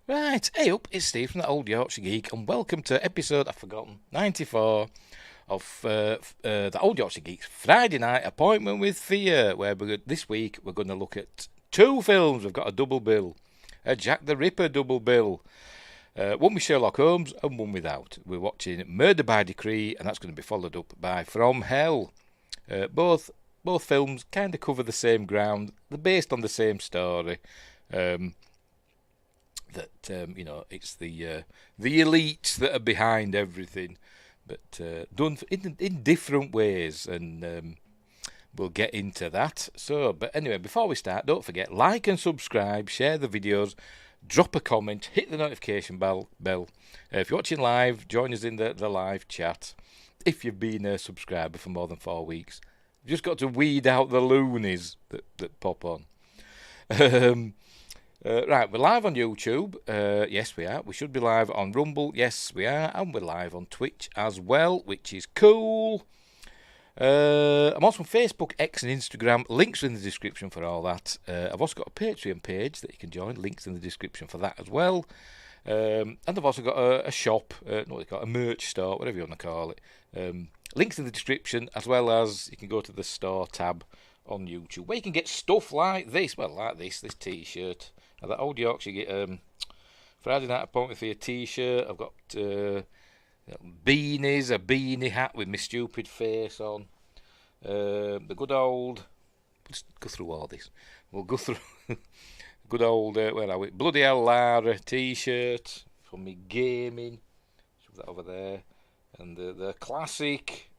Right, hey up, it's Steve from the Old Yorkshire Geek, and welcome to episode, I've forgotten, 94 of the Old Yorkshire Geek's Friday night appointment with Thea, where this week we're going to look at two films. We've got a double bill, a Jack the Ripper double bill, one with Sherlock Holmes and one without. We're watching Murder by Decree, and that's going to be followed up by From Hell. Both films kind of cover the same ground. They're based on the same story. It's the elites that are behind everything, but done in different ways, and we'll get into that. So, but anyway, before we start, don't forget, like and subscribe, share the videos, drop a comment, hit the notification bell. If you're watching live, join us in the live chat. If you've been a subscriber for more than 4 weeks, you've just got to weed out the loonies that pop on. Right, we're live on YouTube. Yes, we are. We should be live on Rumble. Yes, we are. And we're live on Twitch as well, which is cool. I'm also on Facebook, X, and Instagram. Links are in the description for all that. I've also got a Patreon page that you can join. Links in the description for that as well. And I've also got a shop, a merch store, whatever you want to call it. Links in the description, as well as you can go to the store tab on YouTube, where you can get stuff like this. Well, like this T-shirt. Now, that Old Yorkshire get Friday night appointment for your T-shirt. I've got beanies, a beanie hat with my stupid face on. The good old. Let's go through all this. We'll go through good old. Where are we? Bloody hell, Lara T-shirt for me gaming. Shove that over there, and the classic.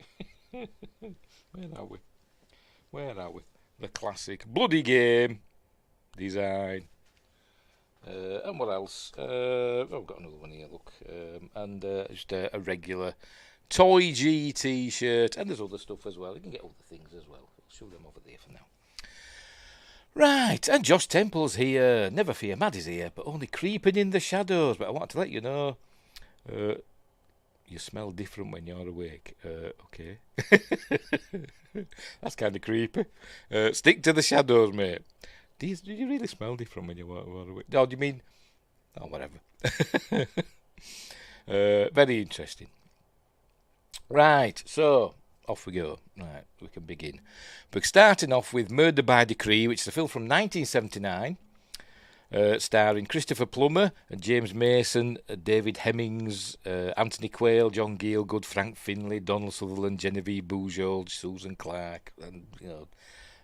Where are we? The classic bloody game design. And what else? I've got another one here, look. And just a regular TOYG T-shirt. And there's other stuff as well. You can get other things as well. I'll show them over there for now. Right, and Josh Temple's here. Never fear, Maddie's here, but only creeping in the shadows. But I want to let you know, you smell different when you're awake. Okay. That's kind of creepy. Stick to the shadows, mate. Do you really smell different when you're awake? Oh, do you mean... Oh, whatever. Very interesting. Right, so off we go. Right, we can begin. We're starting off with Murder by Decree, which is a film from 1979, starring Christopher Plummer, James Mason, David Hemmings, Anthony Quayle, John Gielgud, Frank Finlay, Donald Sutherland, Genevieve Bujold, Susan Clark, and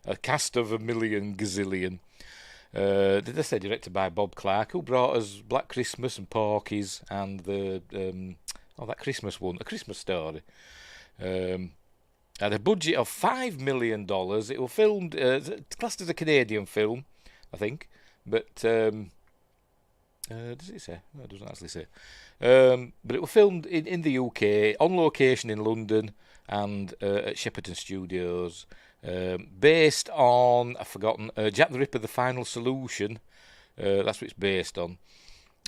a cast of a million gazillion. Did I say directed by Bob Clark, who brought us Black Christmas and Porky's and that Christmas one, A Christmas Story. Had a budget of $5 million. It was filmed, classed as a Canadian film, I think, but does it say? No, it doesn't actually say. But it was filmed in the UK, on location in London, and at Shepperton Studios. Based on, I've forgotten, Jack the Ripper, The Final Solution. That's what it's based on.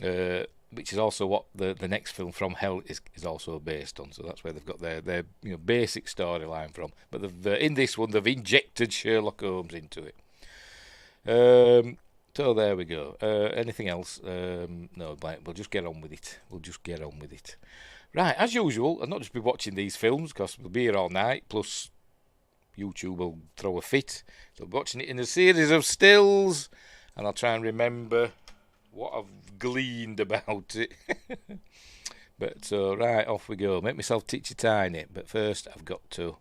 Which is also what the next film, From Hell, is also based on. So that's where they've got their basic storyline from. But in this one, they've injected Sherlock Holmes into it. So there we go. Anything else? No, we'll just get on with it. Right, as usual, I'll not just be watching these films, because we'll be here all night, plus YouTube will throw a fit. So I'm watching it in a series of stills, and I'll try and remember what I've gleaned about it. But so, right, off we go. Make myself teachy tiny. But first, I've got to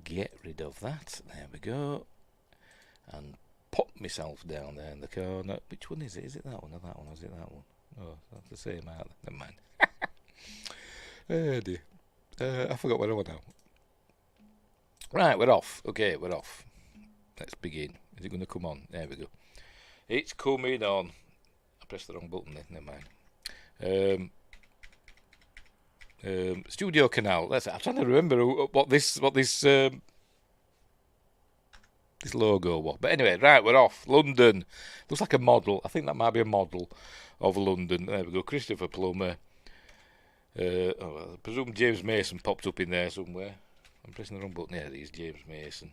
get rid of that. There we go. And pop myself down there in the corner. Which one is it? Is it that one or that one? Or is it that one? Oh, that's the same, aren't they? Never mind. Oh dear. I forgot where I was now. Right, we're off. Okay, we're off. Let's begin. Is it going to come on? There we go. It's coming on. I pressed the wrong button then. Never mind. Studio Canal. I'm trying to remember what this logo was. But anyway, right, we're off. London. Looks like a model. I think that might be a model of London. There we go. Christopher Plummer. I presume James Mason popped up in there somewhere. I'm pressing the wrong button. There it is, James Mason.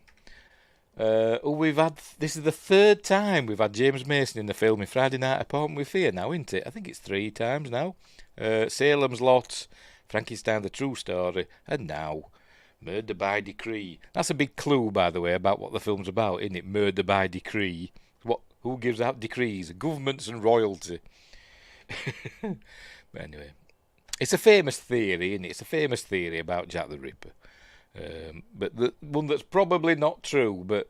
We've had, this is the third time we've had James Mason in the film in Friday Night Appointment with Fear now, isn't it? I think it's 3 times now. Salem's Lot, Frankenstein the True Story, and now Murder by Decree. That's a big clue, by the way, about what the film's about, isn't it? Murder by Decree. Who gives out decrees? Governments and royalty. But anyway, it's a famous theory, isn't it? It's a famous theory about Jack the Ripper. But the one that's probably not true, but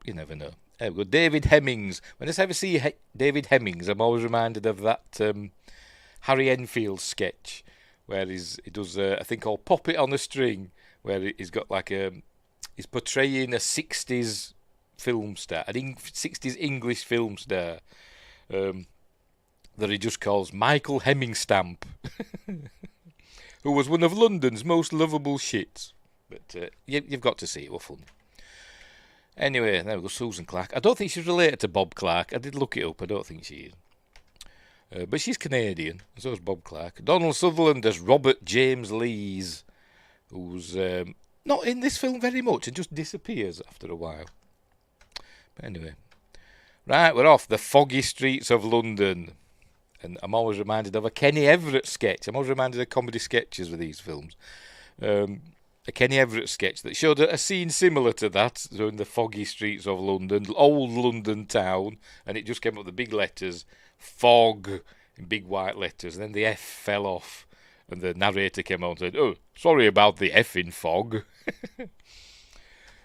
you never know. There we go. David Hemmings. When I ever see David Hemmings, I'm always reminded of that Harry Enfield sketch where he does a thing called Pop It on a String, where he's got like he's portraying a 60s film star, an 60s English film star, that he just calls Michael Hemmingstamp, who was one of London's most lovable shits. But you've got to see it, we're funny. Anyway, there we go, Susan Clark. I don't think she's related to Bob Clark. I did look it up, I don't think she is. But she's Canadian, and so is Bob Clark. Donald Sutherland as Robert James Lees, who's not in this film very much and just disappears after a while. But anyway. Right, we're off. The foggy streets of London. And I'm always reminded of a Kenny Everett sketch. I'm always reminded of comedy sketches with these films. A Kenny Everett sketch that showed a scene similar to that, so in the foggy streets of London, old London town, and it just came up with the big letters, fog, in big white letters, and then the F fell off, and the narrator came on and said, "Oh, sorry about the F in fog."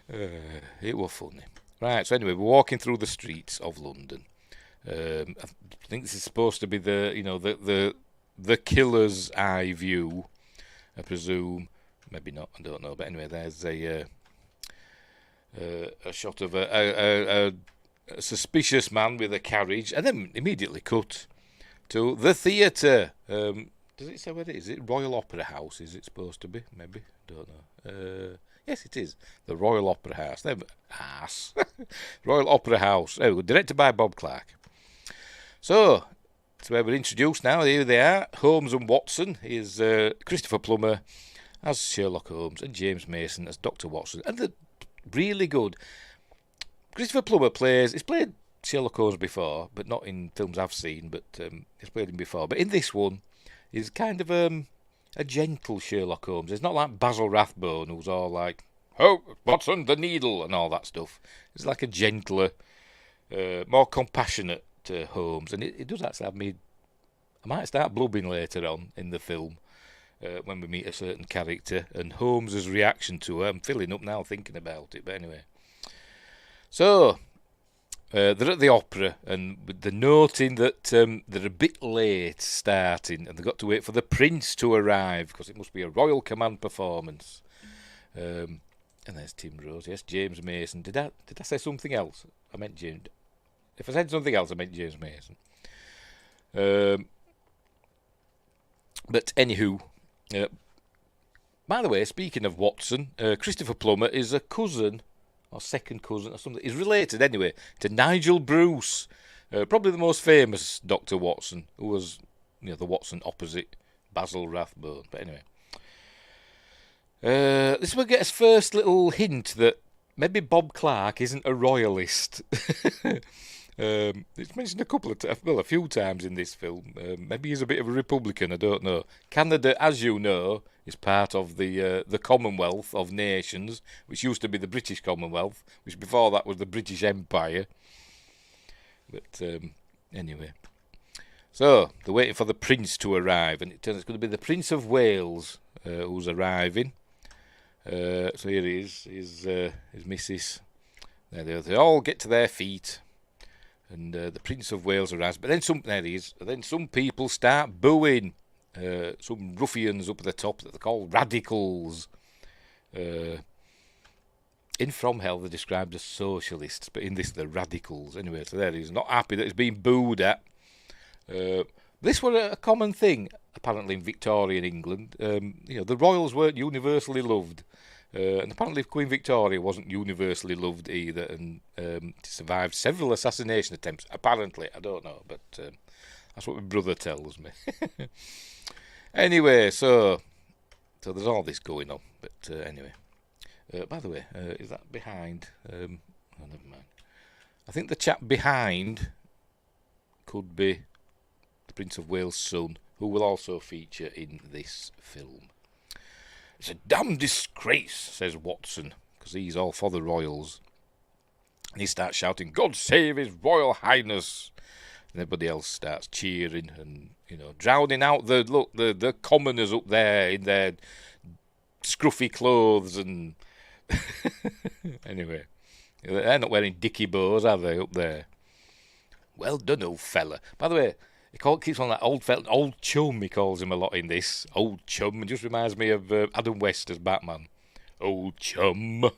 It was funny. Right, so anyway, we're walking through the streets of London. I think this is supposed to be the killer's eye view, I presume. Maybe not, I don't know. But anyway, there's a shot of a suspicious man with a carriage, and then immediately cut to the theatre. Does it say where it is? Is it Royal Opera House? Is it supposed to be? Maybe, don't know. Yes, it is. The Royal Opera House. Royal Opera House. There we go. Directed by Bob Clark. So, that's where we're introduced now. Here they are. Holmes and Watson is Christopher Plummer as Sherlock Holmes and James Mason as Dr. Watson. And they're really good. Christopher Plummer he's played Sherlock Holmes before, but not in films I've seen, but he's played him before. But in this one, he's kind of a gentle Sherlock Holmes. It's not like Basil Rathbone, who's all like, "Oh, Watson, the needle," and all that stuff. It's like a gentler, more compassionate Holmes. And it does actually have me... I might start blubbing later on in the film, when we meet a certain character, and Holmes's reaction to her. I'm filling up now thinking about it, but anyway. So, they're at the opera, and they're noting that they're a bit late starting, and they've got to wait for the prince to arrive, because it must be a royal command performance. And there's Tim Rose, yes, James Mason. Did I say something else? I meant James. If I said something else, I meant James Mason. But anywho, by the way, speaking of Watson, Christopher Plummer is a cousin, or second cousin, or something. He's related anyway to Nigel Bruce, probably the most famous Dr. Watson, who was the Watson opposite Basil Rathbone. But anyway, this will get us first little hint that maybe Bob Clark isn't a royalist. It's mentioned a few times in this film. Maybe he's a bit of a Republican, I don't know. Canada, as you know, is part of the Commonwealth of Nations, which used to be the British Commonwealth, which before that was the British Empire. But anyway. So, they're waiting for the Prince to arrive, and it turns out it's going to be the Prince of Wales who's arriving. So here he is, his missus. They all get to their feet. And the Prince of Wales arrives, but then some people start booing. Some ruffians up at the top that they call radicals. In From Hell, they're described as socialists, but in this, they're radicals. Anyway, so there he is, not happy that he's being booed at. This was a common thing, apparently, in Victorian England. The royals weren't universally loved. And apparently Queen Victoria wasn't universally loved either, and survived several assassination attempts. Apparently, I don't know, but that's what my brother tells me. Anyway, so there's all this going on. But anyway, by the way, is that behind? Oh, never mind. I think the chap behind could be the Prince of Wales' son, who will also feature in this film. It's a damn disgrace, says Watson, because he's all for the royals. And he starts shouting, God save his Royal Highness. And everybody else starts cheering and, drowning out the commoners up there in their scruffy clothes. And anyway, they're not wearing dicky bows, are they, up there? Well done, old fella. By the way, he keeps on that old fella, old chum, he calls him a lot in this. Old chum. It just reminds me of Adam West as Batman. Old chum.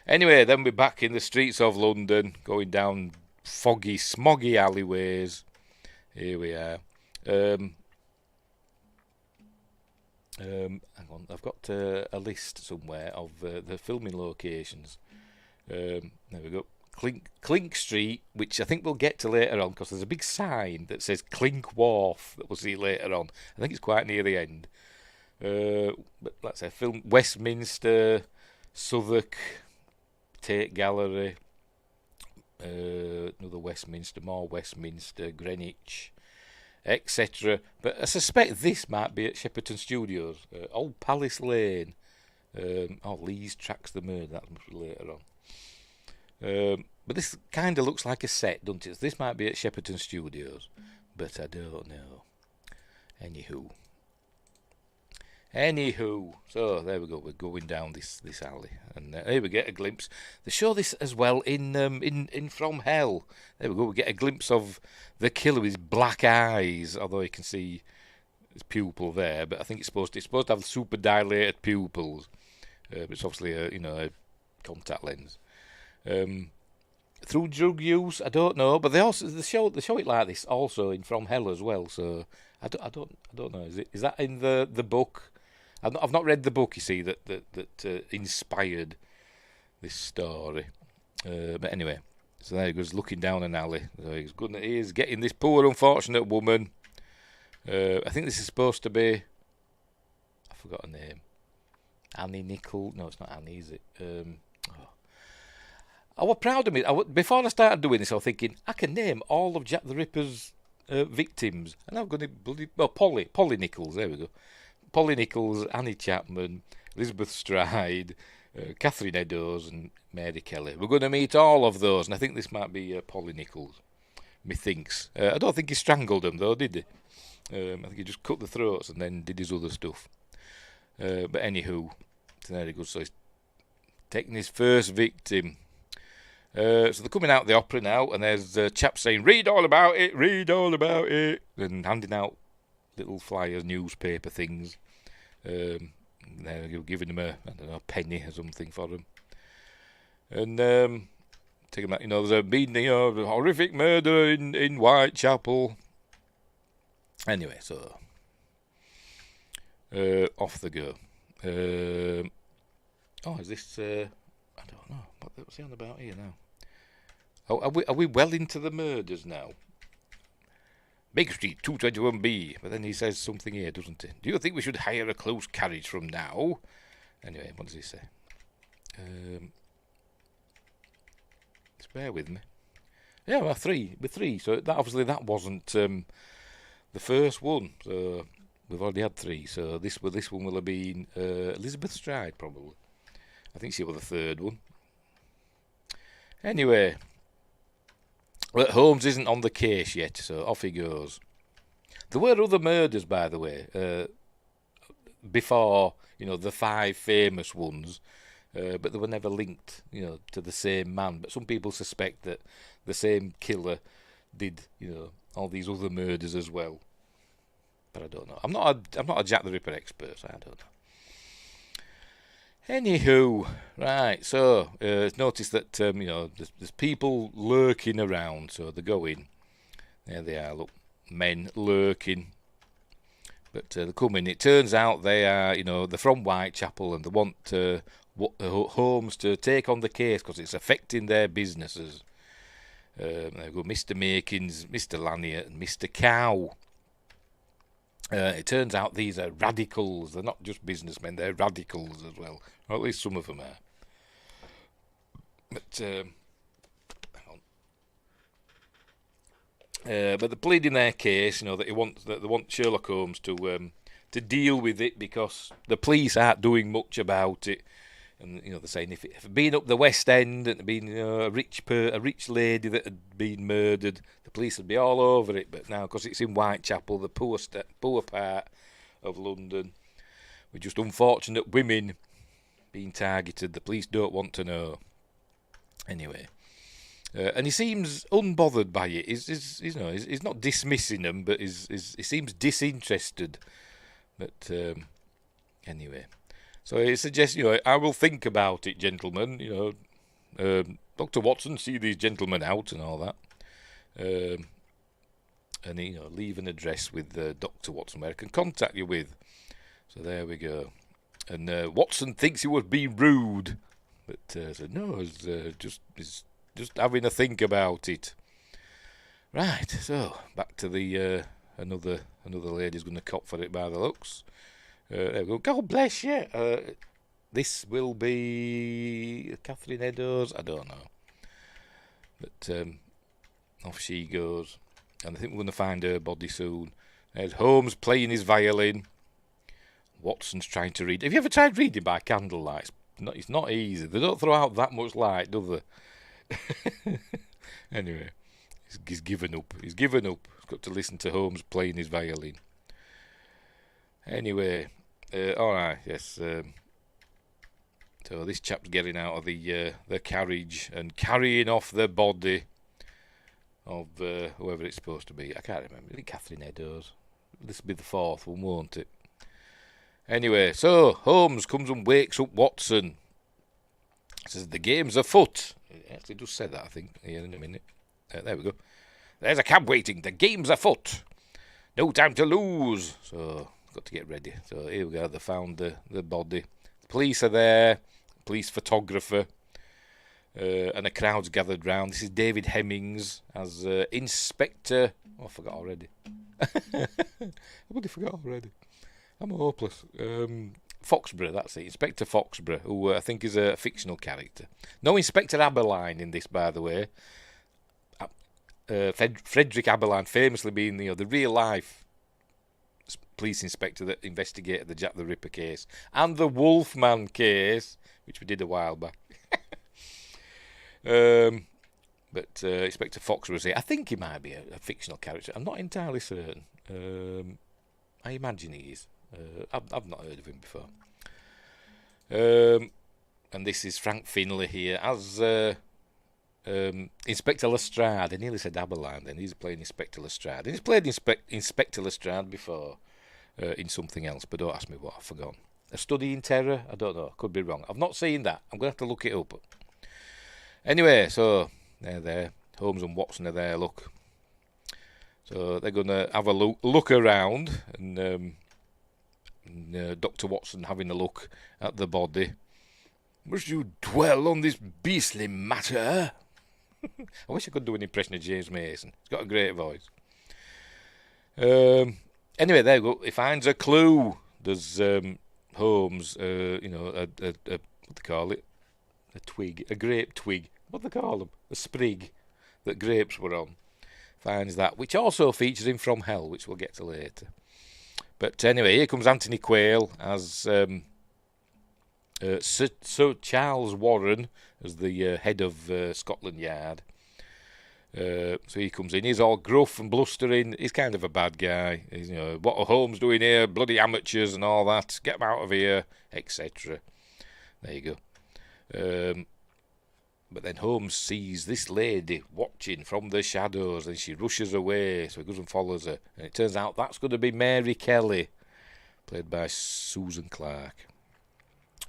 Anyway, then we're back in the streets of London, going down foggy, smoggy alleyways. Here we are. Hang on, I've got a list somewhere of the filming locations. There we go. Clink Street, which I think we'll get to later on, because there's a big sign that says Clink Wharf that we'll see later on. I think it's quite near the end. But let's say film Westminster, Southwark, Tate Gallery, another Westminster, more Westminster, Greenwich, etc. But I suspect this might be at Shepperton Studios. Old Palace Lane. Lee's Tracks the Murder. That must be later on. But this kind of looks like a set, doesn't it? This might be at Shepperton Studios, but I don't know. Anywho, so there we go. We're going down this alley, and here we get a glimpse. They show this as well in From Hell. There we go. We get a glimpse of the killer with his black eyes, although you can see his pupil there. But I think it's supposed to have super dilated pupils. But it's obviously a contact lens. Through drug use, I don't know, but they show it like this also in From Hell as well. So I don't know. Is that in the book? I've not read the book, you see, that inspired this story. But anyway, so there he goes, looking down an alley. So he's getting this poor unfortunate woman. I think this is supposed to be, I forgot her name, Annie Nicol. No, it's not Annie, is it? I was proud of me. Before I started doing this, I was thinking, I can name all of Jack the Ripper's victims. And I'm going to bloody... Well, Polly Nichols, there we go. Polly Nichols, Annie Chapman, Elizabeth Stride, Catherine Eddowes and Mary Kelly. We're going to meet all of those, and I think this might be Polly Nichols, methinks. I don't think he strangled them, though, did he? I think he just cut the throats and then did his other stuff. But anywho, so there he goes. So he's taking his first victim. So they're coming out the opera now, and there's a chap saying, read all about it, and handing out little flyers, newspaper things. They're giving him a penny or something for him. And taking that, there's been a horrific murder in Whitechapel. Anyway, so off they go. Is this? I don't know. What's he on about here now? Oh, are we well into the murders now? Baker Street, 221B. But then he says something here, doesn't he? Do you think we should hire a close carriage from now? Anyway, what does he say? Just bear with me. Yeah, we're three. So that wasn't the first one. So we've already had three. So this one will have been Elizabeth Stride, probably. I think she was the third one. Anyway, well, Holmes isn't on the case yet, so off he goes. There were other murders, by the way, before, the 5 famous ones, but they were never linked, to the same man. But some people suspect that the same killer did, all these other murders as well. But I don't know. I'm not a Jack the Ripper expert, so I don't know. Anywho, right, so notice that, there's people lurking around, so they go in. There they are, look, men lurking. But they come in. It turns out they are, they're from Whitechapel and they want Holmes to take on the case because it's affecting their businesses. There go Mr. Makins, Mr. Lanier and Mr. Cow. It turns out these are radicals. They're not just businessmen, they're radicals as well. Or at least some of them are. But but they're pleading their case, that they want Sherlock Holmes to deal with it because the police aren't doing much about it. And they're saying if it had been up the West End and been a rich lady that had been murdered, the police would be all over it. But now, because it's in Whitechapel, the poor part of London, with just unfortunate women being targeted, the police don't want to know. Anyway, and he seems unbothered by it. He's not dismissing them, but he seems disinterested. But anyway. So he suggests, I will think about it, gentlemen. Dr. Watson, see these gentlemen out and all that. And leave an address with Dr. Watson where I can contact you with. So there we go. And Watson thinks he was being rude, but said no, he's just having a think about it. Right. So back to the another lady's going to cop for it by the looks. There we go. God bless you. This will be Catherine Eddowes. I don't know. But off she goes. And I think we're going to find her body soon. There's Holmes playing his violin. Watson's trying to read. Have you ever tried reading by candlelight? It's not easy. They don't throw out that much light, do they? Anyway, he's given up. He's got to listen to Holmes playing his violin. Anyway, alright, yes. So this chap's getting out of the carriage and carrying off the body of whoever it's supposed to be. I can't remember. Is it Catherine Eddowes? This will be the fourth one, won't it? Anyway, so Holmes comes and wakes up Watson. Says the game's afoot. It actually just said that, I think, here in a minute. There we go. There's a cab waiting. The game's afoot. No time to lose. So got to get ready. So here we go. They found the body. The police are there. Police photographer. And a crowd's gathered round. This is David Hemmings as Inspector. Oh, I forgot already. I bloody forgot already. I'm hopeless. Foxborough, that's it. Inspector Foxborough, who I think is a fictional character. No Inspector Aberline in this, by the way. Frederick Aberline, famously being the real life police inspector that investigated the Jack the Ripper case and the Wolfman case, which we did a while back. But Inspector Fox was here. I think he might be a fictional character. I'm not entirely certain. I imagine he is. I've not heard of him before. And this is Frank Finlay here as Inspector Lestrade. I nearly said Aberline then. He's playing Inspector Lestrade. And he's played Inspector Lestrade before in something else, but don't ask me what. I've forgotten. A Study in Terror? I don't know. Could be wrong. I've not seen that. I'm going to have to look it up. Anyway, so they're there. Holmes and Watson are there, look. So they're going to have a look around, and Dr. Watson having a look at the body. Must you dwell on this beastly matter? I wish I could do an impression of James Mason. He's got a great voice. Anyway, there you go. He finds a clue. There's Holmes, what do they call it? A twig, a grape twig. What do they call them? A sprig that grapes were on. Finds that, which also features in From Hell, which we'll get to later. But anyway, here comes Anthony Quayle as Sir Charles Warren as the head of Scotland Yard. So he comes in. He's all gruff and blustering. He's kind of a bad guy. He's, what are Holmes doing here? Bloody amateurs and all that. Get them out of here, etc. There you go. But then Holmes sees this lady watching from the shadows, and she rushes away, so he goes and follows her. And it turns out that's going to be Mary Kelly, played by Susan Clark,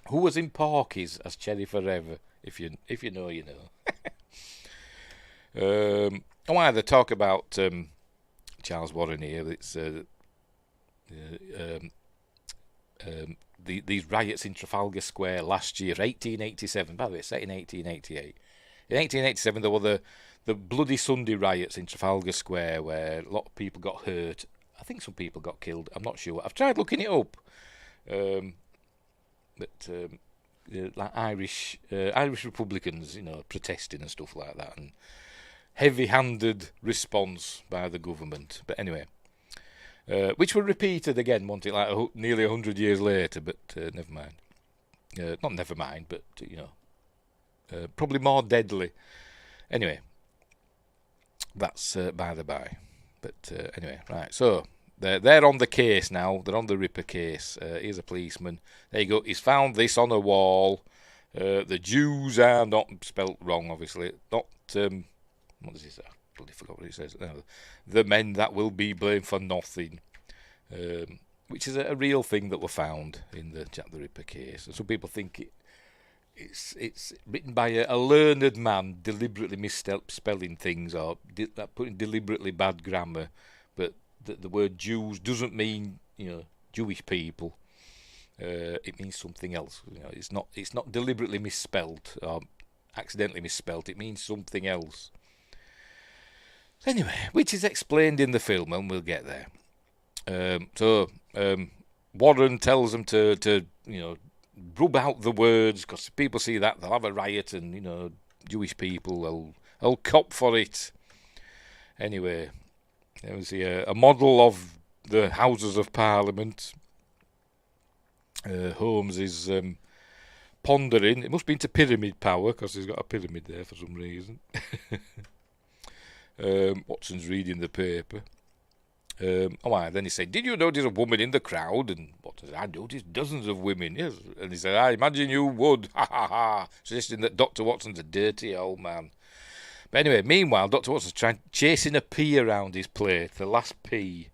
who was in Porky's as Cherry Forever. If you know, you know. Why they talk about Charles Warren here? It's these riots in Trafalgar Square last year, 1887. By the way, it's set in 1888. In 1887, there were the Bloody Sunday riots in Trafalgar Square, where a lot of people got hurt. I think some people got killed. I'm not sure. I've tried looking it up, but like Irish Republicans, you know, protesting and stuff like that, and heavy-handed response by the government. But anyway, which were repeated again, wasn't it, like nearly 100 years later? But never mind. Not never mind, but you know, probably more deadly. Anyway, that's by the by. But anyway, right. So they're on the case now. They're on the Ripper case. Here's a policeman. There you go. He's found this on a wall. The Jews are not spelt wrong, obviously. Not what does he say? I bloody forgot what it says. No, the men that will be blamed for nothing. Which is a real thing that were found in the Jack the Ripper case. And some people think it's written by a learned man deliberately misspelling things or putting deliberately bad grammar, but the word Jews doesn't mean, you know, Jewish people. It means something else. You know, it's not deliberately misspelt or accidentally misspelt. It means something else. Anyway, which is explained in the film, and we'll get there. Warren tells them to you know, rub out the words, because if people see that, they'll have a riot, and you know, Jewish people will cop for it. Anyway, there was a model of the Houses of Parliament. Holmes is pondering. It must be into pyramid power, because he's got a pyramid there for some reason. Watson's reading the paper. Then he said, "Did you notice a woman in the crowd?" And Watson said, "I noticed dozens of women." Yes, and he said, "I imagine you would." Ha ha ha! Suggesting that Dr. Watson's a dirty old man. But anyway, meanwhile, Dr. Watson's chasing a pea around his plate, the last pea.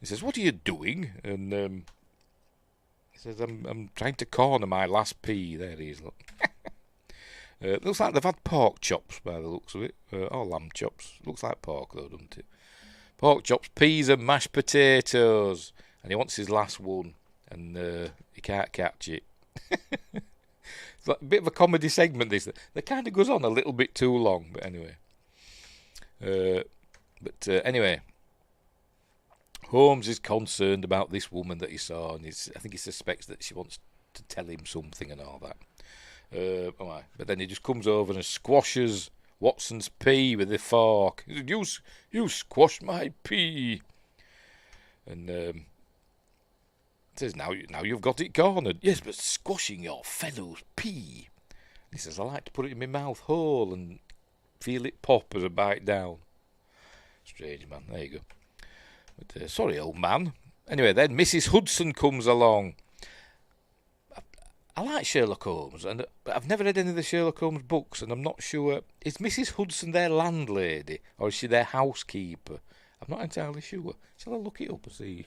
He says, "What are you doing?" And he says, "I'm trying to corner my last pea." There he is. Look. Looks like they've had pork chops by the looks of it, or lamb chops. Looks like pork though, doesn't it? Pork chops, peas and mashed potatoes. And he wants his last one, and he can't catch it. It's like a bit of a comedy segment, this. That kind of goes on a little bit too long, but anyway. Anyway, Holmes is concerned about this woman that he saw, and I think he suspects that she wants to tell him something and all that. But then he just comes over and squashes Watson's pea with a fork. He said, "You squashed my pea." And says, now you've got it cornered." "Yes, but squashing your fellow's pea." He says, "I like to put it in my mouth whole and feel it pop as I bite down." Strange man. There you go. But sorry, old man. Anyway, then Mrs. Hudson comes along. I like Sherlock Holmes, but I've never read any of the Sherlock Holmes books, and I'm not sure. Is Mrs. Hudson their landlady, or is she their housekeeper? I'm not entirely sure. Shall I look it up and see?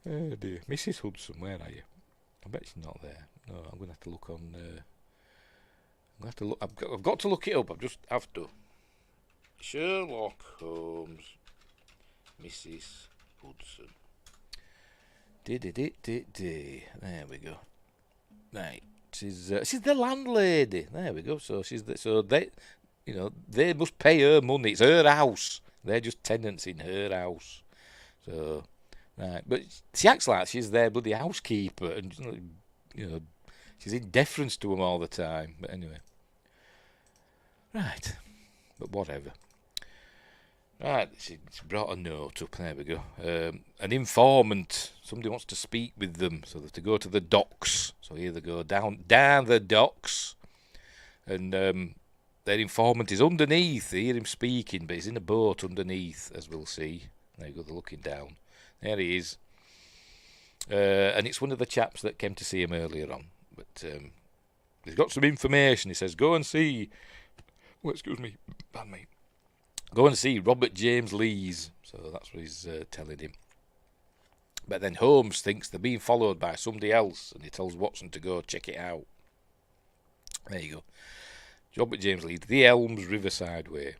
Oh dear. Mrs. Hudson, where are you? I bet she's not there. No, I'm going to have to look on... I've got to look it up. I just have to. Sherlock Holmes, Mrs. Hudson. There we go. Right, she's the landlady. There we go. So they must pay her money. It's her house. They're just tenants in her house. So right, but she acts like she's their bloody housekeeper, and you know, she's in deference to them all the time. But anyway, right. But whatever. Right, she brought a note up. There we go. An informant. Somebody wants to speak with them, so they have to go to the docks. So here they go, down the docks. And their informant is underneath. They hear him speaking, but he's in a boat underneath, as we'll see. There you go, they're looking down. There he is. And it's one of the chaps that came to see him earlier on. But he's got some information. He says, "Go and see..." Oh, excuse me. Pardon me. "Go and see Robert James Lees." So that's what he's telling him. But then Holmes thinks they're being followed by somebody else, and he tells Watson to go check it out. There you go. Robert James Lees, the Elms, Riverside Way.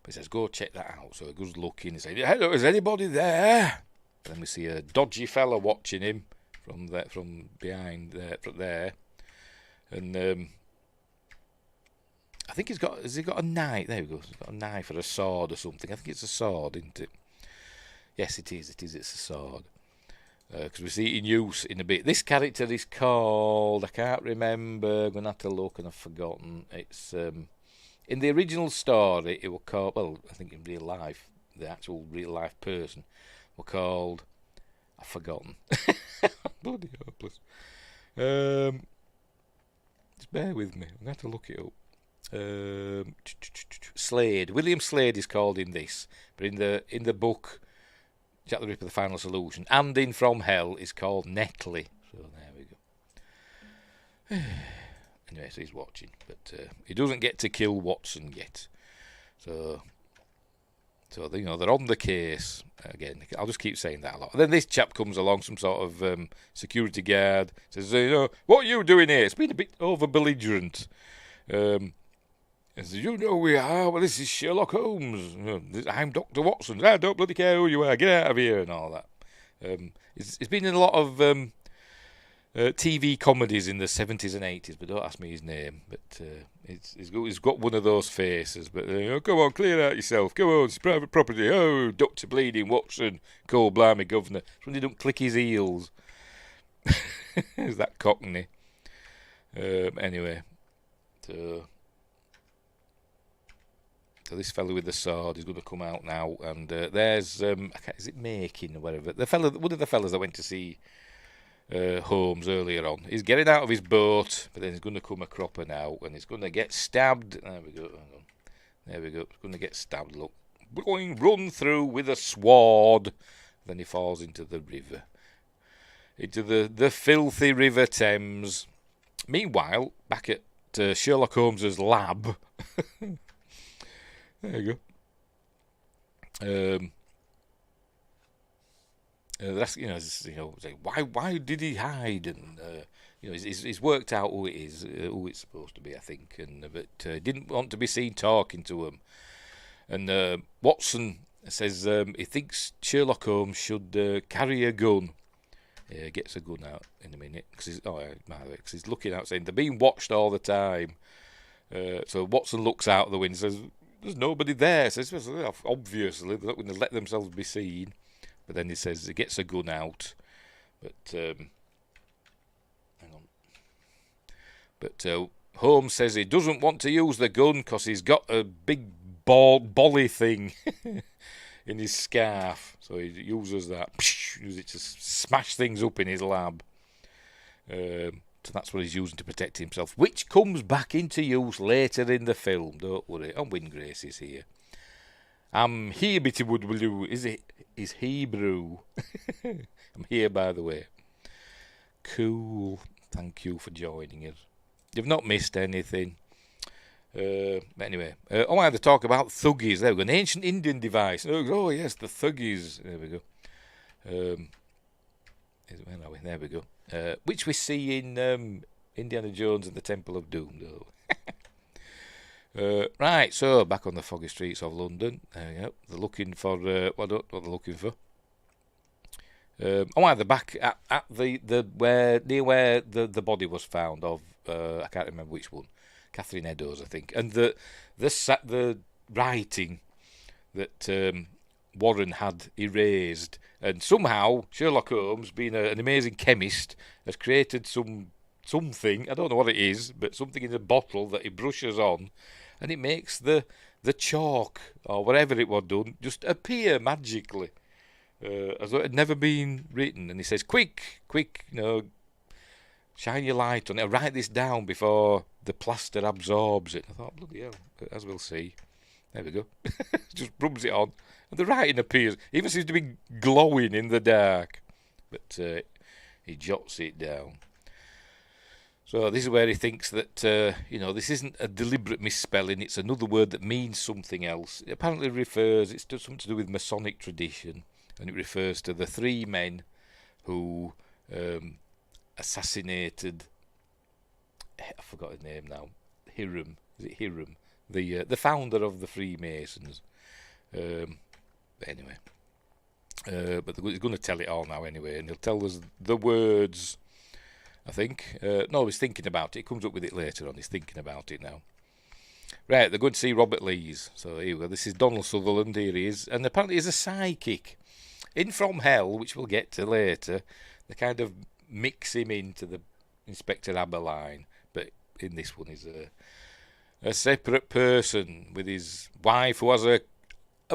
But he says, "Go check that out." So he goes looking. He says, "Hello, is anybody there?" And then we see a dodgy fella watching him from behind there. And I think has he got a knife? There we go. He's got a knife or a sword or something. I think it's a sword, isn't it? Yes, it is. It's a sword. because we see it in use in a bit. This character is called, I can't remember, I'm going to have to look and I've forgotten. It's in the original story, it was called, well, I think in real life, the actual real life person were called, I've forgotten. Bloody hopeless. Just bear with me, I'm going to have to look it up. Slade. William Slade is called in this, but in the book Jack the Ripper: The Final Solution and in From Hell is called Netley. So there we go. Anyway, so he's watching, but he doesn't get to kill Watson yet. So they're on the case again. I'll just keep saying that a lot. And then this chap comes along, some sort of security guard, says, what are you doing here? It's been a bit over belligerent. And says, who we are? Well, this is Sherlock Holmes. I'm Dr. Watson. I don't bloody care who you are. Get out of here and all that. It's been in a lot of TV comedies in the 70s and 80s, but don't ask me his name. But he's got one of those faces. But come on, clear out yourself. Go on, it's private property. Oh, Dr. Bleeding Watson, cold blimey governor. It's when he don't click his heels. Is that Cockney? Anyway, so this fellow with the sword is going to come out now, and there's is it Making or whatever? One of the fellas that went to see Holmes earlier on. He's getting out of his boat, but then he's going to come a cropper now, and he's going to get stabbed. There we go. Hang on. There we go. He's going to get stabbed. Look, run through with a sword. Then he falls into the river, into the filthy River Thames. Meanwhile, back at Sherlock Holmes's lab. There you go. That's why did he hide? And he's worked out who it is, who it's supposed to be, I think, and but didn't want to be seen talking to him. And Watson says he thinks Sherlock Holmes should carry a gun. Gets a gun out in a minute because he's looking out, saying they're being watched all the time. So Watson looks out the window, says, "There's nobody there." Says, obviously they're not going to let themselves be seen. But then he says he gets a gun out. But hang on. But Holmes says he doesn't want to use the gun because he's got a big bolly thing in his scarf. So he uses that. Uses it to smash things up in his lab. So that's what he's using to protect himself, which comes back into use later in the film. Don't worry. And Wingrace is here. I'm here, Bitty Woodwaloo. Is Hebrew. I'm here, by the way. Cool. Thank you for joining us. You've not missed anything. But anyway, I wanted to talk about thuggies. There we go. An ancient Indian device. Oh yes, the thuggies. There we go. Where are we? There we go. Which we see in Indiana Jones and the Temple of Doom, though. Right, so back on the foggy streets of London. They're looking for what they're looking for. I wanted the back at the where the body was found of. I can't remember which one. Catherine Eddowes, I think, and the writing that Warren had erased, and somehow Sherlock Holmes, being an amazing chemist, has created something. I don't know what it is, but something in a bottle that he brushes on, and it makes the chalk or whatever it was done just appear magically, as though it had never been written. And he says, "Quick, shine your light on it. Write this down before the plaster absorbs it." I thought, bloody hell, as we'll see. There we go. Just rubs it on, and the writing appears. Even seems to be glowing in the dark. But he jots it down. So this is where he thinks that, this isn't a deliberate misspelling. It's another word that means something else. It apparently it's something to do with Masonic tradition. And it refers to the three men who assassinated, I forgot his name now, Hiram. Is it Hiram? The founder of the Freemasons. But anyway. But he's going to tell it all now anyway. And he'll tell us the words, I think. No, he's thinking about it. He comes up with it later on. He's thinking about it now. Right, they're going to see Robert Lees. So here we go. This is Donald Sutherland. Here he is. And apparently he's a psychic. In From Hell, which we'll get to later, they kind of mix him into the Inspector Aberline, but in this one he's a separate person with his wife who has a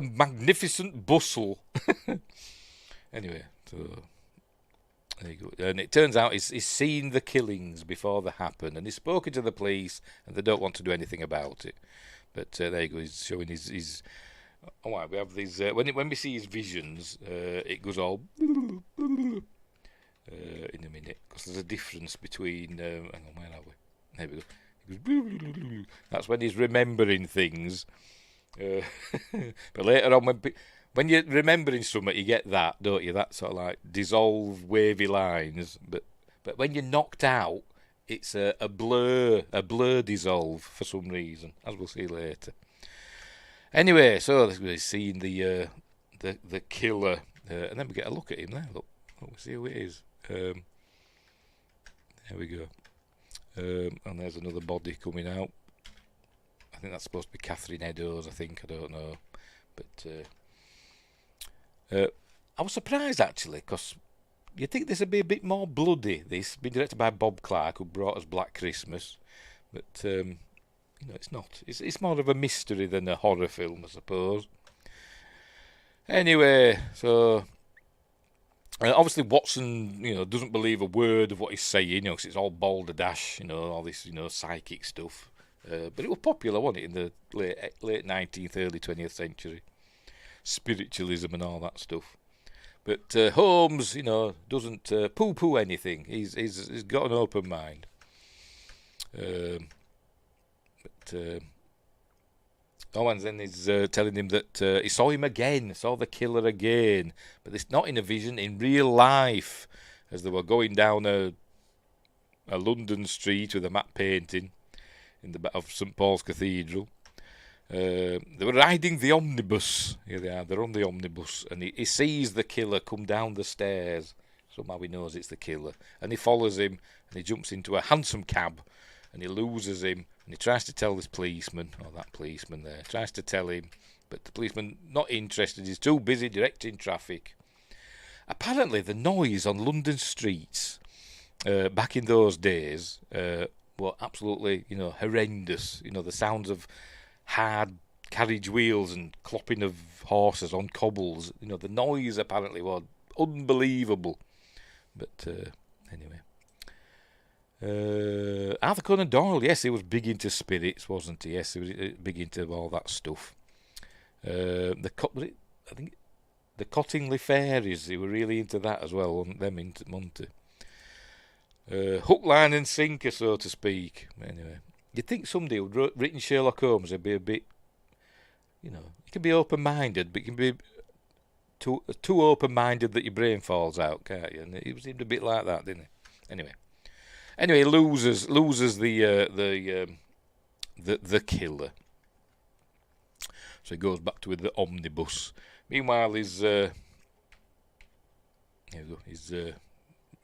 magnificent bustle. Anyway, so there you go. And it turns out he's seen the killings before they happen, and he's spoken to the police, and they don't want to do anything about it. But there you go. He's showing his. Oh, right, we have these. When we see his visions, it goes all in a minute, because there's a difference between. Hang on, where are we? There we go. It goes, that's when he's remembering things. But later on, when you're remembering something, you get that, don't you? That sort of like dissolve, wavy lines. But when you're knocked out, it's a blur dissolve for some reason, as we'll see later. Anyway, so we're seeing the killer, and then we get a look at him there. Look, we see who it is. There we go. And there's another body coming out. I think that's supposed to be Catherine Eddowes, I don't know. But I was surprised, actually, because you'd think this would be a bit more bloody. This been directed by Bob Clark, who brought us Black Christmas. But, it's not. It's more of a mystery than a horror film, I suppose. Anyway, so... obviously Watson, doesn't believe a word of what he's saying, because it's all balderdash, all this, psychic stuff. But it was popular, wasn't it, in the late 19th, early 20th century. Spiritualism and all that stuff. But Holmes, doesn't poo-poo anything. He's got an open mind. Owens then is telling him that he saw him again, saw the killer again, but it's not in a vision, in real life, as they were going down a London street with a matte painting in the back of St Paul's Cathedral. They were riding the omnibus. Here they are, they're on the omnibus, and he sees the killer come down the stairs. Somehow he knows it's the killer, and he follows him, and he jumps into a hansom cab, and he loses him, and he tries to tell this policeman, or that policeman there, tries to tell him, but the policeman not interested, he's too busy directing traffic. Apparently the noise on London streets back in those days were absolutely, horrendous. The sounds of hard carriage wheels and clopping of horses on cobbles. The noise apparently was unbelievable. But anyway. Arthur Conan Doyle, yes, he was big into spirits, wasn't he? Yes, he was big into all that stuff. I think the Cottingley Fairies, they were really into that as well, weren't them into Monty? Hook, line and sinker, so to speak. Anyway, you'd think somebody who'd written Sherlock Holmes would be a bit, you can be open-minded, but you can be too open-minded that your brain falls out, can't you? And it seemed a bit like that, didn't it? Anyway, loses the killer. So he goes back to the omnibus. Meanwhile, his what do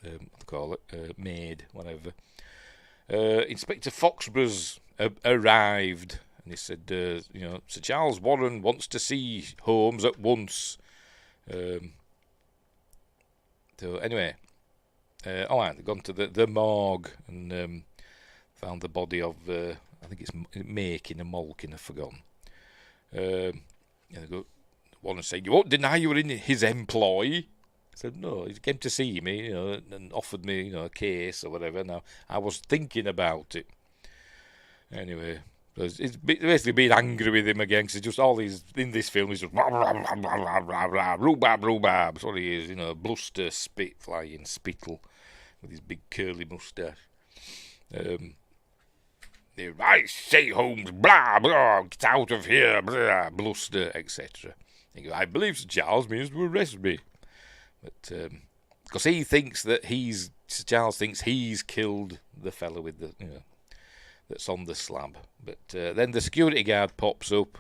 you call it, maid, whatever. Inspector Foxborough's arrived, and he said, Sir Charles Warren wants to see Holmes at once. So anyway. They've gone to the morgue and found the body of, I think it's Makin or Malkin, I've forgotten. They go, Warren said, you won't deny you were in his employ? I said, no, he came to see me, and offered me, a case or whatever. Now, I was thinking about it. Anyway, it's basically being angry with him again, because just all these, in this film, he's just rhubarb, sorry, he is, bluster, spit, flying, spittle, with his big curly moustache. I say, Holmes, blah, blah, get out of here, blah, bluster, etc. I believe Sir Charles means to arrest me. But, because he thinks that Sir Charles thinks he's killed the fellow with the, that's on the slab. But then the security guard pops up.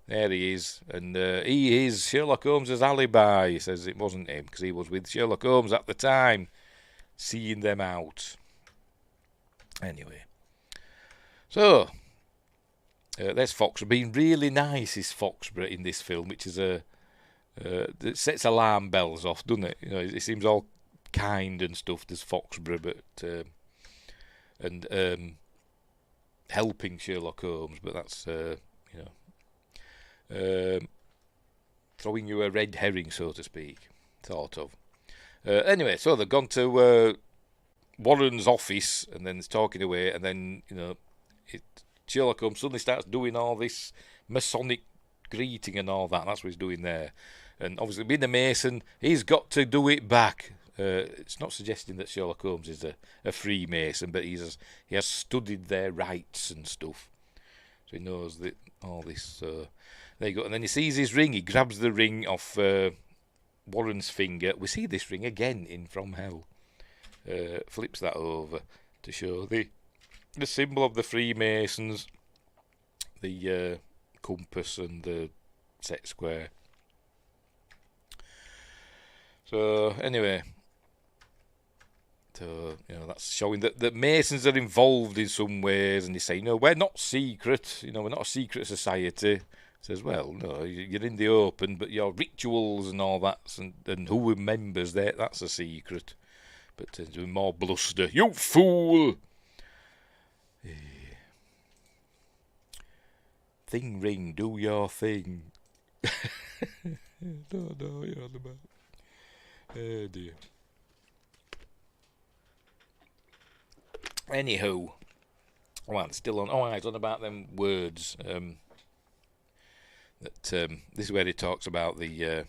There he is, and he is Sherlock Holmes' alibi. He says it wasn't him, because he was with Sherlock Holmes at the time, seeing them out. Anyway. So, there's Foxborough. Being really nice is Foxborough in this film, which is a It sets alarm bells off, doesn't it? You know, it seems all kind and stuff. There's Foxborough, but and helping Sherlock Holmes, but that's throwing you a red herring, so to speak, sort of. Anyway, so they've gone to Warren's office, and then it's talking away, and then Sherlock Holmes suddenly starts doing all this Masonic greeting and all that. That's what he's doing there. And obviously, being a Mason, he's got to do it back. It's not suggesting that Sherlock Holmes is a Freemason, but he has studied their rites and stuff, so he knows that all this. There you go. And then he sees his ring. He grabs the ring off Warren's finger. We see this ring again in From Hell. Flips that over to show the symbol of the Freemasons, the compass and the set square. So anyway, that's showing that Masons are involved in some ways, and they say, no, we're not secret. We're not a secret society. Says, well, no, you're in the open, but your rituals and all that, and who are members there, that's a secret. But doing more bluster. You fool! Thing ring, do your thing. No, you're on the back. Oh dear. Anywho, well, it's still on. Oh, it's on about them words. This is where he talks about the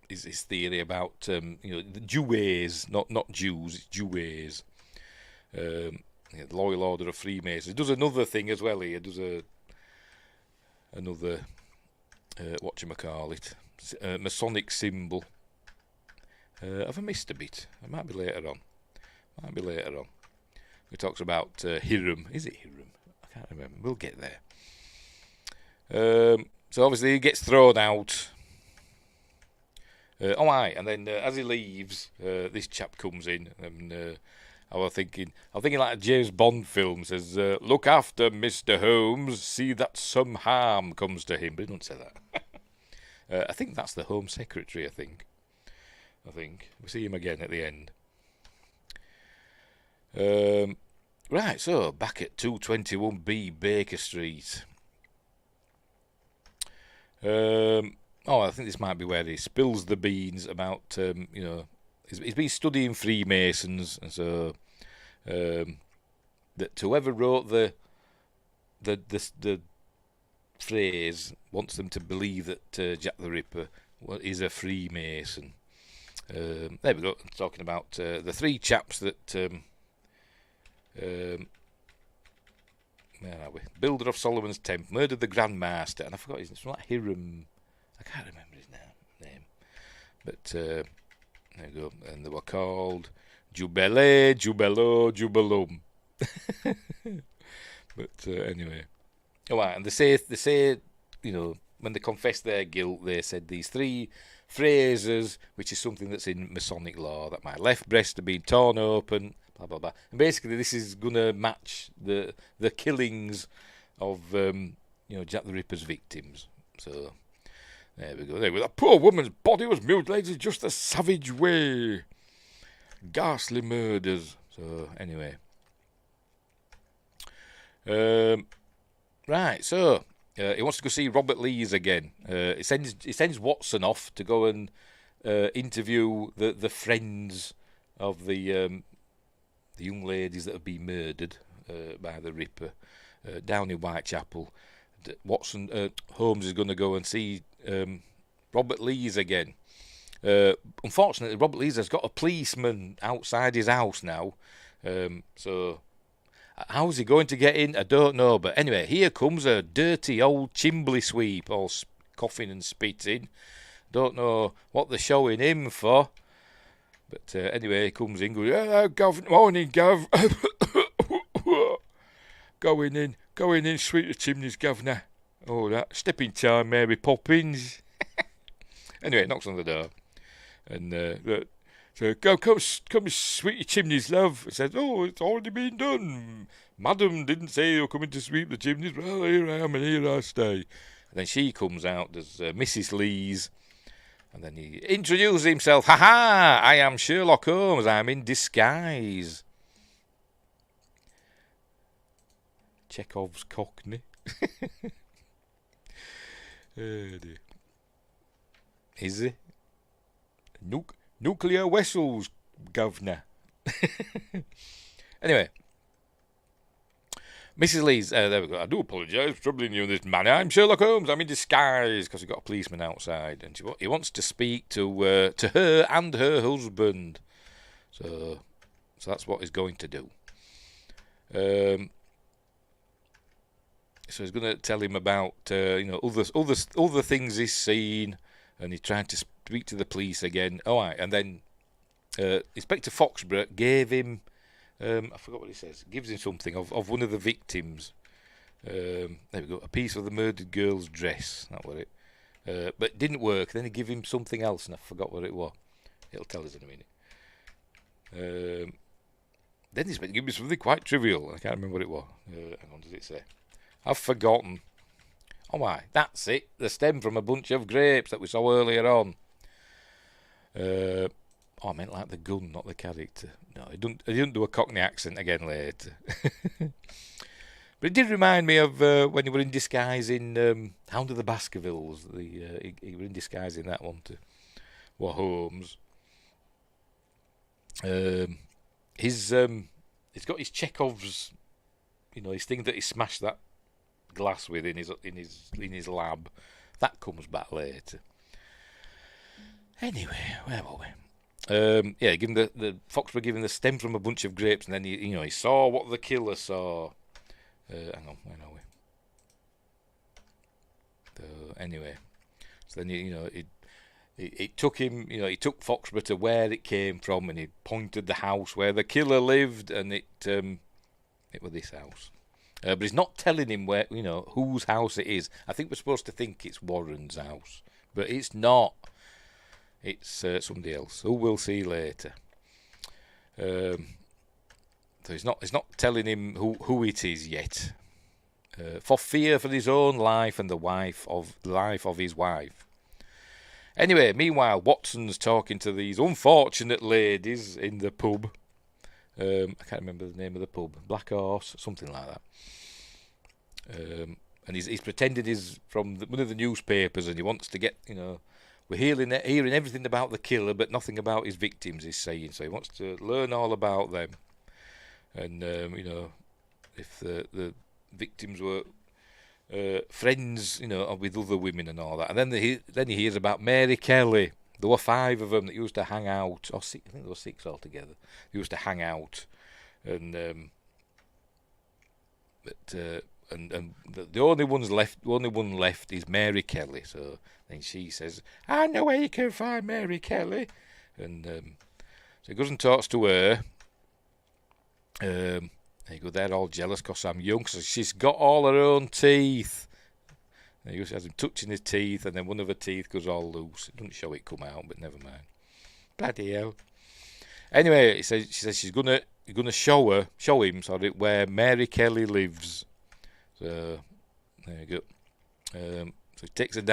his theory about the Jews, not Jews, it's Jews. The Loyal Order of Freemasons. He does another thing as well. He does another whatchamacallit, Masonic symbol. Have I missed a bit? It might be later on. He talks about Hiram. Is it Hiram? I can't remember. We'll get there. So obviously he gets thrown out. And then as he leaves, this chap comes in, and I was thinking like a James Bond film, says, "Look after Mr. Holmes, see that some harm comes to him." But he doesn't say that. I think that's the Home Secretary. I think we see him again at the end. Right, so back at 221B Baker Street. I think this might be where he spills the beans about, he's been studying Freemasons, and so that whoever wrote the phrase wants them to believe that Jack the Ripper is a Freemason. There we go. Talking about the three chaps that. Where are we? Builder of Solomon's Temple, murdered the Grand Master, and I forgot his name. It's like Hiram. I can't remember his name. But there you go. And they were called Jubele, Jubelo, Jubelum. But anyway. Oh, and they say, when they confess their guilt, they said these three phrases, which is something that's in Masonic law, that my left breast had been torn open, blah, blah, blah. And basically this is going to match the killings of, Jack the Ripper's victims. So, there we go. That poor woman's body was mutilated just a savage way. Ghastly murders. So, anyway. Right, so he wants to go see Robert Lees again. He sends Watson off to go and interview the friends of the young ladies that have been murdered by the Ripper down in Whitechapel. Holmes is going to go and see Robert Lees again. Unfortunately, Robert Lees has got a policeman outside his house now, so how's he going to get in? I don't know. But anyway, here comes a dirty old chimbley sweep, all coughing and spitting. Don't know what they're showing him for. But anyway, he comes in, goes, "Hello, Gov. Morning, Gov. Going in, sweep the chimneys, Governor. Oh, that. Step in time, Mary Poppins." Anyway, knocks on the door. And so, come sweep your chimneys, love. He says, "Oh, it's already been done. Madam didn't say you were coming to sweep the chimneys. Well, here I am, and here I stay." And then she comes out, there's Mrs. Lees, and then he introduces himself. Ha ha! I am Sherlock Holmes. I'm in disguise. Chekhov's Cockney. Oh dear. Is he? Nuclear vessels, governor. Anyway. Mrs. Lees, there we go. I do apologise for troubling you in this manner. I'm Sherlock Holmes. I'm in disguise because we've got a policeman outside, and he wants to speak to her and her husband. So that's what he's going to do. So he's going to tell him about other things he's seen, and he's trying to speak to the police again. All right, and then Inspector Foxborough gave him. I forgot what he says. Gives him something of one of the victims. There we go. A piece of the murdered girl's dress. That was it. But it didn't work. Then he gave him something else, and I forgot what it was. It'll tell us in a minute. Then he's going to give me something quite trivial. I can't remember what it was. Hang on, does it say? I've forgotten. Oh my, that's it. The stem from a bunch of grapes that we saw earlier on. I meant like the gun, not the character. No, he didn't do a Cockney accent again later. But it did remind me of when he were in disguise in Hound of the Baskervilles. He were in disguise in that one too. Well, Holmes. He's got his Chekhov's, his thing that he smashed that glass with in his lab. That comes back later. Anyway, where were we? Giving the Foxborough giving the stem from a bunch of grapes, and then he saw what the killer saw. Hang on, where are we? Anyway, so then it took him, he took Foxborough to where it came from, and he pointed the house where the killer lived, and it was this house. But he's not telling him where, whose house it is. I think we're supposed to think it's Warren's house, but it's not. It's somebody else who we'll see later. So he's not telling him who it is yet, for fear for his own life and the life of his wife. Anyway, meanwhile, Watson's talking to these unfortunate ladies in the pub. I can't remember the name of the pub. Black Horse, something like that. And he's pretended he's from one of the newspapers, and he wants to get, we're hearing everything about the killer, but nothing about his victims, he's saying. So he wants to learn all about them. And, if the victims were friends, with other women and all that. And then he hears about Mary Kelly. There were 5 of them that used to hang out, or 6, I think there were 6 altogether. They used to hang out. And, the only one left is Mary Kelly. So then she says, "I know where you can find Mary Kelly," and so he goes and talks to her. And you go, they're all jealous because I'm young. So she's got all her own teeth. And he has him touching his teeth, and then one of her teeth goes all loose. It doesn't show it come out, but never mind. Bloody hell. Anyway, she says she's gonna show him where Mary Kelly lives. So there you go. So he takes him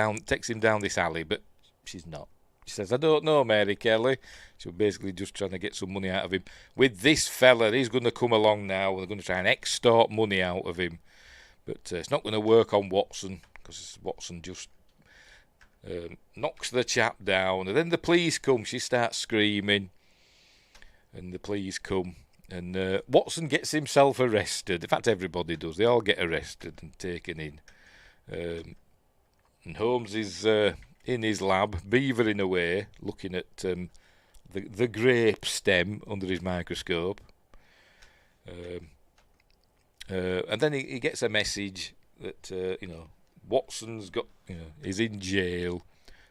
down this alley, but she's not. She says, "I don't know Mary Kelly." She was basically just trying to get some money out of him. With this fella, he's going to come along now, and they're going to try and extort money out of him. But it's not going to work on Watson, because Watson just knocks the chap down. And then the police come. She starts screaming, and the police come. And Watson gets himself arrested. In fact, everybody does. They all get arrested and taken in. And Holmes is in his lab, beavering away, looking at the grape stem under his microscope. And then he gets a message that Watson's got, is in jail,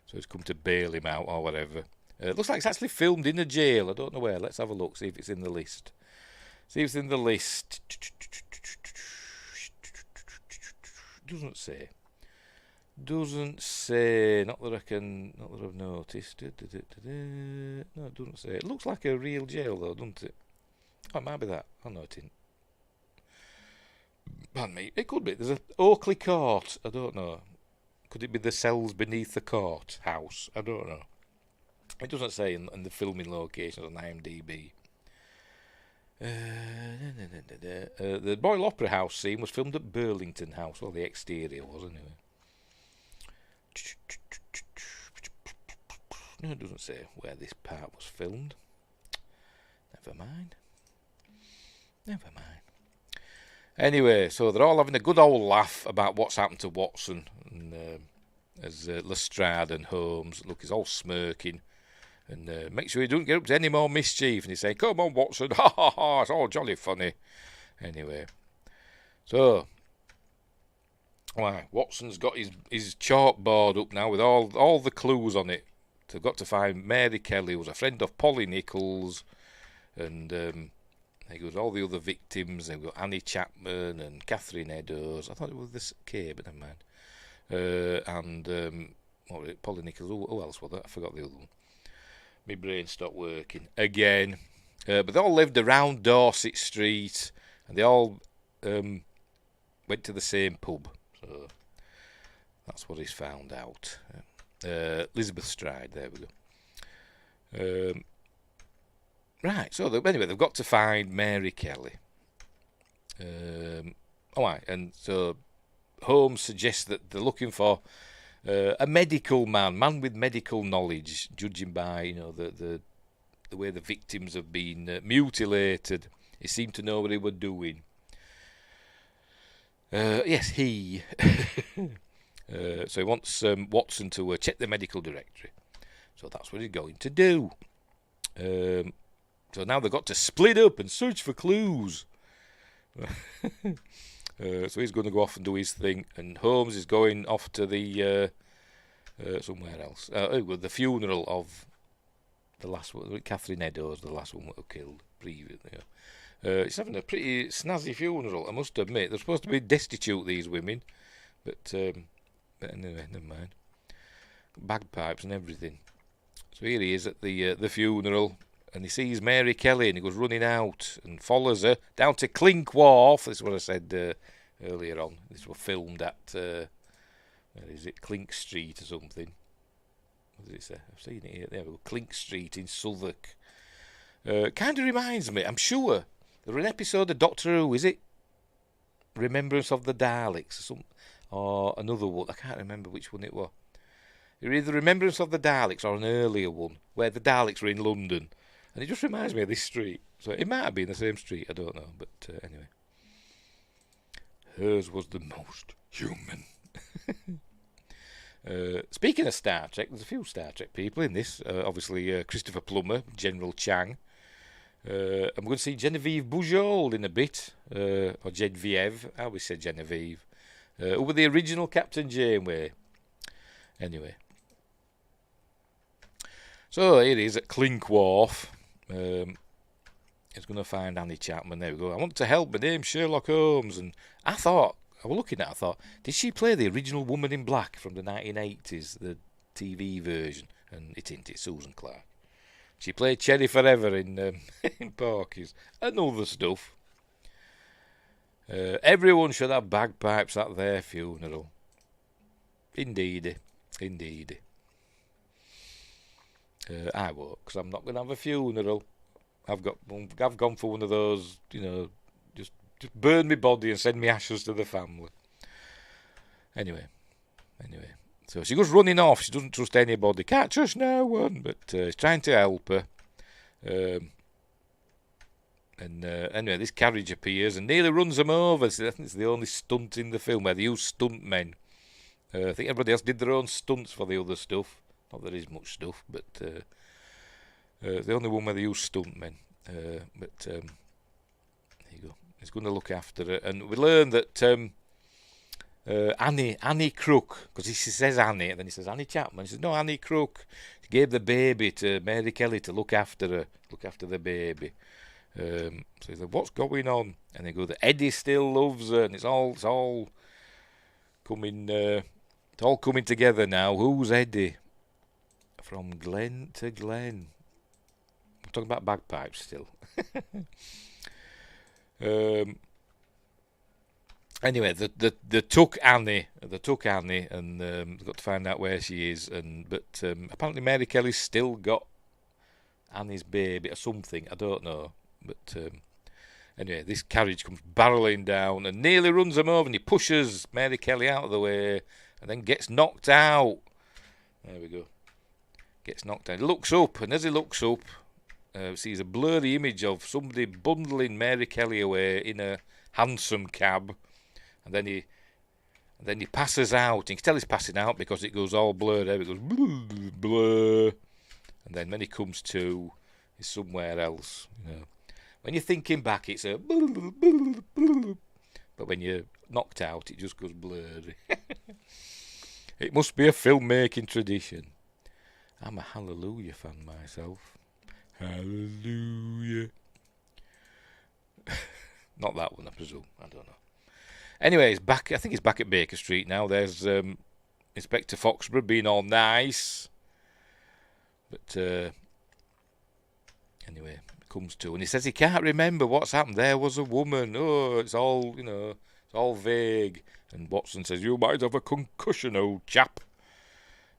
so he's come to bail him out or whatever. It looks like it's actually filmed in a jail. I don't know where. Let's have a look, see if it's in the list. See if it's in the list. Doesn't say. Not that I've noticed. No, it doesn't say. It looks like a real jail though, doesn't it? Oh, it might be that. Oh no, it isn't. Pardon me. It could be. There's a Oakley Court. I don't know. Could it be the cells beneath the court house? I don't know. It doesn't say in the filming locations on IMDb. The Royal Opera House scene was filmed at Burlington House. Well, the exterior was anyway. No, it doesn't say where this part was filmed. Never mind. Anyway, so they're all having a good old laugh about what's happened to Watson, and as Lestrade and Holmes look, he's all smirking, and make sure he don't get up to any more mischief. And he's saying, "Come on, Watson, ha ha ha! It's all jolly funny." Anyway, so Watson's got his chalkboard up now with all the clues on it. They've got to find Mary Kelly, who was a friend of Polly Nichols, and there goes all the other victims. They've got Annie Chapman and Catherine Eddowes. I thought it was this K, but never mind. And what was it? Polly Nichols. Who else was that? I forgot the other one. My brain stopped working again. But they all lived around Dorset Street, and they all went to the same pub. So that's what he's found out. Elizabeth Stride. There we go. Right, so anyway, they've got to find Mary Kelly. And so Holmes suggests that they're looking for a medical man with medical knowledge, judging by the way the victims have been mutilated. He seemed to know what he was doing. Yes, he. So he wants Watson to check the medical directory. So that's what he's going to do. So now they've got to split up and search for clues. So he's going to go off and do his thing, and Holmes is going off to the somewhere else. The funeral of the last one, Catherine Eddowes, the last one that was killed previously. He's having a pretty snazzy funeral, I must admit. They're supposed to be destitute, these women, but anyway, never mind. Bagpipes and everything. So here he is at the funeral. And he sees Mary Kelly, and he goes running out and follows her down to Clink Wharf. This is what I said earlier on. This was filmed at, where is it, Clink Street or something. What does it say? I've seen it here. There we go, Clink Street in Southwark. Kind of reminds me, I'm sure, there was an episode of Doctor Who, is it? Remembrance of the Daleks, or another one. I can't remember which one it was. It was either Remembrance of the Daleks or an earlier one, where the Daleks were in London. And it just reminds me of this street. So it might have been the same street, I don't know. But anyway. Hers was the most human. Speaking of Star Trek, there's a few Star Trek people in this. Obviously, Christopher Plummer, General Chang. I'm going to see Genevieve Bujold in a bit. Or Genevieve. I always say Genevieve. Who were the original Captain Janeway. Anyway. So here he is at Clink Wharf. He's going to find Annie Chapman. There we go. I want to help. My name's Sherlock Holmes. And I thought, did she play the original Woman in Black from the 1980s, the TV version? And it ain't it, Susan Clark. She played Cherry Forever in in Porky's and other stuff. Everyone should have bagpipes at their funeral. Indeed. I won't, because I'm not going to have a funeral. I've gone for one of those, just burn me body and send me ashes to the family. Anyway, so she goes running off. She doesn't trust anybody. Can't trust no one, but he's trying to help her. Anyway, this carriage appears and nearly runs them over. So I think it's the only stunt in the film where they use stunt men. I think everybody else did their own stunts for the other stuff. Not that there is much stuff, but the only one where they use stuntmen. But there you go. He's going to look after her, and we learn that Annie Crook, because he says Annie, and then he says Annie Chapman. He says no, Annie Crook. She gave the baby to Mary Kelly to look after the baby. So he said, what's going on? And they go that Eddie still loves her, and it's all coming. It's all coming together now. Who's Eddie? From Glen to Glen. I'm talking about bagpipes still. Anyway, they took Annie. They took Annie, and they've got to find out where she is. But apparently Mary Kelly's still got Annie's baby or something. I don't know. But anyway, this carriage comes barreling down and nearly runs them over, and he pushes Mary Kelly out of the way, and then gets knocked out. There we go. Gets knocked out. He looks up, and as he looks up, sees a blurry image of somebody bundling Mary Kelly away in a hansom cab. And then he passes out. You can tell he's passing out because it goes all blurred out. It goes blur, blur. And then when he comes to, he's somewhere else. You know. When you're thinking back, it's a blur, blur, blur. But when you're knocked out, it just goes blurry. It must be a filmmaking tradition. I'm a Hallelujah fan myself. Hallelujah. Not that one, I presume. I don't know. Anyway, he's back. I think he's back at Baker Street now. There's Inspector Foxborough being all nice. But anyway, it comes to, and he says he can't remember what's happened. There was a woman. Oh, it's all, it's all vague. And Watson says, you might have a concussion, old chap.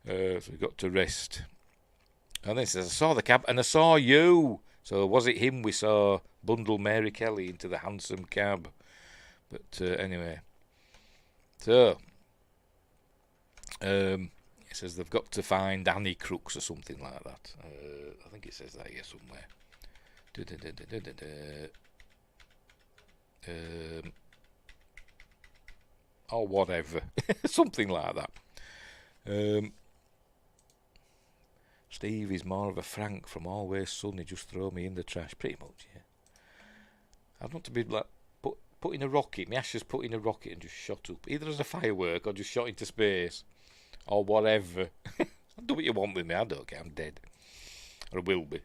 So he got to rest. And then he says, I saw the cab and I saw you. So was it him we saw bundle Mary Kelly into the hansom cab? But anyway, so it says they've got to find Annie Crooks or something like that. I think it says that here somewhere. Or whatever, something like that. Steve is more of a Frank from Always Sunny. Just throw me in the trash, pretty much. Yeah, I'd want to be like. Put in a rocket, my ashes put in a rocket and just shot up, either as a firework or just shot into space, or whatever. Do what you want with me, I don't care, I'm dead. Or I will be.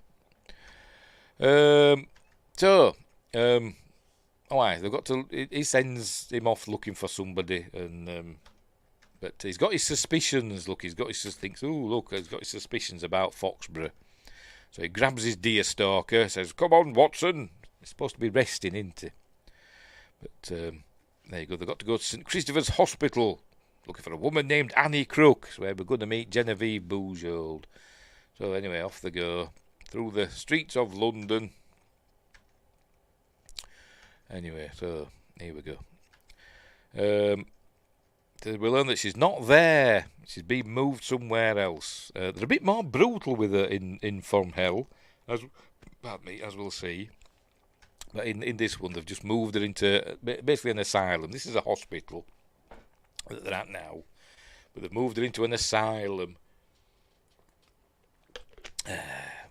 Alright, they've got to, he sends him off looking for somebody, and but he's got his suspicions, he's got his suspicions about Foxborough. So he grabs his deer stalker, says, come on, Watson. He's supposed to be resting, isn't he? But there you go. They've got to go to St Christopher's Hospital looking for a woman named Annie Crooks, where we're going to meet Genevieve Bujold. So anyway, off they go through the streets of London. Anyway, so here we go. We learn that she's not there. She's been moved somewhere else. They're a bit more brutal with her in From Hell, as we'll see. But in this one, they've just moved her into basically an asylum. This is a hospital that they're at now. But they've moved her into an asylum,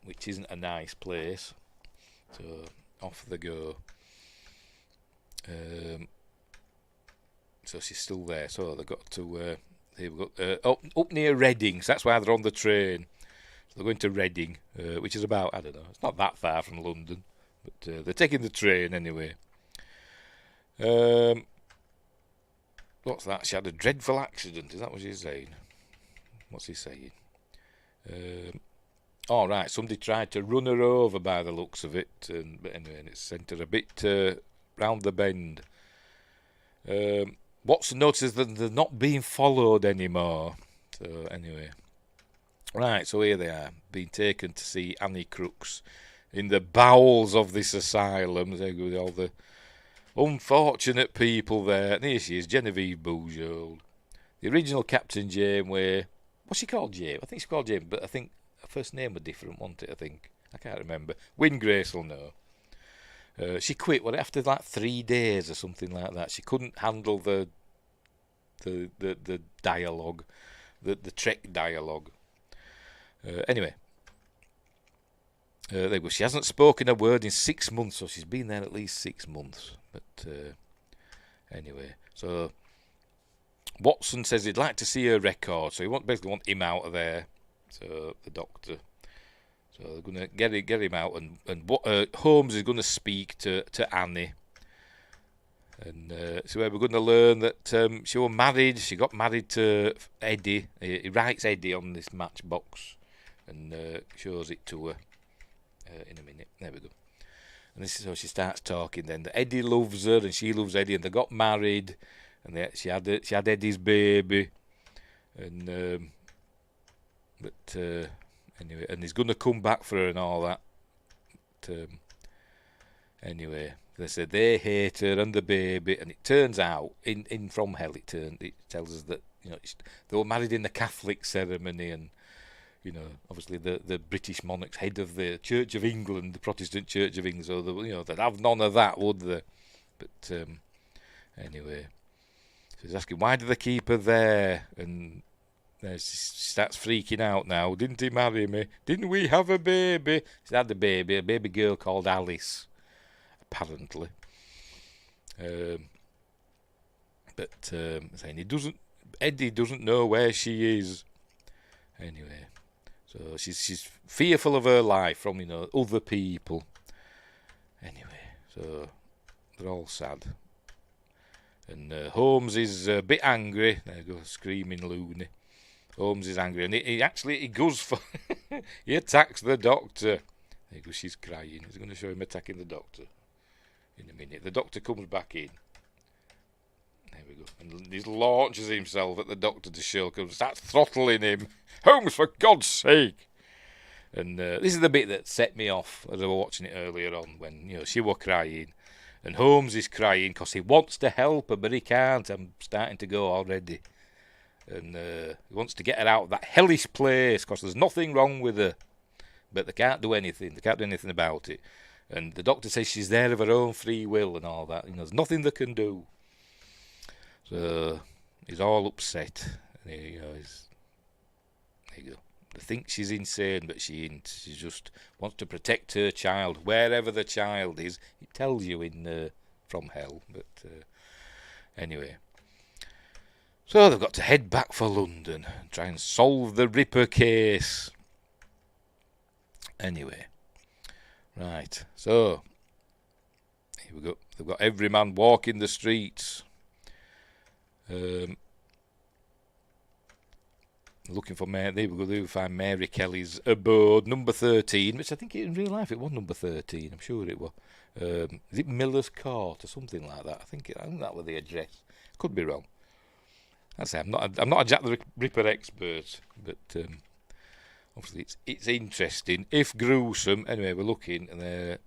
which isn't a nice place. So off they go. So she's still there. So they've got to... here we go. Up near Reading. So that's why they're on the train. So they're going to Reading, which is about, I don't know, it's not that far from London. But they're taking the train anyway. What's that? She had a dreadful accident. Is that what she's saying? What's he saying? All right. Somebody tried to run her over by the looks of it, but anyway, it's sent her a bit round the bend. Watson notices that they're not being followed anymore. So anyway, right. So here they are, being taken to see Annie Crooks in the bowels of this asylum. There go with all the unfortunate people there. And here she is, Genevieve Bujold. The original Captain Janeway. What's she called, Jane? I think she's called Jane, but I think her first name was different, wasn't it? I think. I can't remember. Wingrace will know. She quit after like 3 days or something like that. She couldn't handle the dialogue, the Trek dialogue. Anyway. There you go. She hasn't spoken a word in 6 months, so she's been there at least 6 months. But anyway, so Watson says he'd like to see her record, so he basically want him out of there. So the doctor, so they're going to get him out, and Holmes is going to speak to Annie, and so we're going to learn that she was married. She got married to Eddie. He writes Eddie on this matchbox, and shows it to her. In a minute. There we go. And this is how she starts talking then. That Eddie loves her and she loves Eddie, and they got married, and she had Eddie's baby, and anyway, and he's gonna come back for her and all that. Anyway, they said they hate her and the baby, and it turns out in From Hell it tells us that they were married in the Catholic ceremony, and obviously the British monarch's head of the Church of England, the Protestant Church of England, so they'd have none of that, would they? But anyway, so he's asking why do they keep her there, and she starts freaking out now. Didn't he marry me? Didn't we have a baby? She had a baby girl called Alice, apparently. But saying Eddie doesn't know where she is. Anyway, so she's fearful of her life from other people. Anyway, so they're all sad. And Holmes is a bit angry. There goes screaming loony. Holmes is angry, and he goes for he attacks the doctor. There goes, she's crying. He's going to show him attacking the doctor in a minute. The doctor comes back in. There we go. And he launches himself at the doctor to show him, starts throttling him. Holmes, for God's sake! And this is the bit that set me off as I was watching it earlier on, when she was crying, and Holmes is crying because he wants to help her, but he can't. I'm starting to go already. And he wants to get her out of that hellish place because there's nothing wrong with her, but they can't do anything. They can't do anything about it. And the doctor says she's there of her own free will and all that. There's nothing they can do. So he's all upset. And there you go. They think she's insane, but she ain't. She just wants to protect her child, wherever the child is. It tells you in From Hell. But anyway. So they've got to head back for London and try and solve the Ripper case. Anyway. Right. So, here we go. They've got every man walking the streets. Looking for Mary. There we go. They find Mary Kelly's abode, number 13, which I think in real life it was number 13. I'm sure it was. Is it Miller's Court or something like that? I think that was the address. Could be wrong. I'm not a Jack the Ripper expert, but obviously it's interesting, if gruesome. Anyway, we're looking, and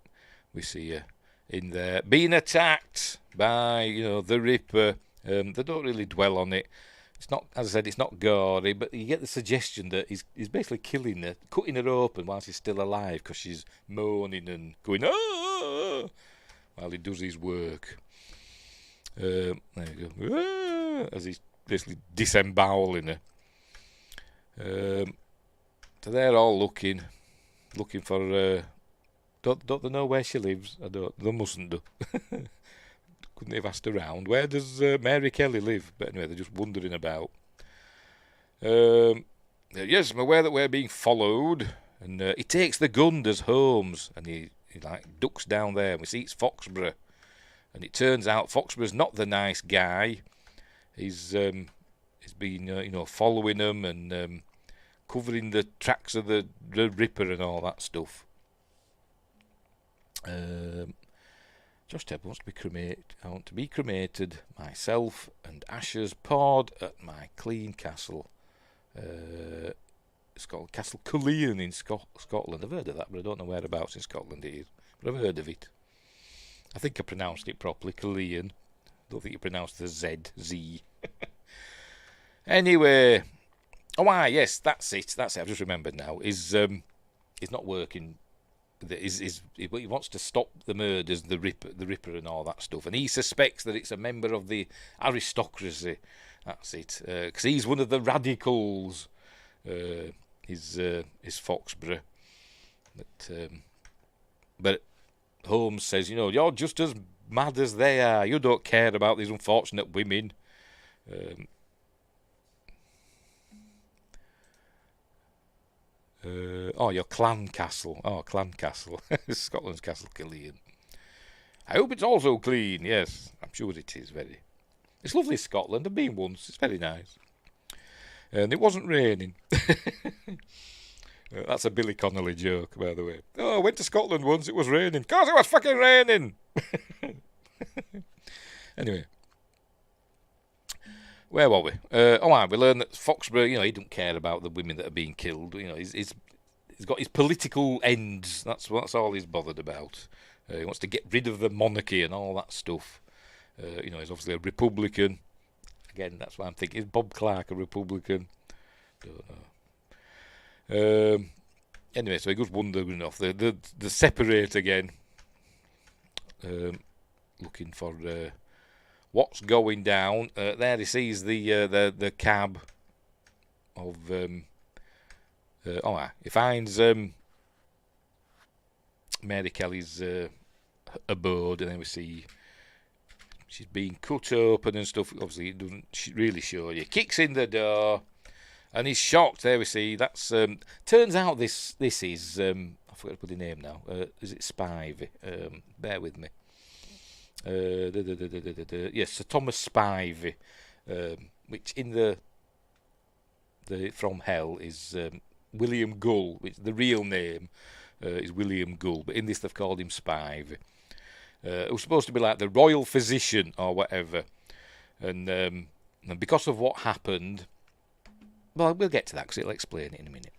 we see her in there being attacked by the Ripper. They don't really dwell on it. It's not, as I said, it's not gory, but you get the suggestion that he's basically killing her, cutting her open while she's still alive because she's moaning and going ah while he does his work. There you go, as he's basically disemboweling her. So they're all looking for. Don't they know where she lives? I don't. They mustn't do. Couldn't they have asked around? Where does Mary Kelly live? But anyway, they're just wandering about. Yes, I'm aware that we're being followed. And he takes the gun, does Holmes, and he ducks down there. And we see it's Foxborough, and it turns out Foxborough's not the nice guy. He's been following them and covering the tracks of the Ripper and all that stuff. Josh Depp wants to be cremated. I want to be cremated myself, and ashes poured at my clean castle. It's called Castle Culzean in Scotland. I've heard of that, but I don't know whereabouts in Scotland it is. But I've heard of it. I think I pronounced it properly, Culzean. Don't think you pronounced the Z. Anyway, yes, that's it. I've just remembered now. Is not working. He wants to stop the murders, the Ripper and all that stuff, and he suspects that it's a member of the aristocracy. That's it, because he's one of the radicals. Is Foxborough, but Holmes says, you're just as mad as they are. You don't care about these unfortunate women. Your clan castle. Clan castle. Scotland's Castle Culzean. I hope it's also clean. Yes, I'm sure it is. It's lovely Scotland. I've been once. It's very nice. And it wasn't raining. That's a Billy Connolly joke, by the way. Oh, I went to Scotland once, it was raining. 'Cause it was fucking raining! Anyway. Where were we? We learned that Foxborough, he don't care about the women that are being killed. He's got his political ends. That's all he's bothered about. He wants to get rid of the monarchy and all that stuff. He's obviously a Republican. Again, that's why I'm thinking, is Bob Clark a Republican? Don't know. Anyway, so he goes wandering off. The separate again. Looking for what's going down. There he sees the cab of. He finds Mary Kelly's abode, and then we see she's being cut open and stuff. Obviously, it doesn't really show you. Kicks in the door, and he's shocked. There we see. That's turns out this is I forgot to put the name now. Is it Spivey? Bear with me. Yes, Sir Thomas Spivey, which in the From Hell is William Gull, which the real name is William Gull, but in this they've called him Spivey. It was supposed to be like the royal physician or whatever, and because of what happened, well, we'll get to that because it'll explain it in a minute.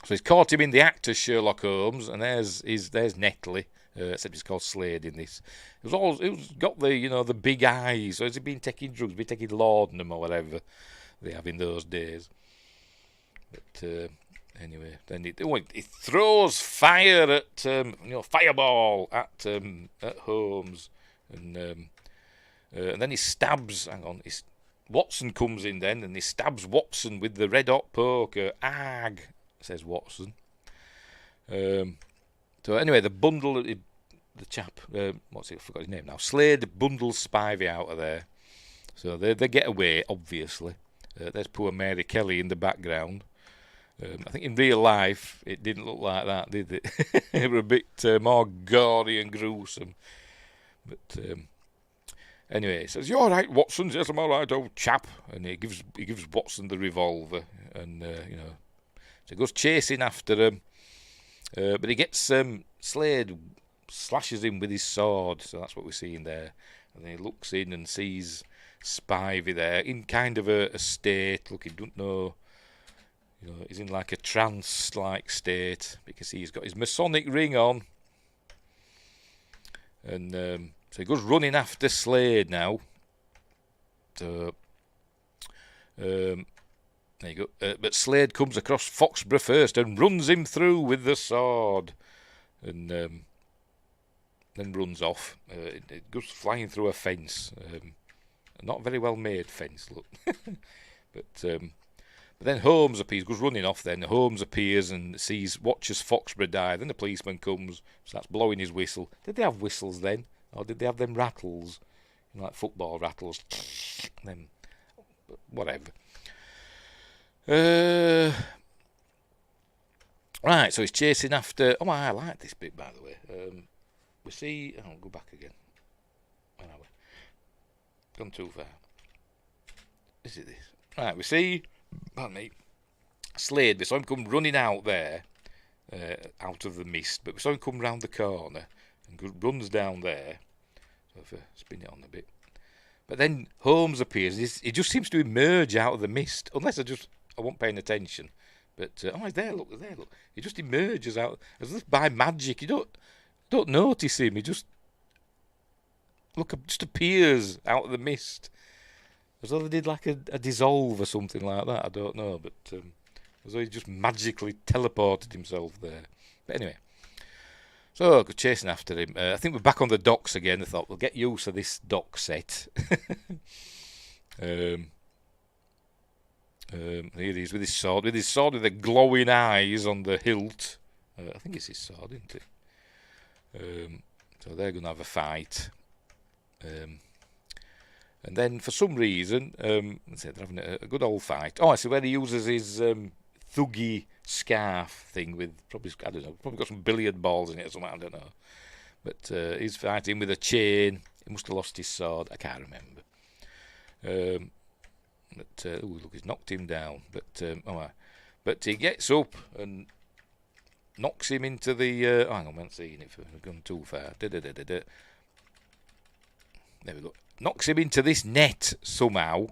So he's caught him in the act as Sherlock Holmes, and there's Netley. Except it's called Slade in this. It was got the the big eyes. So has he been taking drugs? Been taking laudanum or whatever they have in those days. But anyway, then it throws fire at fireball at Holmes, and then he stabs. Hang on, Watson comes in then, and he stabs Watson with the red hot poker. Ag, says Watson. So anyway, the bundle, the chap, I forgot his name now. Slade bundles Spivey out of there. So they get away, obviously. There's poor Mary Kelly in the background. I think in real life, it didn't look like that, did it? It was a bit more gory and gruesome. But anyway, he says, "You all right, Watson?" "Yes, I'm all right, old chap." And he gives Watson the revolver, and so he goes chasing after him. But he gets Slade slashes him with his sword, so that's what we're seeing there. And then he looks in and sees Spivey there in kind of a state, looking, don't know, he's in like a trance-like state because he's got his Masonic ring on. And so he goes running after Slade now. So there you go. But Slade comes across Foxborough first and runs him through with the sword, and then runs off. It goes flying through a fence, not very well made fence, look. But then Holmes appears, goes running off. Then Holmes appears and watches Foxborough die. Then the policeman comes, starts blowing his whistle. Did they have whistles then, or did they have them rattles, like football rattles? Then whatever. Right, so he's chasing after. Oh, I like this bit, by the way. We see. I'll go back again. Where are we? Gone too far. Is it this? Right, we see. Pardon me. Slade. We saw him come running out there, out of the mist. But we saw him come round the corner and runs down there. So if I spin it on a bit. But then Holmes appears. He just seems to emerge out of the mist, unless I wasn't paying attention. But he's there. Look, there. Look. He just emerges out as if by magic. You don't notice him. He just appears out of the mist, as though they did like a dissolve or something like that. I don't know, but as though he just magically teleported himself there. But anyway, so go chasing after him. I think we're back on the docks again. I thought we'll get used to this dock set. Here he is with his sword with the glowing eyes on the hilt. I think it's his sword, isn't it? So they're going to have a fight. And then for some reason, they're having a good old fight. Oh, I see where he uses his thuggy scarf thing with probably got some billiard balls in it or something, I don't know. But he's fighting with a chain. He must have lost his sword. I can't remember. Look, he's knocked him down. But But he gets up and knocks him into the... hang on, I haven't seen it. I've gone too far. There we go. Knocks him into this net somehow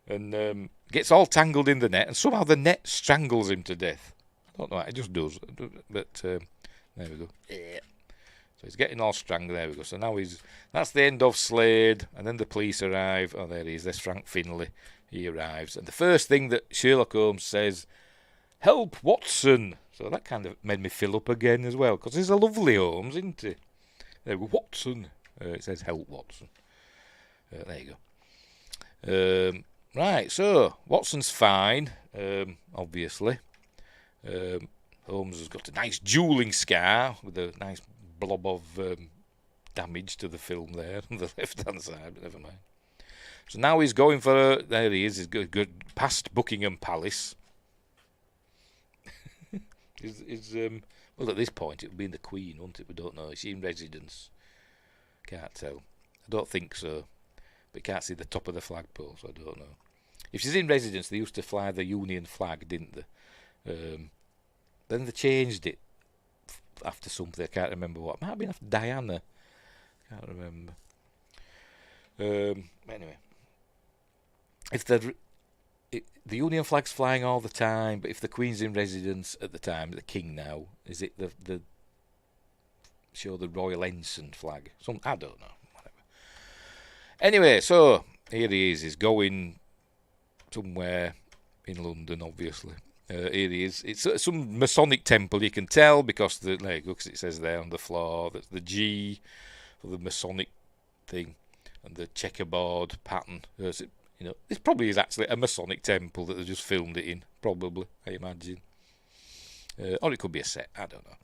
and gets all tangled in the net, and somehow the net strangles him to death. I don't know, it just does. But there we go. So he's getting all strangled. There we go. So now that's the end of Slade, and then the police arrive. Oh, there he is. There's Frank Finlay. He arrives, and the first thing that Sherlock Holmes says, "Help, Watson." So that kind of made me fill up again as well, because he's a lovely Holmes, isn't he? There we go. Watson. It says, "Help, Watson." There you go. Right, so Watson's fine, obviously. Holmes has got a nice duelling scar with a nice blob of damage to the film there on the left-hand side, but never mind. So now he's going for... there he is. He's good past Buckingham Palace. Well, at this point, it would be in the Queen, wouldn't it? We don't know. Is she in residence? Can't tell. I don't think so. But you can't see the top of the flagpole, so I don't know. If she's in residence, they used to fly the Union flag, didn't they? Then they changed it after something. I can't remember what. It might have been after Diana. Can't remember. Anyway. If the Union flag's flying all the time, but if the Queen's in residence at the time, the King now, is it the show the Royal Ensign flag? I don't know. Whatever. Anyway, so here he is. He's going somewhere in London, obviously. Here he is. It's some Masonic temple, you can tell, because there you go, 'cause it says there on the floor that's the G for the Masonic thing, and the checkerboard pattern. This probably is actually a Masonic temple that they just filmed it in, probably, I imagine. Or it could be a set, I don't know.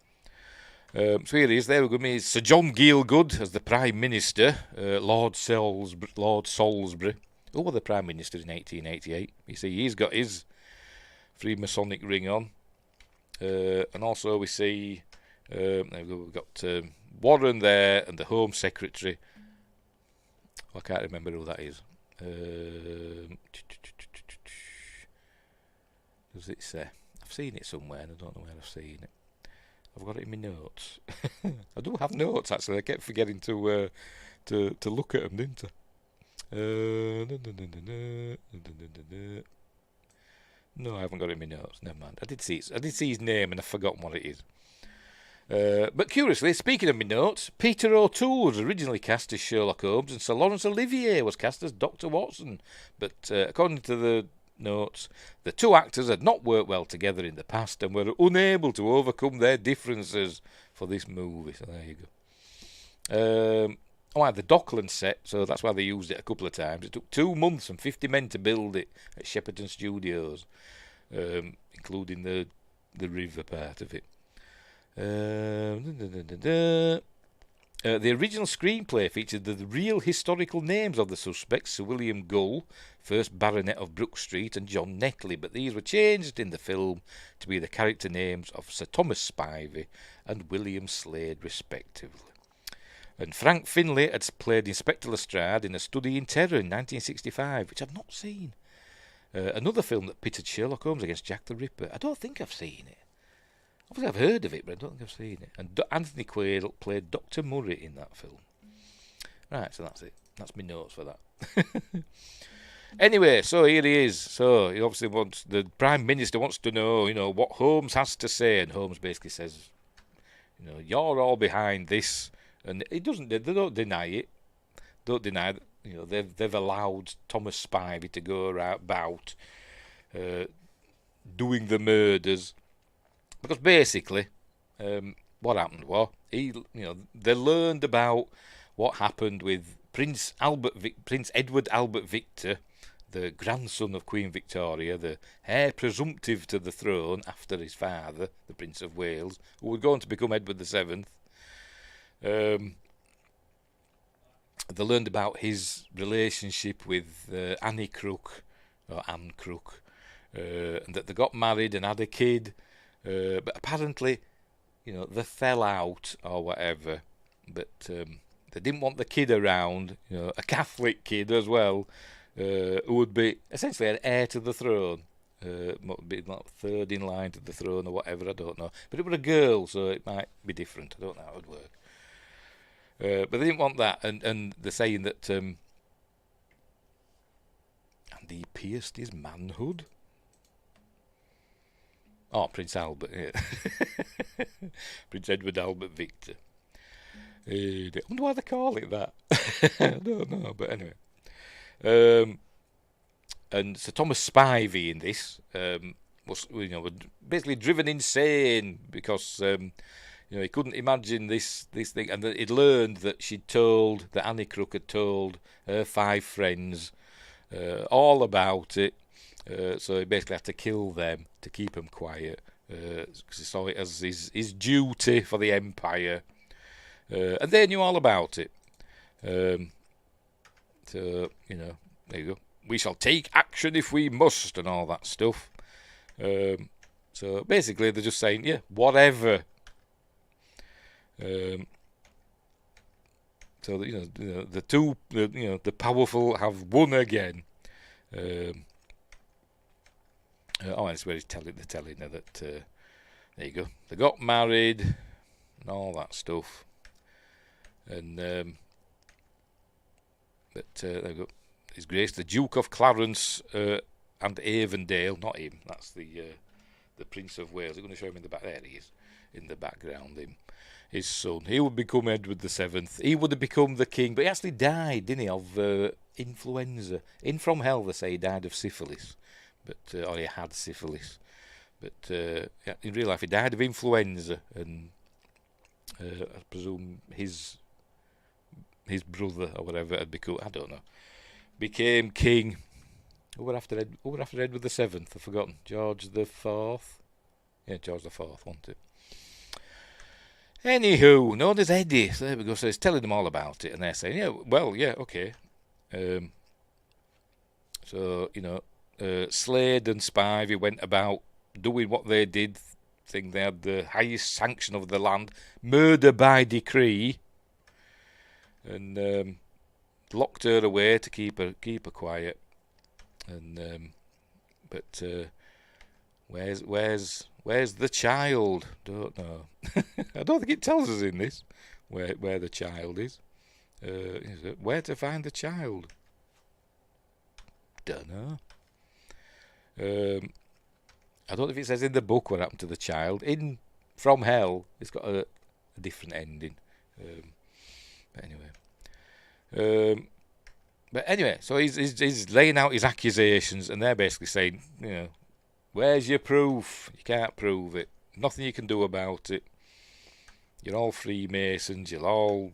So here he is, there we go, Sir John Gielgud as the Prime Minister, Lord Salisbury, who was the Prime Minister in 1888. You see, he's got his Freemasonic ring on. And also we see, there we go, we've got Warren there and the Home Secretary. I can't remember who that is. Does it say? I've seen it somewhere and I don't know where I've seen it. I've got it in my notes. I do have notes actually. I kept forgetting to look at them, didn't I? No, I haven't got it in my notes. Never mind. I did see his name and I've forgotten what it is. But curiously, speaking of my notes, Peter O'Toole was originally cast as Sherlock Holmes and Sir Laurence Olivier was cast as Dr. Watson. But according to the notes, the two actors had not worked well together in the past and were unable to overcome their differences for this movie. So there you go. The Dockland set, so that's why they used it a couple of times. It took 2 months and 50 men to build it at Shepperton Studios, including the river part of it. The original screenplay featured the real historical names of the suspects, Sir William Gull, 1st Baronet of Brook Street, and John Netley, but these were changed in the film to be the character names of Sir Thomas Spivey and William Slade, respectively. And Frank Finlay had played Inspector Lestrade in A Study in Terror in 1965, which I've not seen. Another film that pitted Sherlock Holmes against Jack the Ripper. I don't think I've seen it. Obviously, I've heard of it, but I don't think I've seen it. And Anthony Quayle played Dr. Murray in that film. Right, so that's it. That's my notes for that. Anyway, so here he is. So he obviously wants, the Prime Minister wants to know, what Holmes has to say. And Holmes basically says, you're all behind this. And they don't deny it. Don't deny that, they've allowed Thomas Spivey to go about doing the murders. Because basically, what happened was, they learned about what happened with Prince Edward Albert Victor, the grandson of Queen Victoria, the heir presumptive to the throne after his father, the Prince of Wales, who was going to become Edward VII. They learned about his relationship with Anne Crook, and that they got married and had a kid. But apparently, they fell out or whatever. But they didn't want the kid around, a Catholic kid as well, who would be essentially an heir to the throne. might be like third in line to the throne or whatever, I don't know. But it was a girl, so it might be different. I don't know how it would work. But they didn't want that, and they're saying that and he pierced his manhood. Oh, Prince Albert, yeah. Prince Edward Albert Victor. I wonder why they call it that. I don't know, but anyway. And Sir Thomas Spivey in this was, basically driven insane because he couldn't imagine this thing, and he'd learned that Annie Crook had told her 5 friends all about it. So he basically had to kill them to keep them quiet, because he saw it as his duty for the empire, and they knew all about it. So there you go. We shall take action if we must, and all that stuff. So basically, they're just saying, yeah, whatever. So the two, the powerful have won again. That's where they're telling her that. There you go. They got married and all that stuff, and but there you go. His Grace the Duke of Clarence and Avondale, not him. That's the Prince of Wales. I'm going to show him in the back. There he is, in the background. His son. He would become Edward VII. He would have become the king, but he actually died, didn't he, of influenza. In From Hell, they say he died of syphilis, or he had syphilis. But in real life, he died of influenza, and I presume his brother or whatever had become, I don't know, became king. Who were after Edward VII? I've forgotten. George IV? Yeah, George IV, wasn't it? Anywho, known as Eddie. So there we go. So he's telling them all about it, and they're saying, yeah, well, yeah, okay. So, Slade and Spivey went about doing what they did, think they had the highest sanction of the land, murder by decree, and locked her away to keep her quiet. And but where's the child? Don't know. I don't think it tells us in this where the child is. Where to find the child? Don't know. I don't know if it says in the book what happened to the child. In From Hell, it's got a different ending. But anyway, so he's laying out his accusations, and they're basically saying, where's your proof? You can't prove it. Nothing you can do about it. You're all Freemasons. You're all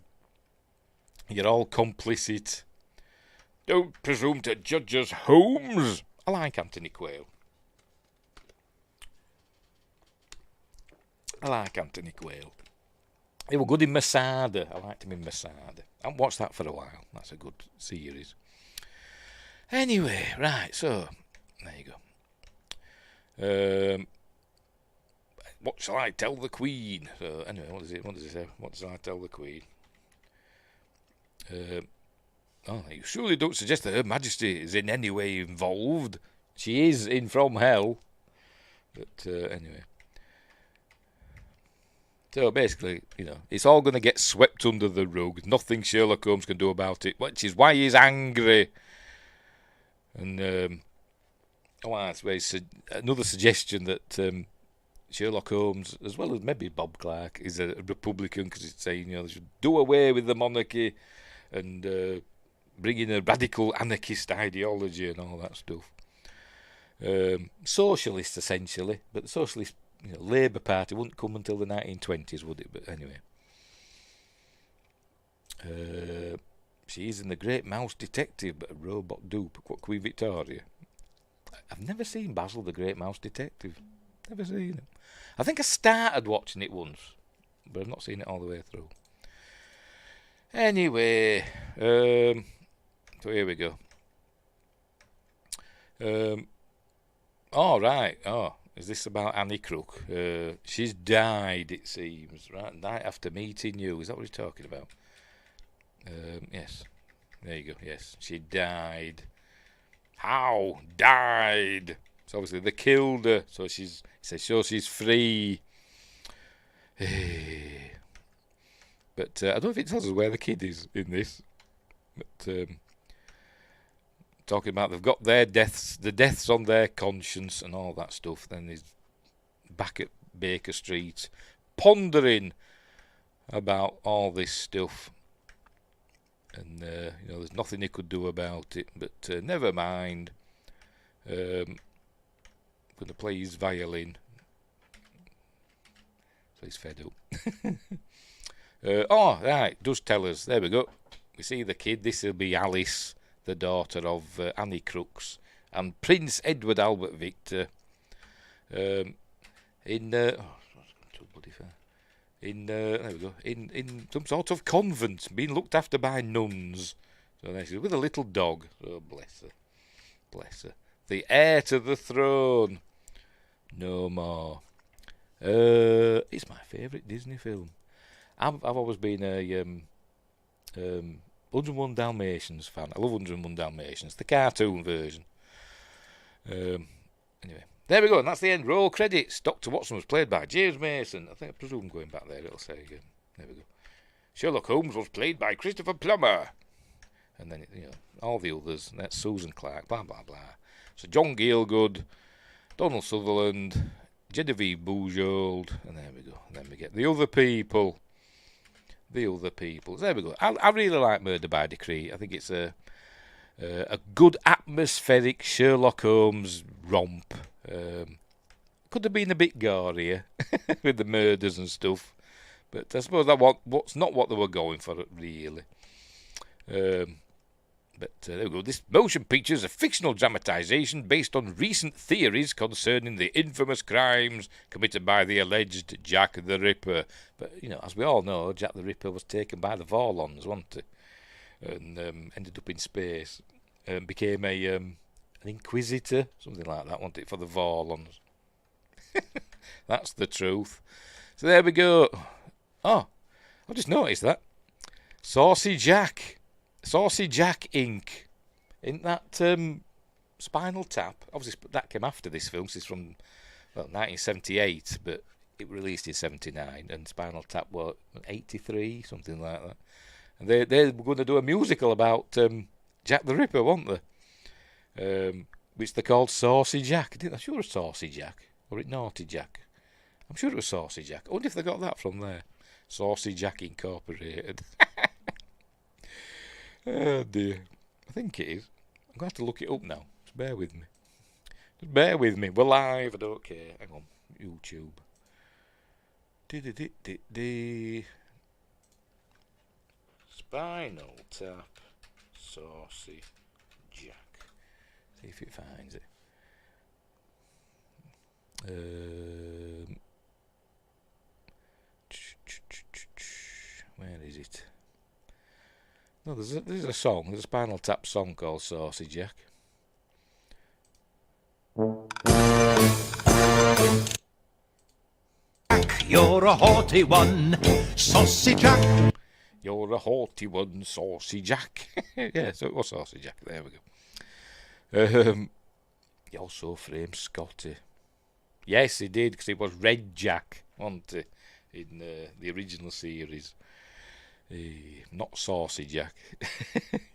complicit. Don't presume to judge us, Holmes. I like Anthony Quayle. He was good in Masada. I liked him in Masada. I haven't watched that for a while. That's a good series. Anyway, right, so there you go. What shall I tell the Queen? So anyway, what does it say? What shall I tell the Queen? You surely don't suggest that Her Majesty is in any way involved. She is in From Hell. But anyway. So basically, it's all going to get swept under the rug. Nothing Sherlock Holmes can do about it, which is why he's angry. And that's where another suggestion that Sherlock Holmes, as well as maybe Bob Clark, is a Republican, because it's saying they should do away with the monarchy and bring in a radical anarchist ideology and all that stuff. Socialist essentially, but the socialist Labour Party wouldn't come until the 1920s, would it? But anyway, she's in The Great Mouse Detective, but a robot dupe, Queen Victoria. I've never seen Basil the Great Mouse Detective. Never seen it. I think I started watching it once, but I've not seen it all the way through. Anyway, so here we go. Is this about Annie Crook? She's died, it seems, right? Night after meeting you. Is that what he's talking about? Yes. There you go. Yes, she died. How? Died. So obviously they killed her. So she's free. But I don't know if it tells us where the kid is in this. But talking about they've got their deaths, the deaths on their conscience and all that stuff. Then he's back at Baker Street, pondering about all this stuff. And there's nothing he could do about it. But never mind. Going to play his violin. So he's fed up. Right, does tell us. There we go. We see the kid. This will be Alice, the daughter of Annie Crooks and Prince Edward Albert Victor. There we go. In some sort of convent, being looked after by nuns. So there she's with a little dog. Oh, bless her, bless her. The heir to the throne. No more. It's my favourite Disney film. I've always been a 101 Dalmatians fan. I love 101 Dalmatians, the cartoon version. Anyway, there we go, and that's the end. Roll credits. Dr. Watson was played by James Mason. I presume going back there it'll say again. There we go. Sherlock Holmes was played by Christopher Plummer. And then, all the others. That's Susan Clark, blah, blah, blah. So John Gielgud, Donald Sutherland, Genevieve Bujold, and there we go. And then we get the other people. The other people. There we go. I really like Murder by Decree. I think it's a good atmospheric Sherlock Holmes romp. Could have been a bit gorier with the murders and stuff, but I suppose what's not what they were going for, really. But there we go. This motion picture is a fictional dramatisation based on recent theories concerning the infamous crimes committed by the alleged Jack the Ripper. But, as we all know, Jack the Ripper was taken by the Vorlons, wasn't he? And ended up in space. And became an inquisitor, something like that, wasn't it, for the Vorlons? That's the truth. So there we go. Oh, I just noticed that. Saucy Jack Inc. In that Spinal Tap. Obviously, that came after this film. This is from 1978, but it released in 79, and Spinal Tap was 83, something like that. And they were going to do a musical about Jack the Ripper, weren't they? Which they called Saucy Jack. I'm sure it was Saucy Jack, or it Naughty Jack. I'm sure it was Saucy Jack. I wonder if they got that from there. Saucy Jack Incorporated. Oh dear. I think it is. I'm going to have to look it up now. Just bear with me. Just bear with me. We're live. I don't care. Hang on. YouTube. Spinal Tap. Saucy Jack. See if it finds it. Where is it? No, there's a song. There's a Spinal Tap song called Saucy Jack. You're a haughty one, Saucy Jack. You're a haughty one, Saucy Jack. Yeah, so it was Saucy Jack. There we go. He also framed Scotty. Yes, he did, because it was Red Jack, wasn't it, in the original series. Not Saucy Jack.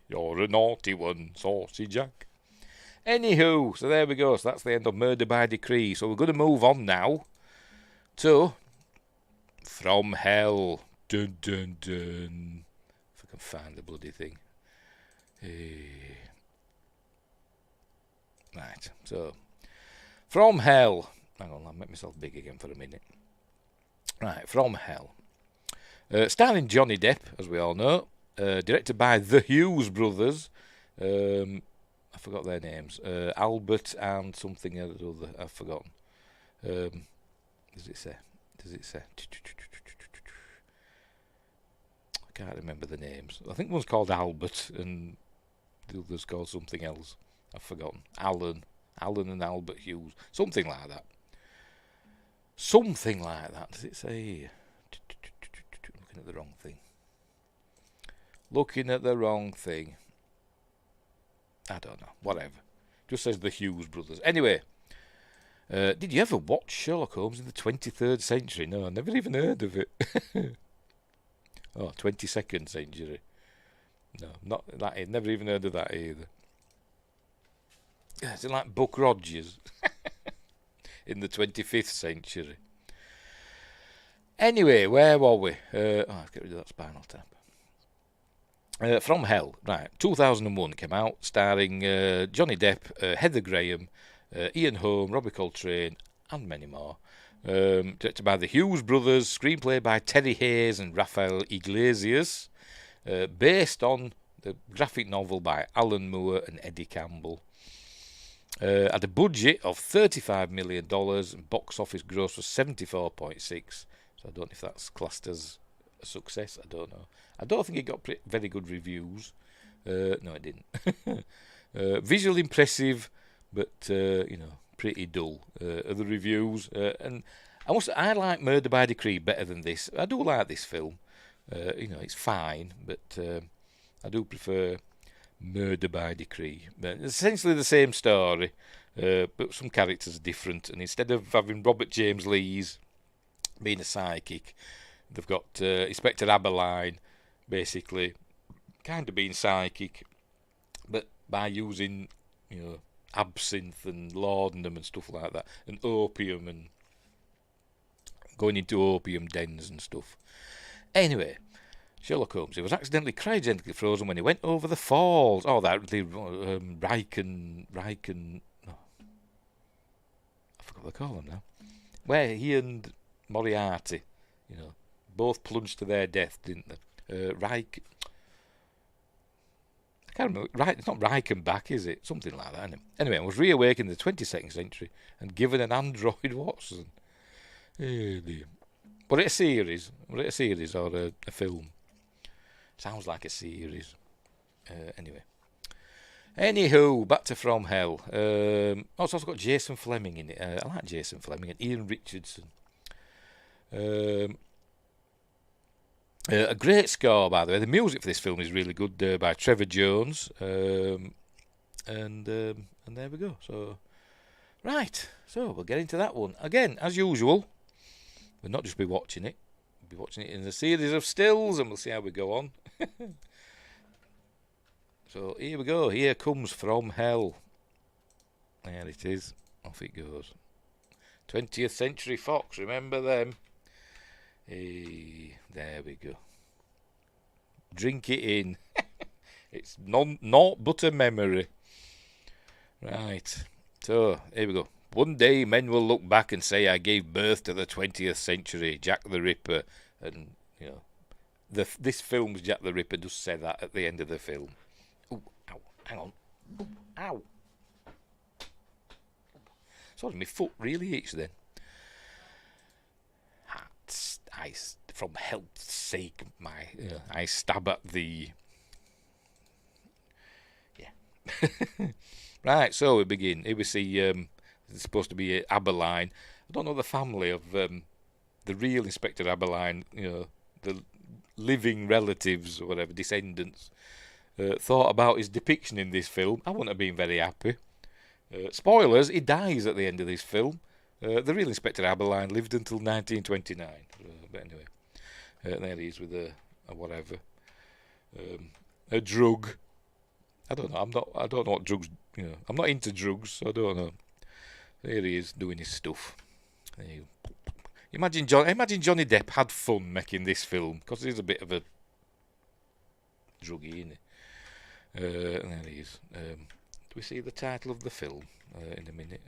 You're a naughty one, Saucy Jack. Anywho, so there we go. So that's the end of Murder by Decree. So we're going to move on now to From Hell. Dun dun dun. If I can find the bloody thing. Right, so From Hell. Hang on, I'll make myself big again for a minute. Right, From Hell. Starring Johnny Depp, as we all know. Directed by the Hughes brothers. I forgot their names. Albert and something or other. I've forgotten. Does it say? I can't remember the names. I think one's called Albert and the other's called something else. I've forgotten. Alan and Albert Hughes. Something like that. Does it say here? Looking at the wrong thing. I don't know. Whatever. Just says the Hughes brothers. Anyway, Did you ever watch Sherlock Holmes in the 23rd century? No, I never even heard of it. 22nd century. No, not that. I've never even heard of that either. Is it like Buck Rogers in the 25th century? Anyway, where were we? Let's get rid of that Spinal Tap. From Hell, right, 2001 came out, starring Johnny Depp, Heather Graham, Ian Holm, Robbie Coltrane, and many more. Directed by the Hughes brothers, screenplay by Terry Hayes and Rafael Iglesias, based on the graphic novel by Alan Moore and Eddie Campbell. Had a budget of $35 million and box office gross was 74.6. So I don't know if that's classed as a success. I don't know. I don't think it got very good reviews. No, it didn't. Visually impressive, but pretty dull. Other reviews, and I like Murder by Decree better than this. I do like this film. It's fine, but I do prefer Murder by Decree. But it's essentially the same story, but some characters are different. And instead of having Robert James Lees being a psychic, they've got Inspector Aberline basically kind of being psychic, but by using absinthe and laudanum and stuff like that, and opium, and going into opium dens and stuff. Anyway, Sherlock Holmes, he was accidentally cryogenically frozen when he went over the falls. Oh, that the Riken. No, I forgot what they call them now. Where he and Moriarty, both plunged to their death, didn't they? I can't remember. Right, it's not Reichenbach, is it? Something like that. Anyway, I was reawakened in the 22nd century and given an android Watson. Oh dear. Was it a series? Was it a series or a film? Sounds like a series. Anyway. Anywho, back to From Hell. It's also got Jason Fleming in it. I like Jason Fleming and Ian Richardson. A great score, by the way. The music for this film is really good, by Trevor Jones. And there we go. So, right. So we'll get into that one again, as usual. We'll not just be watching it. We'll be watching it in a series of stills, and we'll see how we go on. So here we go. Here comes From Hell. There it is. Off it goes. 20th Century Fox. Remember them? Hey, there we go. Drink it in. It's naught but a memory. Right. So, here we go. One day men will look back and say I gave birth to the 20th century, Jack the Ripper. And, this film's Jack the Ripper does say that at the end of the film. Ooh, ow, hang on. Ooh, ow. Sorry, my foot really itched then. From health's sake, I stab at the... Yeah. Right, so we begin. Here we see, it's supposed to be Aberline. I don't know the family of the real Inspector Aberline, the living relatives or whatever, descendants, thought about his depiction in this film. I wouldn't have been very happy. Spoilers, he dies at the end of this film. The real Inspector Aberline lived until 1929. But anyway, there he is with a whatever, a drug. I don't know. I don't know what drugs. I'm not into drugs, so I don't know. There he is doing his stuff. There you go. Imagine Johnny Depp had fun making this film, because he's a bit of a druggie, isn't he? And there he is. Do we see the title of the film in a minute?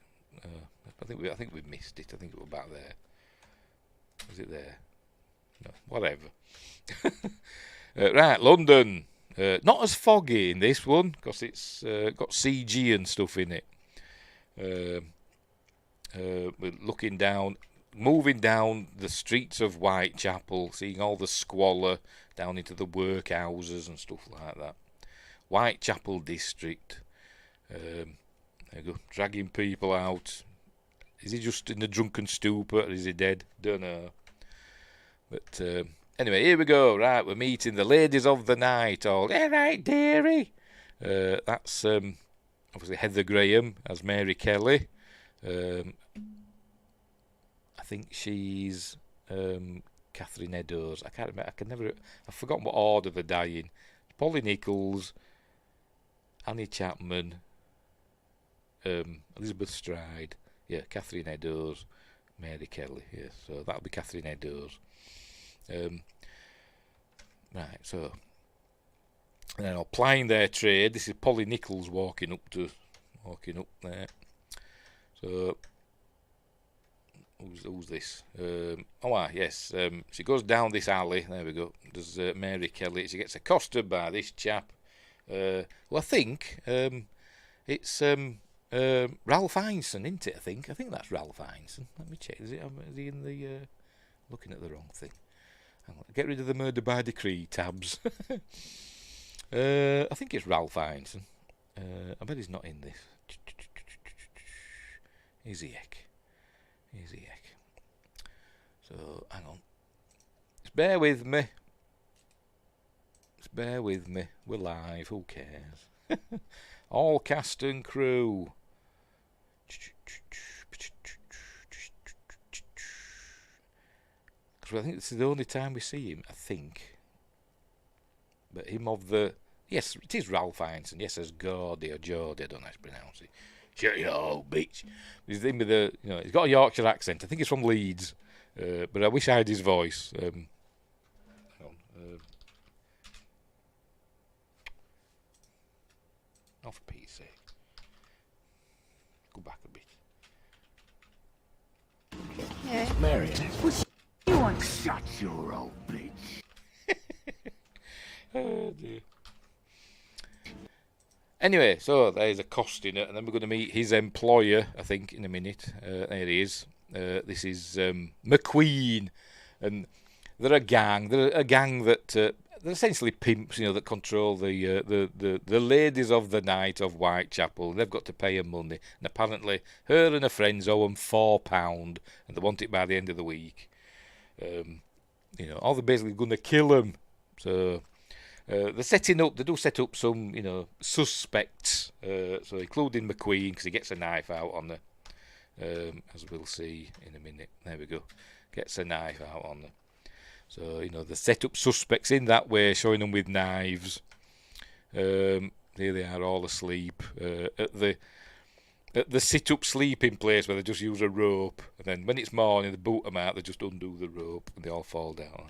I think we missed it. I think it was back there. Was it there? No, whatever. Right, London. Not as foggy in this one, because it's got CG and stuff in it. We're moving down the streets of Whitechapel, seeing all the squalor down into the workhouses and stuff like that. Whitechapel district. There you go, dragging people out. Is he just in a drunken stupor, or is he dead? Don't know. But anyway, here we go. Right, we're meeting the ladies of the night. All, right, dearie. That's obviously Heather Graham as Mary Kelly. I think she's Catherine Eddowes. I can't remember. I've forgotten what order they're dying. Polly Nichols, Annie Chapman, Elizabeth Stride. Yeah, Catherine Eddowes, Mary Kelly. Yeah, so that'll be Catherine Eddowes. Right, so now plying their trade. This is Polly Nichols walking up there. So who's this? Yes. She goes down this alley. There we go. There's Mary Kelly. She gets accosted by this chap. I think it's Ralph Ineson, isn't it? I think that's Ralph Ineson. Let me check. Is he in the? Looking at the wrong thing. Get rid of the murder by decree tabs. I think it's Ralph Ineson. I bet he's not in this. Easy heck. So hang on. Just bear with me. We're live. Who cares? All cast and crew. Because I think this is the only time we see him. I think. But him of the... Yes, it is Ralph Ineson. Yes, as Gordy or Geordie. I don't know how to pronounce it. Shut your old bitch. He's in with the... he's got a Yorkshire accent. I think he's from Leeds. But I wish I had his voice. Hang on. Oh, for Pete's sake. Go back a bit. Yeah. Marion. What you want? Shut your old bitch. Oh, dear. Anyway, so there's a costing it, and then we're going to meet his employer, I think, in a minute. There he is. This is McQueen, and they're a gang. They're a gang that they're essentially pimps, that control the ladies of the night of Whitechapel. They've got to pay her money, and apparently her and her friends owe them £4, and they want it by the end of the week. Or they're basically going to kill them. So. They do set up some, suspects, so including McQueen, because he gets a knife out on her, as we'll see in a minute. There we go. Gets a knife out on her. So, they set up suspects in that way, showing them with knives. Here they are all asleep at the sit-up sleeping place where they just use a rope, and then when it's morning, they boot them out, they just undo the rope, and they all fall down.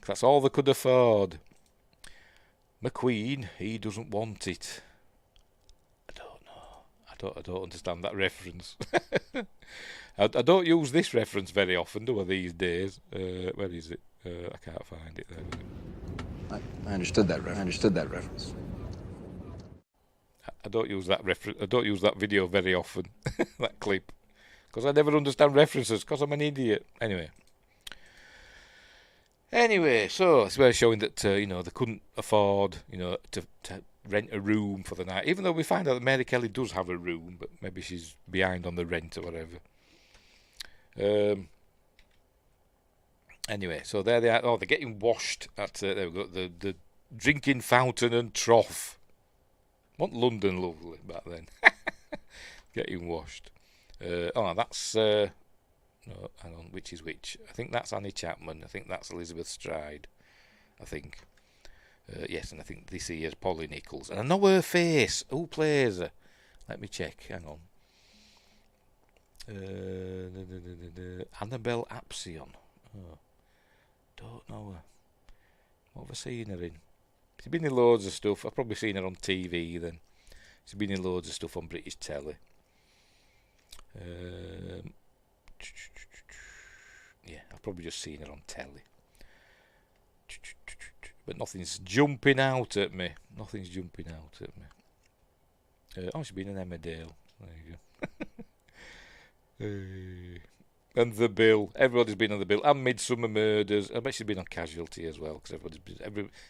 That's all they could afford. McQueen, he doesn't want it. I don't know. I don't understand that reference. I don't use this reference very often, do I, these days? Where is it? I can't find it there. I understood that reference. I don't use that reference. I don't use that video very often. That clip, because I never understand references. Because I'm an idiot. Anyway, so it's where showing that they couldn't afford to rent a room for the night. Even though we find out that Mary Kelly does have a room, but maybe she's behind on the rent or whatever. Anyway, so there they are. Oh, they're getting washed at there we go, the drinking fountain and trough. Wasn't London lovely back then? Getting washed. That's. No, hang on, which is which? I think that's Annie Chapman. I think that's Elizabeth Stride. I think. Yes, and I think this here is Polly Nichols. And I know her face. Who plays her? Let me check. Hang on. Annabelle Apsion. Oh, don't know her. What have I seen her in? She's been in loads of stuff. I've probably seen her on TV then. She's been in loads of stuff on British telly. Yeah, I've probably just seen her on telly. But nothing's jumping out at me. She's been in Emmerdale. There you go. And The Bill. Everybody's been on The Bill. And Midsummer Murders. I bet she's been on Casualty as well, because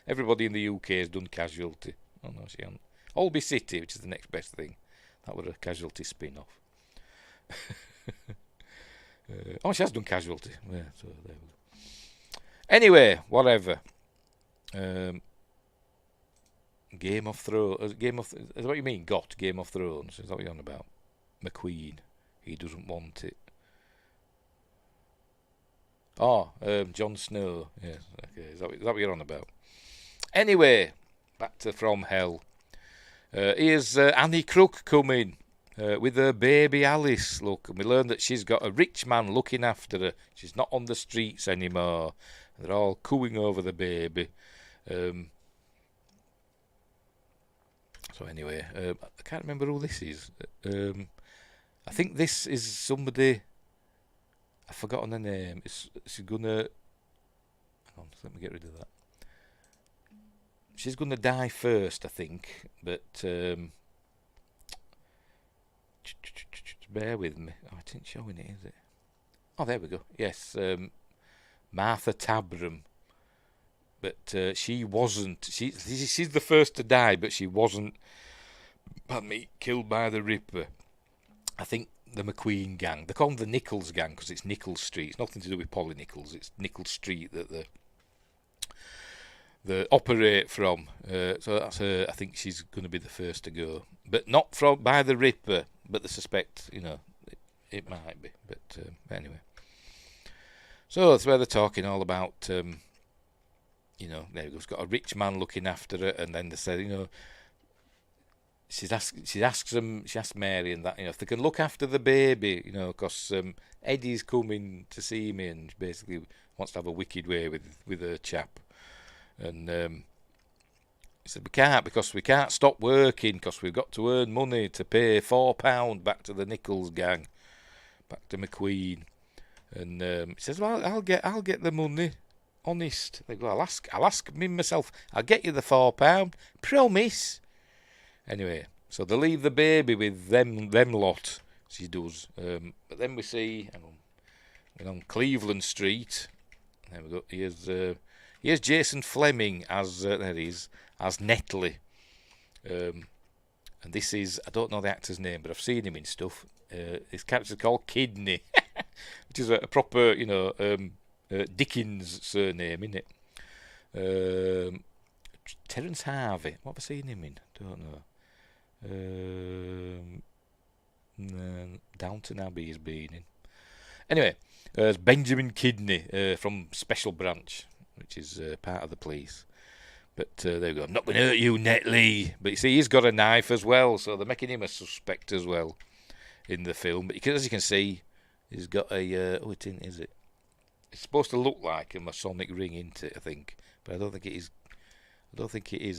everybody in the UK has done Casualty. Oh no, she hasn't. Holby City, which is the next best thing. That was a Casualty spin-off. She has done Casualty. Yeah, so there we go. Anyway, whatever. Game of Thrones. Is that what you mean? Got Game of Thrones? Is that what you're on about? McQueen. He doesn't want it. Oh, Jon Snow. Yes. Okay. Is that what you're on about? Anyway, back to From Hell. Here's Annie Crook coming with her baby Alice. Look, and we learn that she's got a rich man looking after her. She's not on the streets anymore. They're all cooing over the baby. So anyway, I can't remember who this is. I think this is somebody. I've forgotten the name. She's gonna. Hang on, let me get rid of that. She's gonna die first, I think. But bear with me. Oh, it isn't showing it, is it? Oh, there we go. Yes, Martha Tabram. But she wasn't. She's the first to die, but she wasn't. Pardon me, killed by the Ripper. I think the McQueen gang. They call them the Nichols gang because it's Nichols Street. It's nothing to do with Polly Nichols. It's Nichols Street that they operate from. So that's her. I think she's going to be the first to go, but not by the Ripper. But they suspect, it might be. But anyway, so that's where they're talking all about. There we go. It's got a rich man looking after her, and then they said, she asks Mary and that, if they can look after the baby, because Eddie's coming to see me and basically wants to have a wicked way with her chap, and he said we can't because we can't stop working because we've got to earn money to pay £4 back to the Nichols gang, back to McQueen, and he says, well, I'll get the money. Honest. They go, I'll ask me myself. I'll get you the £4. Promise. Anyway, so they leave the baby with them lot. She does. But then we see, on Cleveland Street. There we go. Here's Jason Fleming as there he is as Netley. And this is, I don't know the actor's name, but I've seen him in stuff. His character's called Kidney, which is a proper, Dickens surname, isn't it? Terence Harvey. What have I seen him in? Don't know. Downton Abbey he's been in. Anyway, there's Benjamin Kidney from Special Branch, which is part of the police. But there we go. I'm not going to hurt you, Netley. But you see, he's got a knife as well, so they're making him a suspect as well in the film. But as you can see, he's got a... is it? It's supposed to look like a Masonic ring, isn't it, I think. But I don't think it is.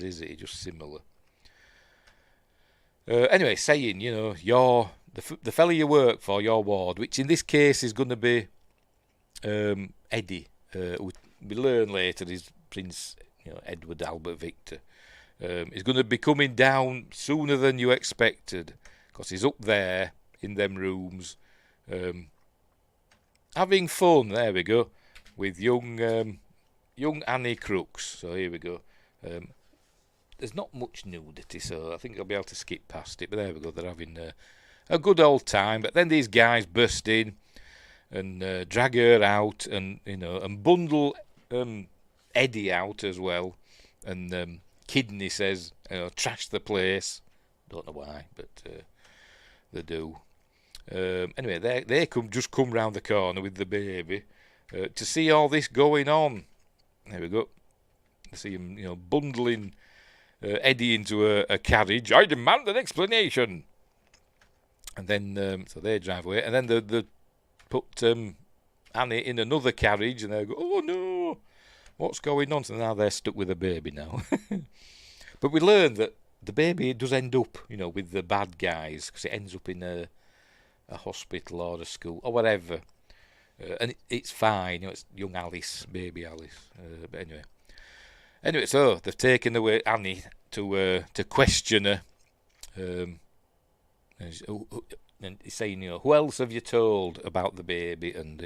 Is it? It's just similar. Anyway, saying, you're the fella you work for, your ward, which in this case is going to be Eddie. We learn later is Prince Edward Albert Victor. He's going to be coming down sooner than you expected because he's up there in them rooms. Having fun, there we go, with young Annie Crooks. So here we go. There's not much nudity, so I think I'll be able to skip past it. But there we go. They're having a good old time. But then these guys burst in and drag her out, and and bundle Eddie out as well. And Kidney says, trash the place. Don't know why, but they do. Anyway, they come round the corner with the baby to see all this going on. There we go. They see him, bundling Eddie into a carriage. I demand an explanation. And then, so they drive away, and then they put Annie in another carriage, and they go, "Oh no, what's going on?" So now they're stuck with a baby now. But we learn that the baby does end up, with the bad guys, because it ends up in a hospital or a school or whatever, and it's fine. It's young Alice, baby Alice. But anyway, so they've taken away Annie to question her, and he's saying, who else have you told about the baby, and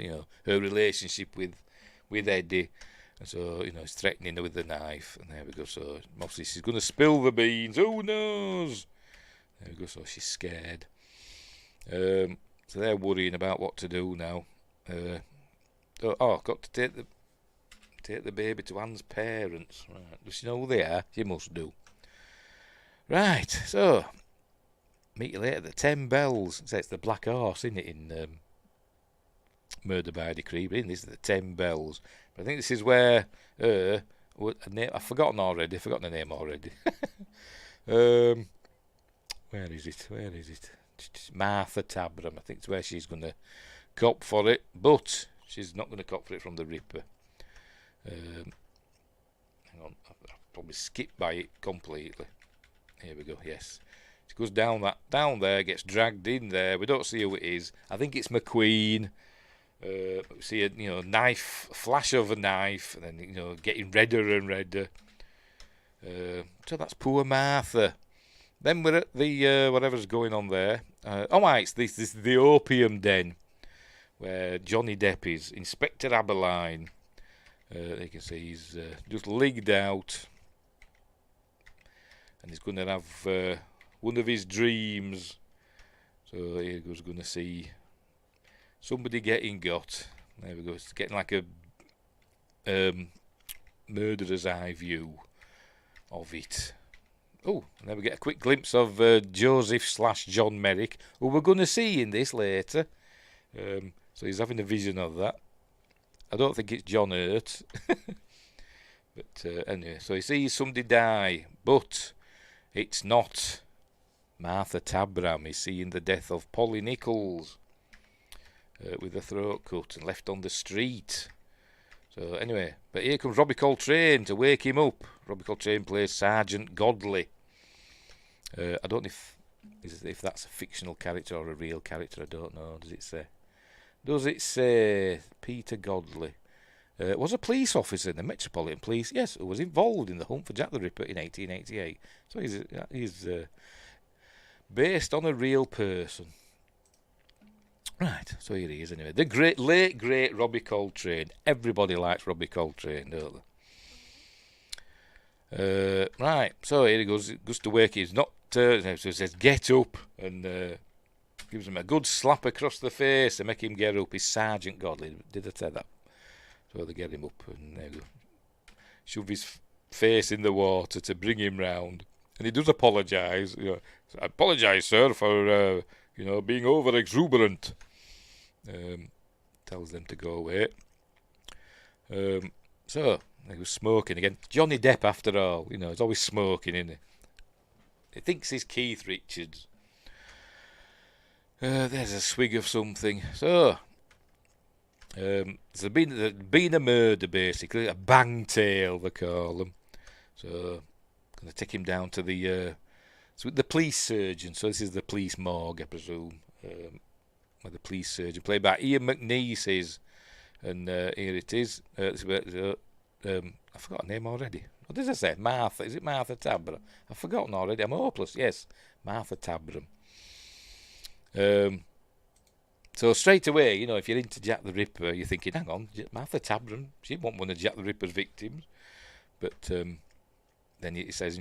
her relationship with Eddie. And so he's threatening her with the knife, and there we go. So obviously she's going to spill the beans. Who knows? There we go. So she's scared. So they're worrying about what to do now. Got to take the baby to Anne's parents. Right. Does she know who they are? She must do. Right, so meet you later at the 10 Bells. So it's the Black Horse, isn't it, in Murder by Decree? But this is the 10 Bells. But I think this is where I've forgotten the name already. Where is it? Martha Tabram. I think it's where she's going to cop for it, but she's not going to cop for it from the Ripper. Hang on, I'll probably skip by it completely. Here we go. Yes, she goes down there, gets dragged in there. We don't see who it is. I think it's McQueen. We see a flash of a knife, and then getting redder and redder. So that's poor Martha. Then we're at the whatever's going on there. It's this is the opium den where Johnny Depp is, Inspector Aberline. You can see he's just legged out, and he's going to have one of his dreams. So here goes going to see somebody getting got. There we go. It's getting like a murderer's eye view of it. Oh, and then we get a quick glimpse of Joseph/John Merrick, who we're going to see in this later. So he's having a vision of that. I don't think it's John Hurt. But anyway, so he sees somebody die, but it's not Martha Tabram. He's seeing the death of Polly Nichols with a throat cut and left on the street. So anyway, but here comes Robbie Coltrane to wake him up. Robbie Coltrane plays Sergeant Godley. I don't know if that's a fictional character or a real character. I don't know. Does it say? Does it say Peter Godley was a police officer in the Metropolitan Police? Yes, who was involved in the hunt for Jack the Ripper in 1888. So he's based on a real person. Right, so here he is anyway. The late great Robbie Coltrane. Everybody likes Robbie Coltrane, don't they? Right, so here he goes to work. He's not, so he says, get up, and gives him a good slap across the face to make him get up. He's Sergeant Godley. Did I say that? So they get him up, and there you go. Shove his face in the water to bring him round. And he does apologise. I apologise, sir, for being over exuberant. Tells them to go away. So he was smoking again. Johnny Depp, after all, he's always smoking, isn't he? He thinks he's Keith Richards. There's a swig of something. So there's been a murder, basically, a bang tale they call them. So going to take him down to the police surgeon. So this is the police morgue, I presume. Where the police surgeon, played by Ian McNeice, is, and here it is. I forgot her name already. What did I say? Martha. Is it Martha Tabram? I've forgotten already. I'm hopeless. Yes, Martha Tabram. So straight away, if you're into Jack the Ripper, you're thinking, hang on, Martha Tabram, she wasn't one of Jack the Ripper's victims. But then he says,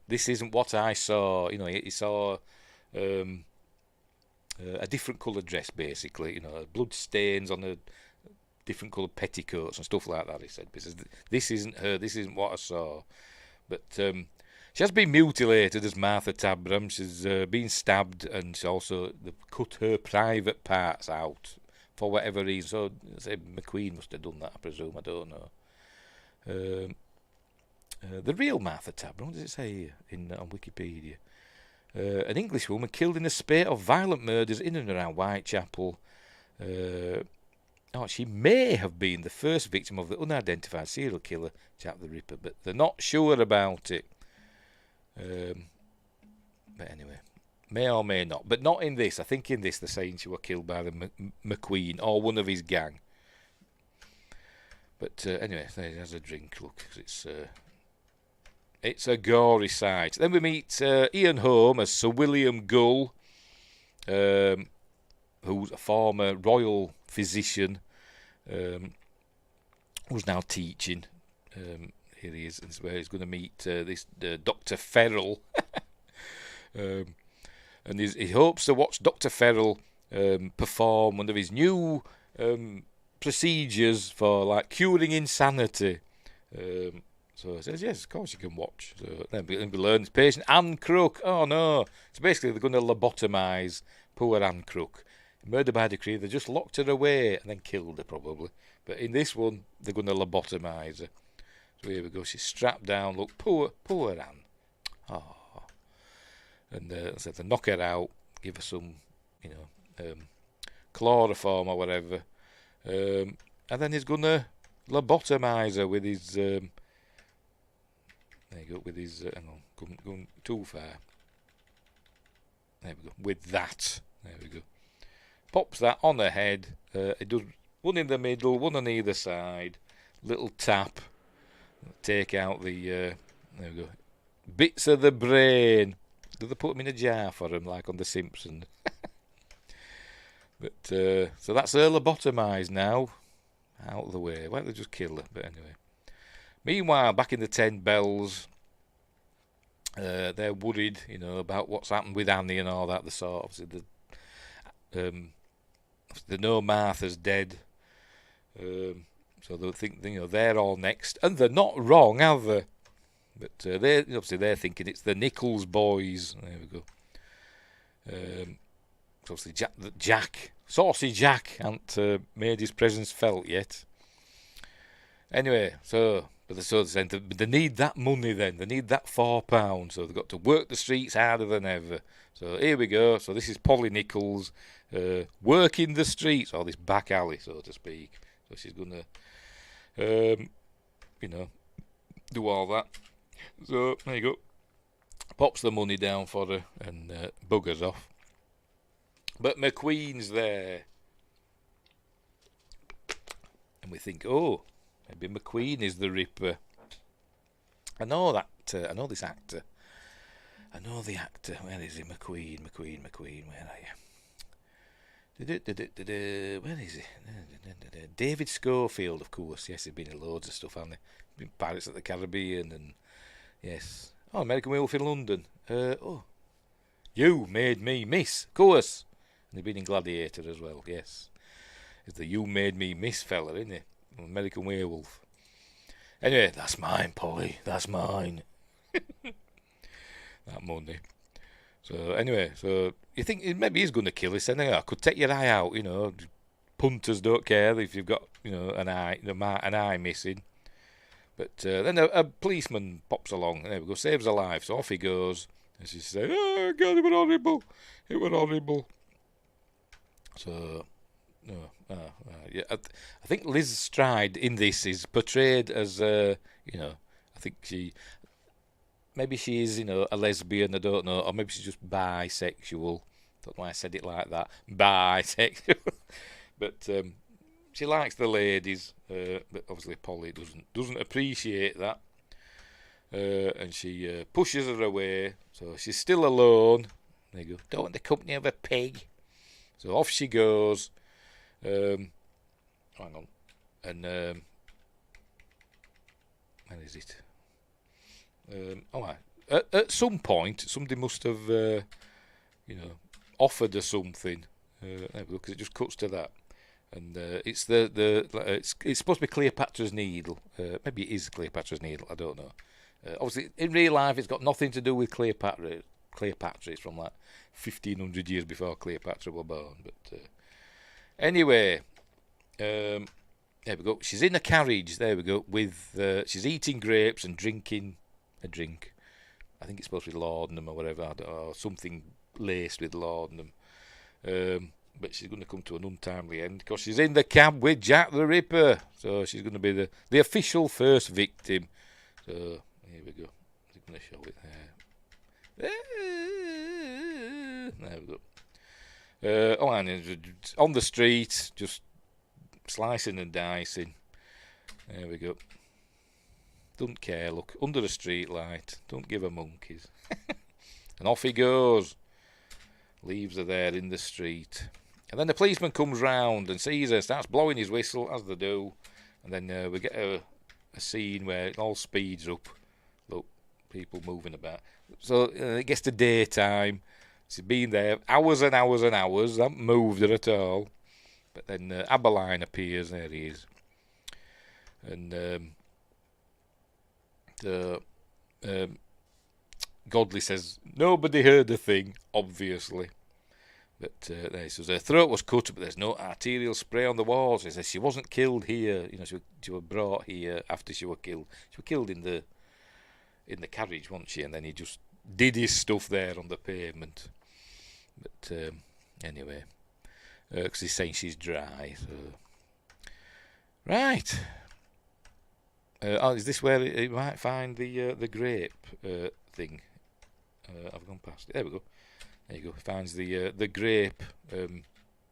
this isn't what I saw. He saw a different coloured dress, basically. Blood stains on a different coloured petticoats and stuff like that. He said, because this isn't her. This isn't what I saw. But she has been mutilated as Martha Tabram. She's been stabbed, and she also cut her private parts out for whatever reason. So I say McQueen must have done that, I presume. I don't know. The real Martha Tabram, what does it say here on Wikipedia? An English woman killed in a spate of violent murders in and around Whitechapel. She may have been the first victim of the unidentified serial killer, Jack the Ripper, but they're not sure about it. But anyway, may or may not. But not in this. I think in this they're saying she was killed by the McQueen or one of his gang. But anyway, there's a drink, look, 'cause it's a gory sight. Then we meet Ian Holm as Sir William Gull, who's a former royal physician, who's now teaching. Here he is, and where he's going to meet this Dr. Ferrell. And he hopes to watch Dr. Ferrell perform one of his new procedures for curing insanity. So he says, yes, of course you can watch. So then we learn it's patient Anne Crook. Oh no. So basically they're going to lobotomise poor Anne Crook. Murder by decree, they just locked her away and then killed her probably. But in this one, they're going to lobotomise her. So here we go, she's strapped down. Look, poor Anne. Oh. And so they knock her out, give her some, chloroform or whatever. And then he's going to lobotomise her with his... there you go, with his... hang on, going too far. There we go, with that. There we go. Pops that on her head. It does one in the middle, one on either side. Little tap. Take out the... there we go. Bits of the brain. Do they put them in a jar for him, like on The Simpsons? But so that's her lobotomised now. Out of the way. Why don't they just kill her? But anyway. Meanwhile, back in the 10 Bells, they're worried, about what's happened with Annie and all that. The sort, obviously, they know Martha's dead. So they'll think, they're all next, and they're not wrong, have they? But they're thinking it's the Nichols boys. There we go. So obviously Saucy Jack, hasn't made his presence felt yet. Anyway, they need that money then. They need that £4. So they've got to work the streets harder than ever. So here we go. So this is Polly Nichols working the streets, or this back alley, so to speak. So she's going to, do all that. So there you go. Pops the money down for her and buggers off. But McQueen's there. And we think, oh, maybe McQueen is the Ripper. I know that. I know this actor. I know the actor. Where is he? McQueen. Where are you? Where is he? David Schofield, of course. Yes, he's been in loads of stuff, hasn't he? Been Pirates of the Caribbean and... Yes. Oh, American Werewolf in London. You Made Me Miss, of course. And he's been in Gladiator as well, yes. It's the You Made Me Miss fella, isn't he? American Werewolf. Anyway, that's mine, Polly. That's mine. That money. So, anyway, you think maybe he's going to kill us, and I could take your eye out, Punters don't care if you've got, an eye missing. But then a policeman pops along, and there we go, saves her life. So off he goes, and she says, "Oh God, it was horrible. It was horrible." So, yeah, I think Liz Stride in this is portrayed as, I think maybe she is, a lesbian. I don't know, or maybe she's just bisexual. Don't know why I said it like that. Bisexual, but. She likes the ladies, but obviously Polly doesn't appreciate that, and she pushes her away. So she's still alone. There you go. Don't want the company of a pig. So off she goes. Hang on, and where is it? At some point, somebody must have, offered her something. Because it just cuts to that. And it's it's supposed to be Cleopatra's Needle. Maybe it is Cleopatra's Needle. I don't know. Obviously, in real life, it's got nothing to do with Cleopatra. It's from like 1500 years before Cleopatra was born. But anyway, there we go. She's in a carriage. There we go. With she's eating grapes and drinking a drink. I think it's supposed to be laudanum or whatever, or something laced with laudanum. But she's going to come to an untimely end because she's in the cab with Jack the Ripper. So she's going to be the official first victim. So here we go. I'm going to show it there. There we go. And on the street, just slicing and dicing. There we go. Don't care, look, under a street light. Don't give her monkeys. And off he goes. Leaves her there in the street. And then the policeman comes round and sees her, starts blowing his whistle, as they do. And then we get a scene where it all speeds up. Look, people moving about. So it gets to daytime. She's been there hours and hours and hours. Haven't moved her at all. But then Aberline appears. There he is. And So, Godley says, nobody heard a thing, obviously. But there he says, her throat was cut, but there's no arterial spray on the walls. He says, she wasn't killed here. You know, she was brought here after she was killed. She was killed in the carriage, wasn't she? And then he just did his stuff there on the pavement. But anyway, because he's saying she's dry. So. Right. Is this where he might find the grape thing? I've gone past it. There we go. There you go. He finds the grape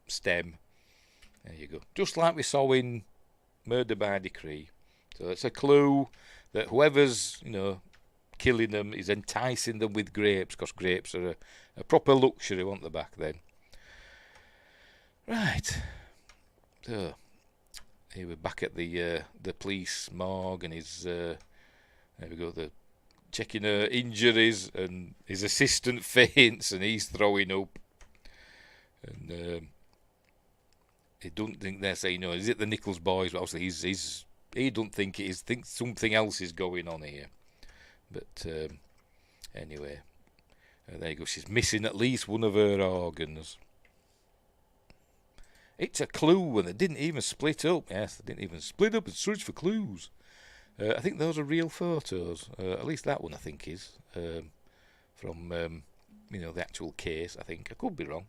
stem. There you go. Just like we saw in Murder by Decree. So it's a clue that whoever's killing them is enticing them with grapes, because grapes are a proper luxury, weren't they, back then? Right. So here we're back at the police morgue, and his there we go. The checking her injuries, and his assistant faints, and he's throwing up. And he don't think they're saying, is it the Nichols boys? But obviously he don't think it is. Thinks something else is going on here. But anyway, there you go. She's missing at least one of her organs. It's a clue, and they didn't even split up. Yes, they didn't even split up and search for clues. I think those are real photos. At least that one, I think, is from the actual case. I think I could be wrong.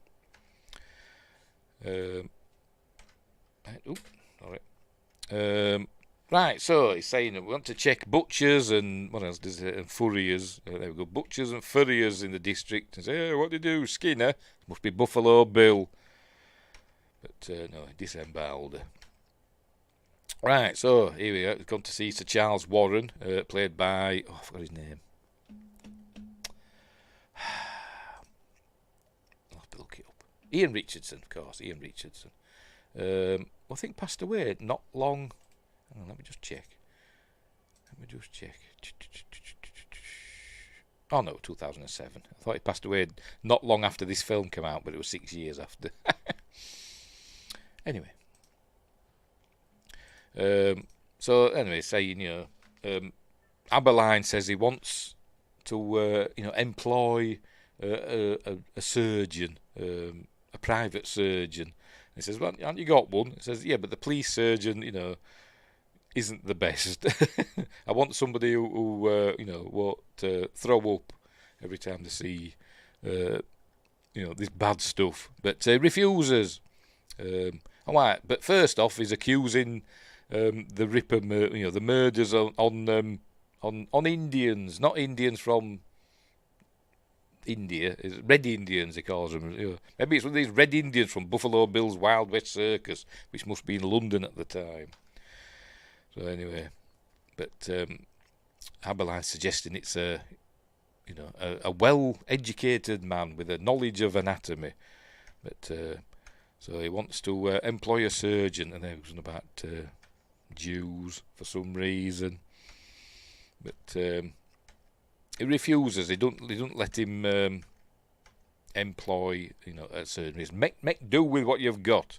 Right. So he's saying we want to check butchers and what else does it? And furriers. There we go. Butchers and furriers in the district. And say, what do you do? Skinner must be Buffalo Bill. But no, disemboweled her. Right, so here we are. We've gone to see Sir Charles Warren, played by... I forgot his name. I'll have to look it up. Ian Richardson, of course, Ian Richardson. I think passed away not long... Hang on, let me just check. Oh, no, 2007. I thought he passed away not long after this film came out, but it was 6 years after. Anyway. So anyway, saying Aberline says he wants to employ a surgeon, a private surgeon. And he says, "Well, haven't you got one?" He says, "Yeah, but the police surgeon, isn't the best. I want somebody who won't throw up every time they see this bad stuff." But refuses. All right, but first off, he's accusing the Ripper, the murders on Indians, not Indians from India. It's Red Indians, he calls them. Maybe it's one of these Red Indians from Buffalo Bill's Wild West Circus, which must be in London at the time. So anyway, but Aberline's suggesting it's a well-educated man with a knowledge of anatomy, but so he wants to employ a surgeon, and it was about Jews for some reason, but he refuses. They don't let him employ a surgeon. He's make do with what you've got,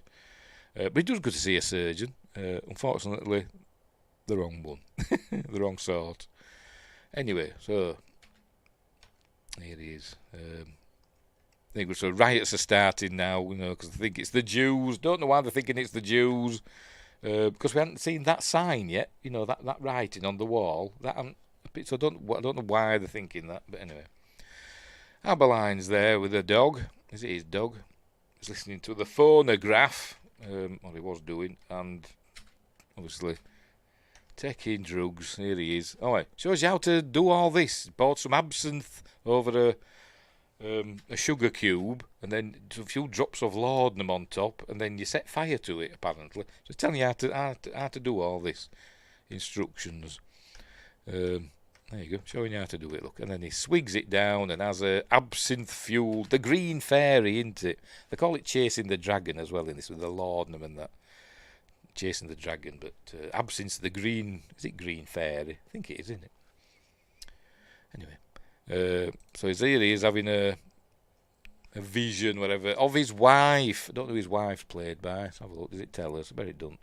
but he does go to see a surgeon. Unfortunately, the wrong one, the wrong sort. Anyway, so here he is. I think so. Riots are starting now, because they think it's the Jews. Don't know why they're thinking it's the Jews, because we haven't seen that sign yet. That writing on the wall. So I don't know why they're thinking that. But anyway, Aberline's there with a dog. Is it his dog? He's listening to the phonograph. What he was doing, and obviously taking drugs. Here he is. Oh, right. Shows you how to do all this. Bought some absinthe over a sugar cube, and then a few drops of laudanum on top, and then you set fire to it, apparently. So telling you how to do all this. Instructions. There you go, showing you how to do it, look. And then he swigs it down and has a absinthe fueled, the green fairy, isn't it? They call it chasing the dragon as well in this, with the laudanum and that. Chasing the dragon, but absinthe, the green, is it green fairy? I think it is, isn't it? Anyway. So here he is having a vision, whatever, of his wife. I don't know who his wife's played by. Let's have a look. Does it tell us? I bet it don't.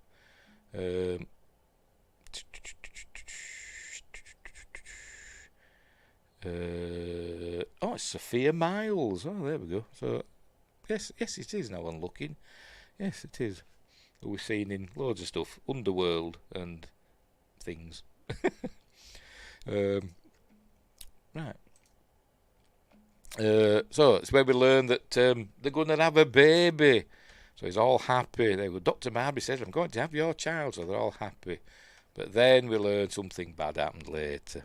Oh, it's Sophia Miles. Oh, there we go. So, yes, it is now I'm looking. Yes, it is. Who we've seen in loads of stuff. Underworld and things. Right. So, it's where we learn that they're going to have a baby. So he's all happy. They go, Dr. Marbury says, I'm going to have your child. So they're all happy. But then we learn something bad happened later.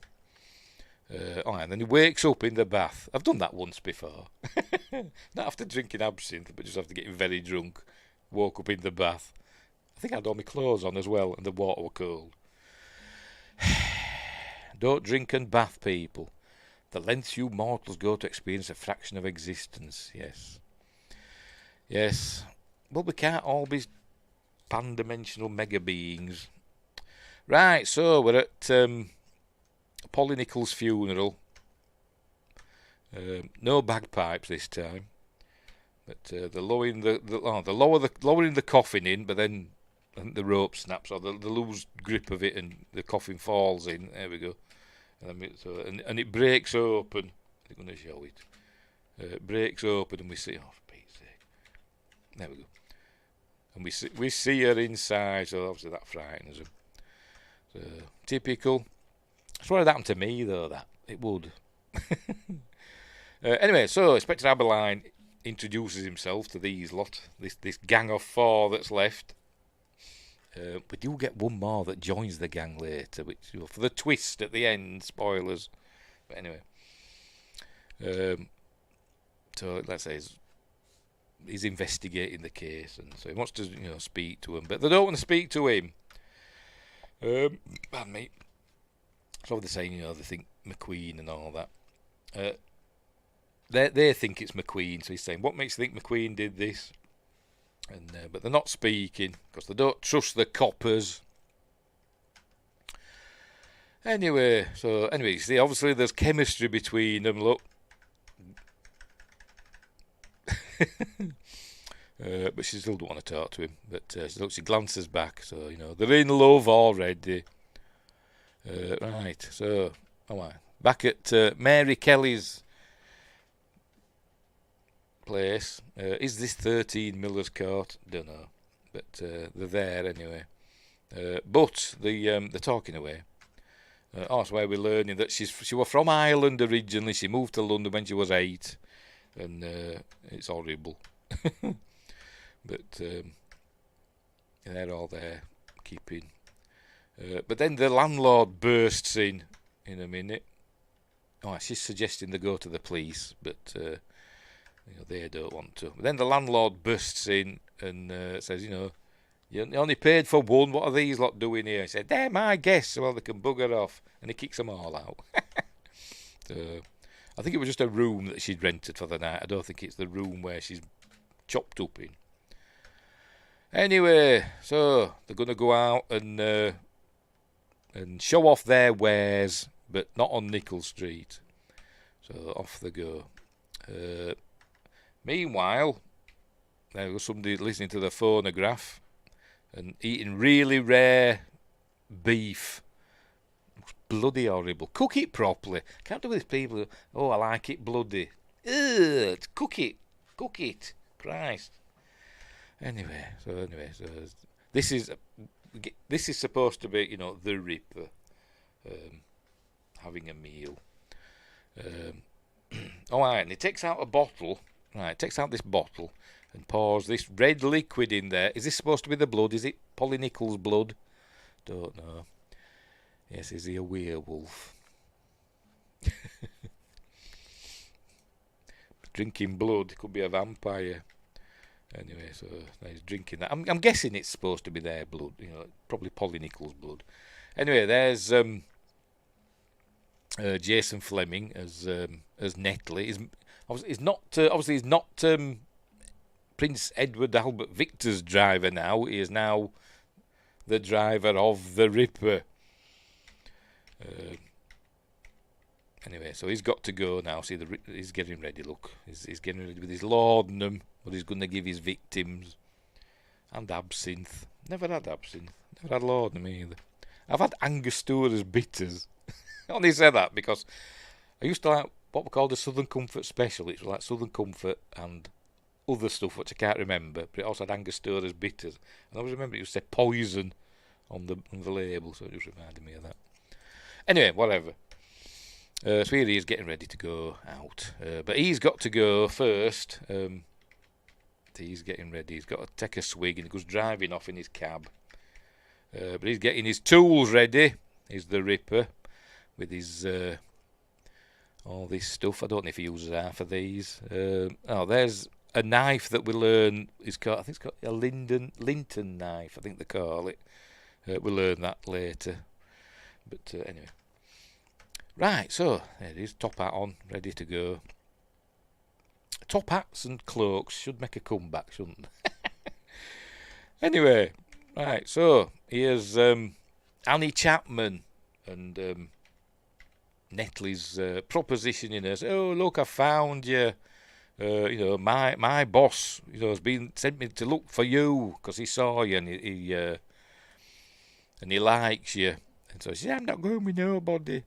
And then he wakes up in the bath. I've done that once before. Not after drinking absinthe, but just after getting very drunk. Woke up in the bath. I think I had all my clothes on as well, and the water was cold. Don't drink and bath, people. The lengths you mortals go to experience a fraction of existence. Yes. Yes. Well, we can't all be pan-dimensional mega beings. Right, so we're at Polly Nichols' funeral. No bagpipes this time, but they're lowering lowering the coffin in, but then the rope snaps, or they lose grip of it, and the coffin falls in. There we go, and it breaks open. They're going to show it. It breaks open, and we see. Oh, for Pete's sake! There we go, and we see her inside. So obviously that frightens them. So, typical. That's what had happened to me, though, that. It would. Anyway, so Inspector Aberline introduces himself to these lot, this gang of 4 that's left. We do get one more that joins the gang later, which, for the twist at the end, spoilers. But anyway. So, let's say he's investigating the case, and so he wants to, speak to him. But they don't want to speak to him. Pardon me. So they're saying, they think McQueen and all that. They think it's McQueen, so he's saying, what makes you think McQueen did this? And but they're not speaking because they don't trust the coppers. Anyway, you see, obviously there's chemistry between them. Look. But she still don't want to talk to him. But she glances back, so they're in love already. Right, so back at Mary Kelly's place. Is this 13 Miller's Court? Don't know, but they're there anyway. But they're talking away. That's where we're learning that she was from Ireland originally. She moved to London when she was 8, and it's horrible. But they're all there keeping. But then the landlord bursts in a minute. She's suggesting they go to the police, but they don't want to. But then the landlord bursts in and says, you only paid for one. What are these lot doing here? He said, they're my guests. Well, they can bugger off. And he kicks them all out. So, I think it was just a room that she'd rented for the night. I don't think it's the room where she's chopped up in. Anyway, so they're going to go out and show off their wares, but not on Nicholl Street. So off they go. Meanwhile, there was somebody listening to the phonograph and eating really rare beef. Looks bloody horrible. Cook it properly. Can't do with people. I like it bloody. Ugh, cook it. Christ. Anyway, so this is supposed to be, the Ripper having a meal. And he takes out a bottle. Right, takes out this bottle and pours this red liquid in there. Is this supposed to be the blood? Is it Polly Nichols' blood? Don't know. Yes, is he a werewolf? Drinking blood, could be a vampire. Anyway, so he's drinking that. I'm guessing it's supposed to be their blood, probably Polly Nichols' blood. Anyway, there's Jason Fleming as Netley. He's not Prince Edward Albert Victor's driver now. He is now the driver of the Ripper. Anyway, so he's got to go now. See, he's getting ready. Look, he's getting ready with his laudanum, what he's going to give his victims, and absinthe. Never had absinthe. Never had laudanum either. I've had Angus Store's bitters. I only say that because I used to like what we called the Southern Comfort Special. It was like Southern Comfort and other stuff which I can't remember, but it also had Angostura bitters. And I always remember it used to say poison on the label, so it just reminded me of that. Anyway, whatever. So here he is getting ready to go out. But he's got to go first. He's getting ready. He's got to take a swig and he goes driving off in his cab. But he's getting his tools ready. He's the Ripper with his all this stuff. I don't know if he uses half of these. There's a knife that we learn. I think it's called a Linton knife, I think they call it. We'll learn that later. But anyway. Right, so there it is, top hat on, ready to go. Top hats and cloaks should make a comeback, shouldn't they? Anyway, right, so here's Annie Chapman and Netley's propositioning us. Oh, look, I found you. My boss, has been sent me to look for you because he saw you and he likes you. And so she said, I'm not going with nobody.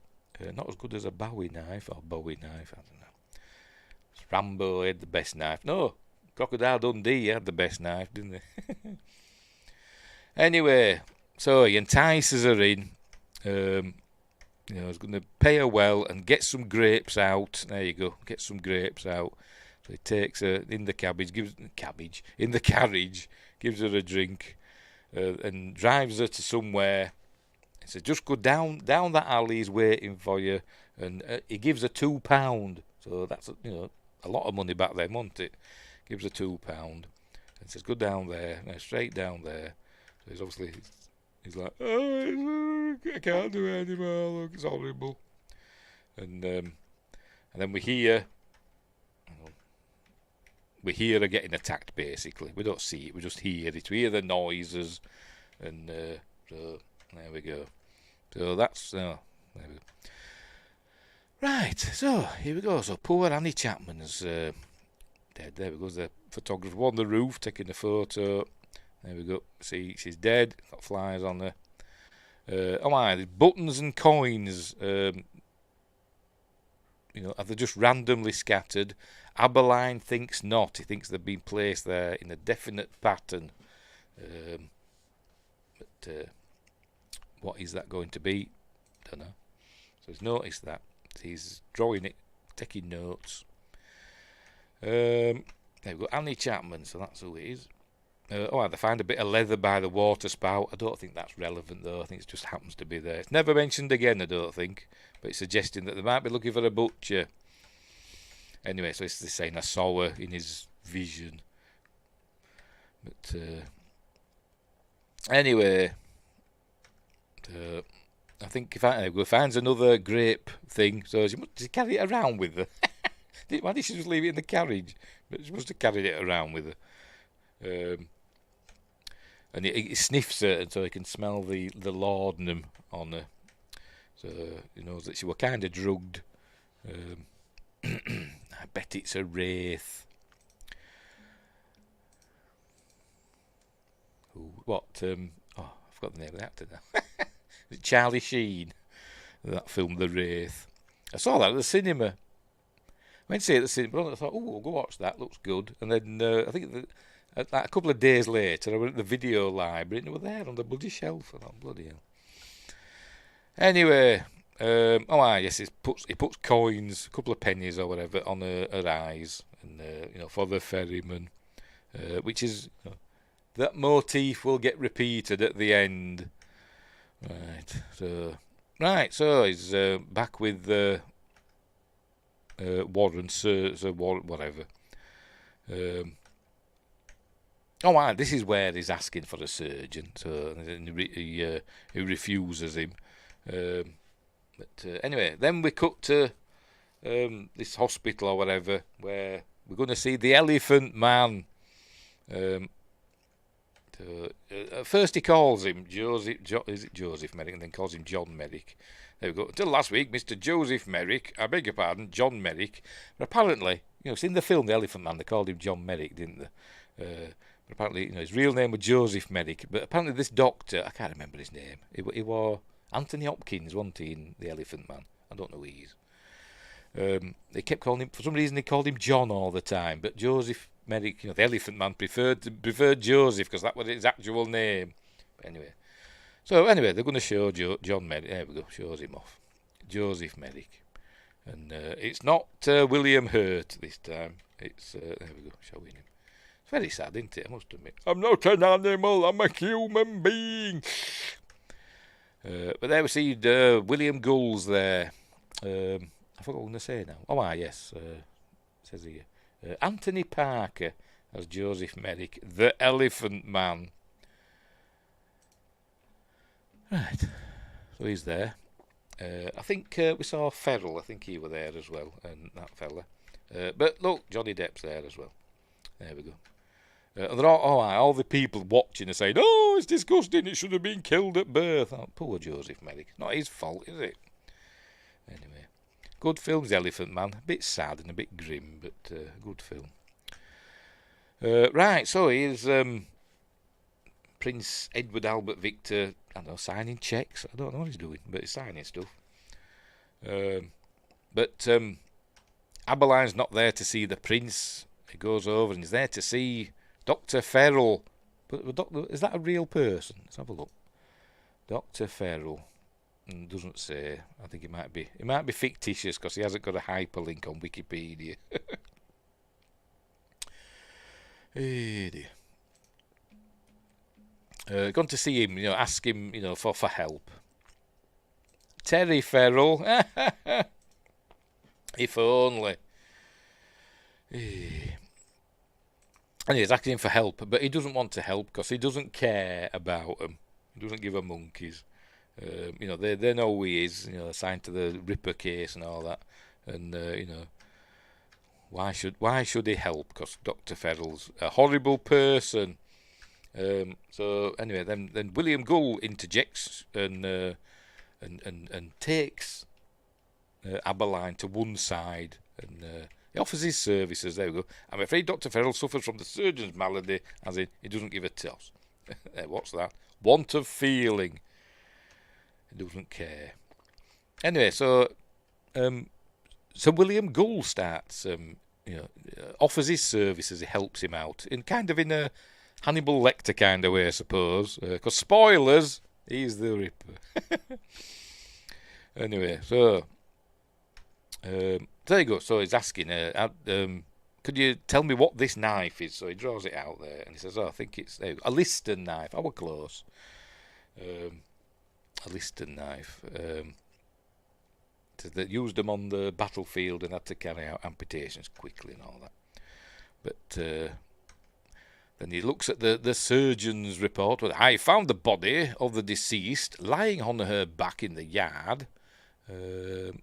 Not as good as a Bowie knife or Bowie knife, I don't know. Rambo had the best knife. No, Crocodile Dundee had the best knife, didn't they? Anyway, so he entices her in. He's going to pay her well and get some grapes out. There you go, get some grapes out. So he takes her in the carriage, gives her a drink, and drives her to somewhere. He says, just go down that alley, he's waiting for you. And he gives her £2. So that's, a lot of money back then, wasn't it? Gives her £2. And says, go down there, straight down there. So he's obviously, he's like, oh, I can't do it anymore, look, it's horrible. And then we hear her getting attacked, basically. We don't see it, we just hear it. We hear the noises, and so there we go. So that's there we go. Right, so here we go. So poor Annie Chapman's dead. There we go. The photographer on the roof taking a photo. There we go. See, she's dead. Got flies on her. There's buttons and coins. Are they just randomly scattered? Aberline thinks not. He thinks they've been placed there in a definite pattern. But what is that going to be? Don't know. So he's noticed that. He's drawing it, taking notes. There we go. Annie Chapman. So that's who it is. They find a bit of leather by the water spout. I don't think that's relevant, though. I think it just happens to be there. It's never mentioned again, I don't think. But it's suggesting that they might be looking for a butcher. Anyway, so it's saying I saw her in his vision. But anyway, I think if I finds another grape thing, so does he carry it around with her? Why did she just leave it in the carriage? But she must have carried it around with her. And he sniffs her, and so he can smell the laudanum on her. So he knows that she was kind of drugged. I bet it's a wraith. What? I forgot the name of the actor now. Charlie Sheen. That film, The Wraith. I saw that at the cinema. I went to see it at the cinema. I thought, I'll go watch that. Looks good. And then I think a couple of days later, I went to the video library and it was there on the bloody shelf. I thought, bloody hell. Anyway, yes, he puts coins, a couple of pennies or whatever, on her eyes, and for the ferryman, which is that motif will get repeated at the end. So he's back with Warren, Sir Warren, whatever. This is where he's asking for a surgeon. So he refuses him. But anyway, then we cut to this hospital or whatever, where we're going to see the Elephant Man. At first he calls him Joseph Merrick, and then calls him John Merrick. There we go. Until last week, Mr. Joseph Merrick, I beg your pardon, John Merrick. But apparently, it's in the film The Elephant Man, they called him John Merrick, didn't they? But apparently, his real name was Joseph Merrick. But apparently this doctor, I can't remember his name. He was Anthony Hopkins, wasn't he, in The Elephant Man? I don't know who he is. They kept calling him, for some reason they called him John all the time, but Joseph Merrick, the Elephant Man, preferred Joseph because that was his actual name. But anyway, they're going to show John Merrick. There we go, shows him off. Joseph Merrick. And it's not William Hurt this time. It's, there we go, showing him. It's very sad, isn't it? I must admit. I'm not an animal, I'm a human being. But there we see William Gulls there. I forgot what I'm going to say now. Oh, yes. It says here. Anthony Parker as Joseph Merrick, the Elephant Man. Right. So he's there. I think we saw Ferrell. I think he were there as well, and that fella. But look, Johnny Depp's there as well. There we go. And they're all the people watching are saying, "Oh, it's disgusting. It should have been killed at birth." Oh, poor Joseph Merrick. Not his fault, is it? Anyway, good film, The Elephant Man. A bit sad and a bit grim, but good film. Right, so here's Prince Edward Albert Victor. I don't know, signing checks. I don't know what he's doing, but he's signing stuff. But Abeline's not there to see the prince. He goes over and he's there to see Dr. Ferrell. But is that a real person? Let's have a look. Dr. Ferrell. Doesn't say. I think it might be fictitious because he hasn't got a hyperlink on Wikipedia. Hey dear. Gone to see him, ask him, for help. Terry Ferrell. If only. And he's asking him for help, but he doesn't want to help because he doesn't care about them. He doesn't give a monkeys. They know who he is, assigned to the Ripper case and all that. And, why should he help? Because Dr. Ferrell's a horrible person. So anyway, then William Gull interjects and takes Abeline to one side and he offers his services. There we go. I'm afraid Dr. Ferrell suffers from the surgeon's malady, as in he doesn't give a toss. What's that? Want of feeling. He doesn't care. Anyway, so William Gull starts, offers his services. He helps him out in a Hannibal Lecter kind of way, I suppose. Because spoilers, he's the Ripper. Anyway, so there you go. So he's asking, could you tell me what this knife is? So he draws it out there and he says, I think it's a Liston knife. I were close. A Liston knife. That used them on the battlefield and had to carry out amputations quickly and all that. But then he looks at the surgeon's report. I found the body of the deceased lying on her back in the yard. I'm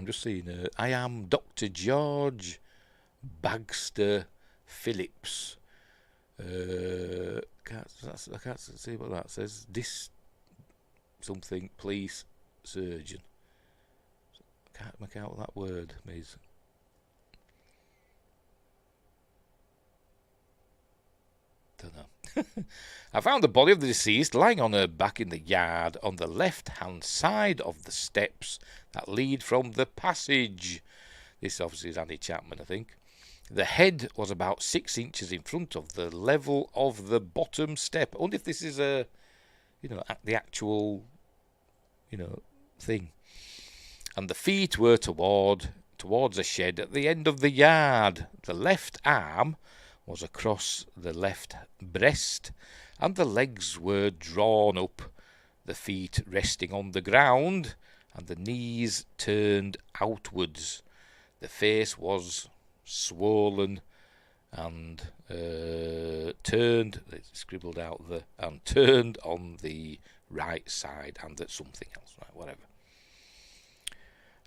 just seeing. I am Dr. George Bagster Phillips. I can't see what that says. This something police surgeon. Can't make out what that word means. Don't know. I found the body of the deceased lying on her back in the yard on the left-hand side of the steps that lead from the passage. This obviously is Annie Chapman, I think. The head was about 6 inches in front of the level of the bottom step. I wonder if this is the actual, thing. And the feet were towards a shed at the end of the yard. The left arm was across the left breast, and the legs were drawn up, the feet resting on the ground, and the knees turned outwards. The face was swollen and turned on the right side, and at something else, right, whatever.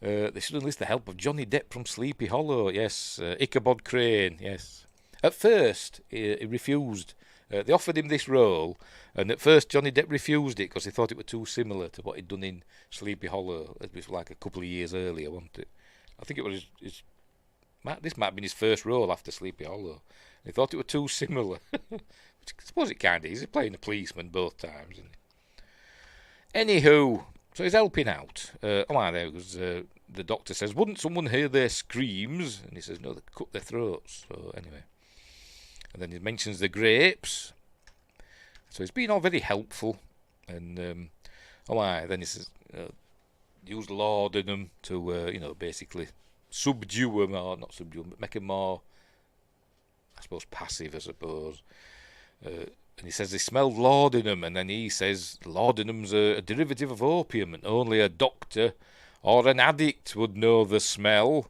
They should enlist the help of Johnny Depp from Sleepy Hollow, yes. Ichabod Crane, yes. At first, he refused. They offered him this role, and at first Johnny Depp refused it because he thought it was too similar to what he'd done in Sleepy Hollow. It was like a couple of years earlier, wasn't it? I think it was this might have been his first role after Sleepy Hollow. He thought it was too similar. Which I suppose it kind of is. He's playing a policeman both times, isn't he? Anywho, so he's helping out. There was the doctor says, wouldn't someone hear their screams? And he says, no, they cut their throats. So anyway. And then he mentions the grapes. So he's been all very helpful. And, then he says, use laudanum to, basically subdue them, or not subdue them, but make them more, I suppose, passive, I suppose. And he says they smelled laudanum, and then he says laudanum's a derivative of opium, and only a doctor or an addict would know the smell.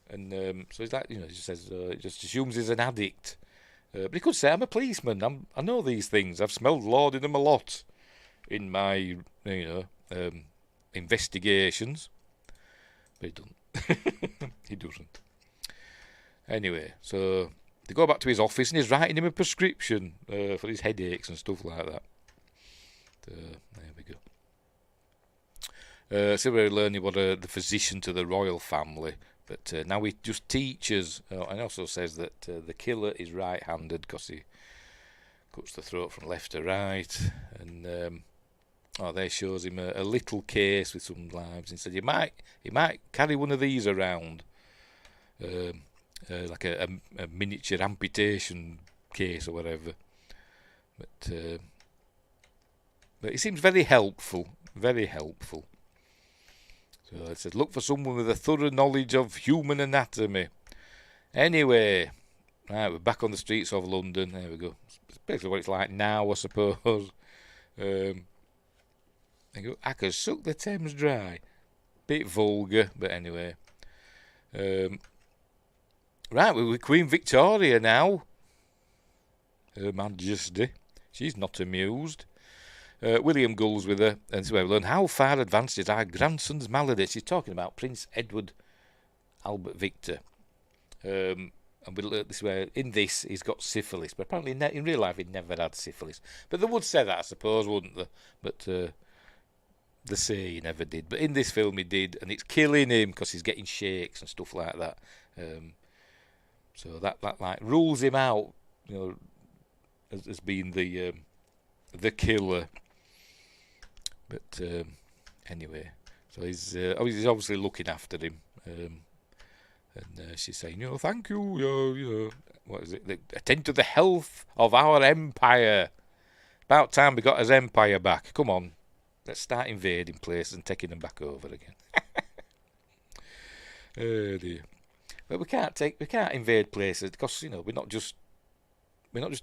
And so he's like, he says, he just assumes he's an addict. But he could say, I'm a policeman, I know these things, I've smelled laudanum a lot in my, investigations. But he doesn't. He doesn't. Anyway, so they go back to his office and he's writing him a prescription for his headaches and stuff like that. There we go. So we're learning what the physician to the royal family, but now he just teaches, and also says that the killer is right-handed because he cuts the throat from left to right, and there shows him a little case with some lives. And said he might carry one of these around. Like a miniature amputation case or whatever, but he seems very helpful. So it says, look for someone with a thorough knowledge of human anatomy. Anyway, right, we're back on the streets of London. There we go. It's basically what it's like now, I suppose. I could suck the Thames dry. Bit vulgar, but anyway. Right, we're with Queen Victoria now. Her Majesty. She's not amused. William Gull's with her, and so we learn how far advanced is our grandson's malady. She's talking about Prince Edward Albert Victor. And we learn this way. In this, he's got syphilis, but apparently in real life, he never had syphilis. But they would say that, I suppose, wouldn't they? But they say he never did. But in this film, he did, and it's killing him because he's getting shakes and stuff like that. So that like rules him out, as being the killer. But anyway, so he's obviously looking after him, and she's saying, thank you, what is it? Attend to the health of our empire. About time we got his empire back. Come on, let's start invading places and taking them back over again. Oh dear. But we can't invade places because we're not just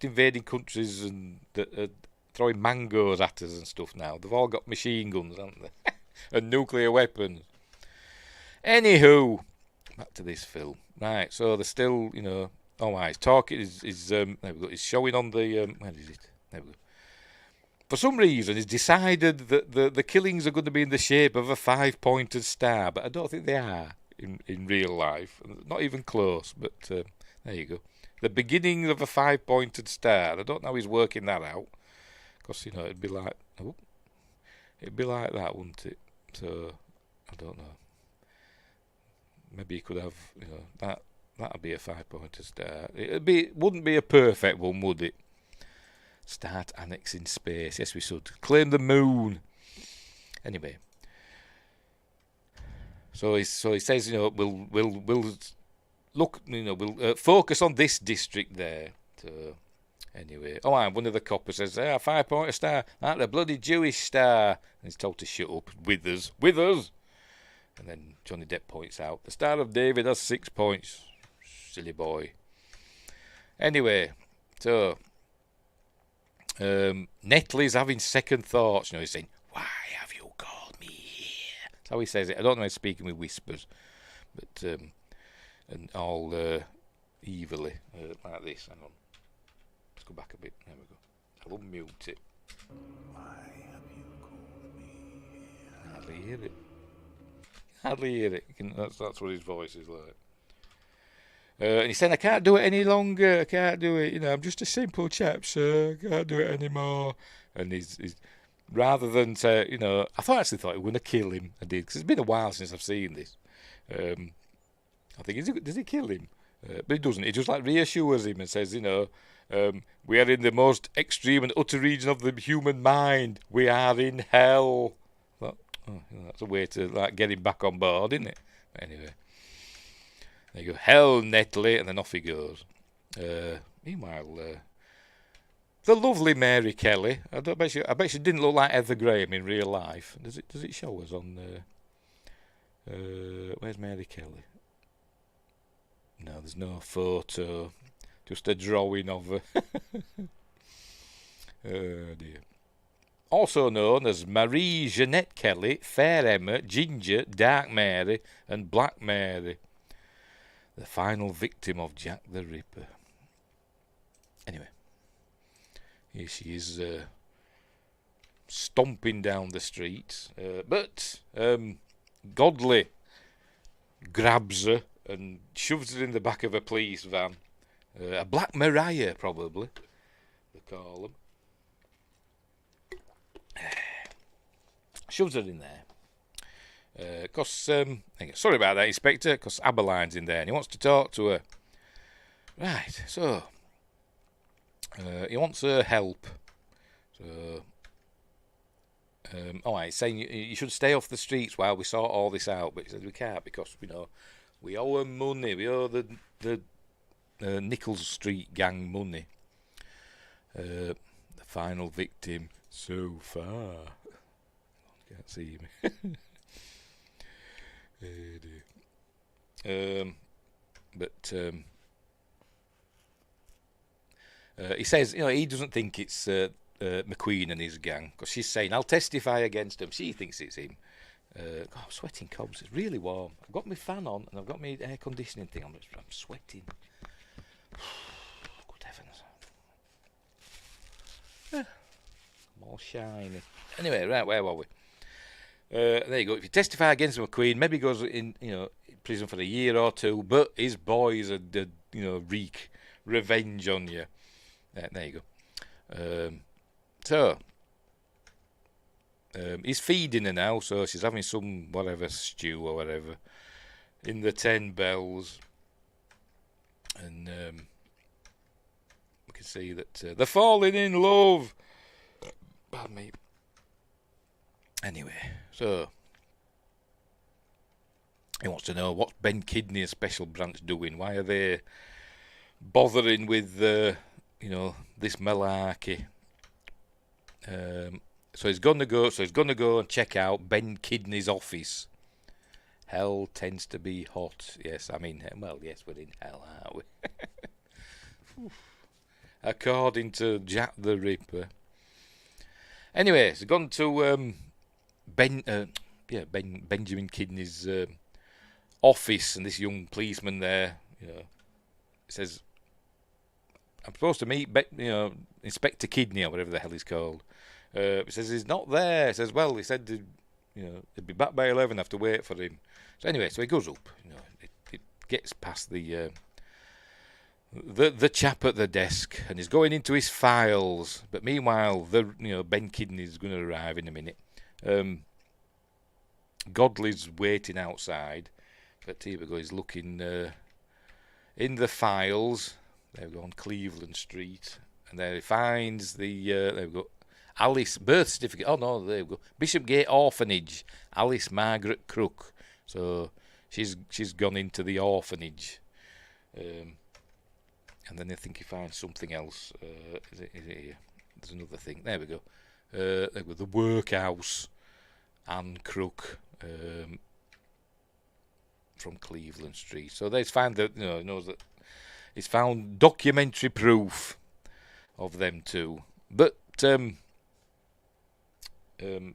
invading countries and throwing mangoes at us and stuff now. They've all got machine guns, haven't they? And nuclear weapons. Anywho, back to this film. Right, so they're still, he's talking. There we go. He's showing on the where is it? There we go. For some reason, he's decided that the killings are going to be in the shape of a 5-pointed star, but I don't think they are. In real life, not even close, but there you go. The beginning of a 5-pointed star. I don't know how he's working that out, because it'd be like that, wouldn't it? So I don't know. Maybe you could have that'd be a 5-pointed star. Wouldn't be a perfect one, would it? Start annexing space. Yes, we should claim the moon. Anyway. So he says, we'll look, we'll focus on this district there. So anyway, one of the coppers says, 5-pointed star, like the bloody Jewish star. And he's told to shut up. With us. And then Johnny Depp points out, the Star of David has 6 points. Silly boy. Anyway, so Netley's having second thoughts. He's saying, why have you called me here? That's how he says it. I don't know if he's speaking with whispers, but and all evilly like this. Hang on. Let's go back a bit. There we go. I'll unmute it. Why have you called me here? Hardly hear it. That's what his voice is like. And he's saying, I can't do it any longer. I can't do it. I'm just a simple chap, sir. I can't do it anymore. And he's rather than say, I actually thought he was going to kill him. I did, because it's been a while since I've seen this. I think, does he kill him? But he doesn't. He just reassures him and says, we are in the most extreme and utter region of the human mind. We are in hell. But, Oh, that's a way to like get him back on board, isn't it? Anyway, there you go. Hell, Netley, and then off he goes. Meanwhile, the lovely Mary Kelly. I bet she didn't look like Heather Graham in real life. Does it show us on? Where's Mary Kelly? No, there's no photo. Just a drawing of her. Oh dear. Also known as Marie Jeanette Kelly, Fair Emma, Ginger, Dark Mary, and Black Mary. The final victim of Jack the Ripper. Anyway, here she is stomping down the street. But Godley grabs her and shoves her in the back of a police van. A Black Mariah, probably, they call them. Shoves her in there. Sorry about that, Inspector, because Aberline's in there and he wants to talk to her. Right, so he wants her help. So, he's saying you should stay off the streets while we sort all this out, but he says we can't because we owe them money. We owe the Nichols Street gang money. The final victim so far. Can't see me. He says, he doesn't think it's McQueen and his gang because she's saying, "I'll testify against him." She thinks it's him. I'm sweating cobs. It's really warm. I've got my fan on and I've got my air conditioning thing on. I'm sweating. Good heavens. I'm all shiny. Anyway, right, where were we? There you go. If you testify against McQueen, maybe he goes in, prison for a year or two, but his boys are, wreak revenge on you. There you go. He's feeding her now, so she's having some whatever stew or whatever in the 10 Bells, and we can see that they're falling in love. Pardon me. Anyway, so he wants to know what's Ben Kidney and Special Branch doing. Why are they bothering with this malarkey? So he's gonna go and check out Ben Kidney's office. Hell tends to be hot. Yes, yes, we're in hell, aren't we? According to Jack the Ripper. Anyway, he's gone to Benjamin Kidney's office, and this young policeman there, says, "I'm supposed to meet, Inspector Kidney or whatever the hell he's called." He says he's not there. He says, "Well, he said, he'd be back by 11. I have to wait for him." So anyway, so he goes up. It gets past the chap at the desk, and he's going into his files. But meanwhile, Ben Kidney's going to arrive in a minute. Godley's waiting outside, but here we go. He's looking in the files. There we go, on Cleveland Street, and there he finds the there we go, Alice birth certificate. Oh no, there we go, Bishopgate Orphanage, Alice Margaret Crook. So she's gone into the orphanage, and then I think he finds something else. Is it here? There's another thing. There we go. There we go, the workhouse, Anne Crook, from Cleveland Street. So they've found that knows that he's found documentary proof of them two. But I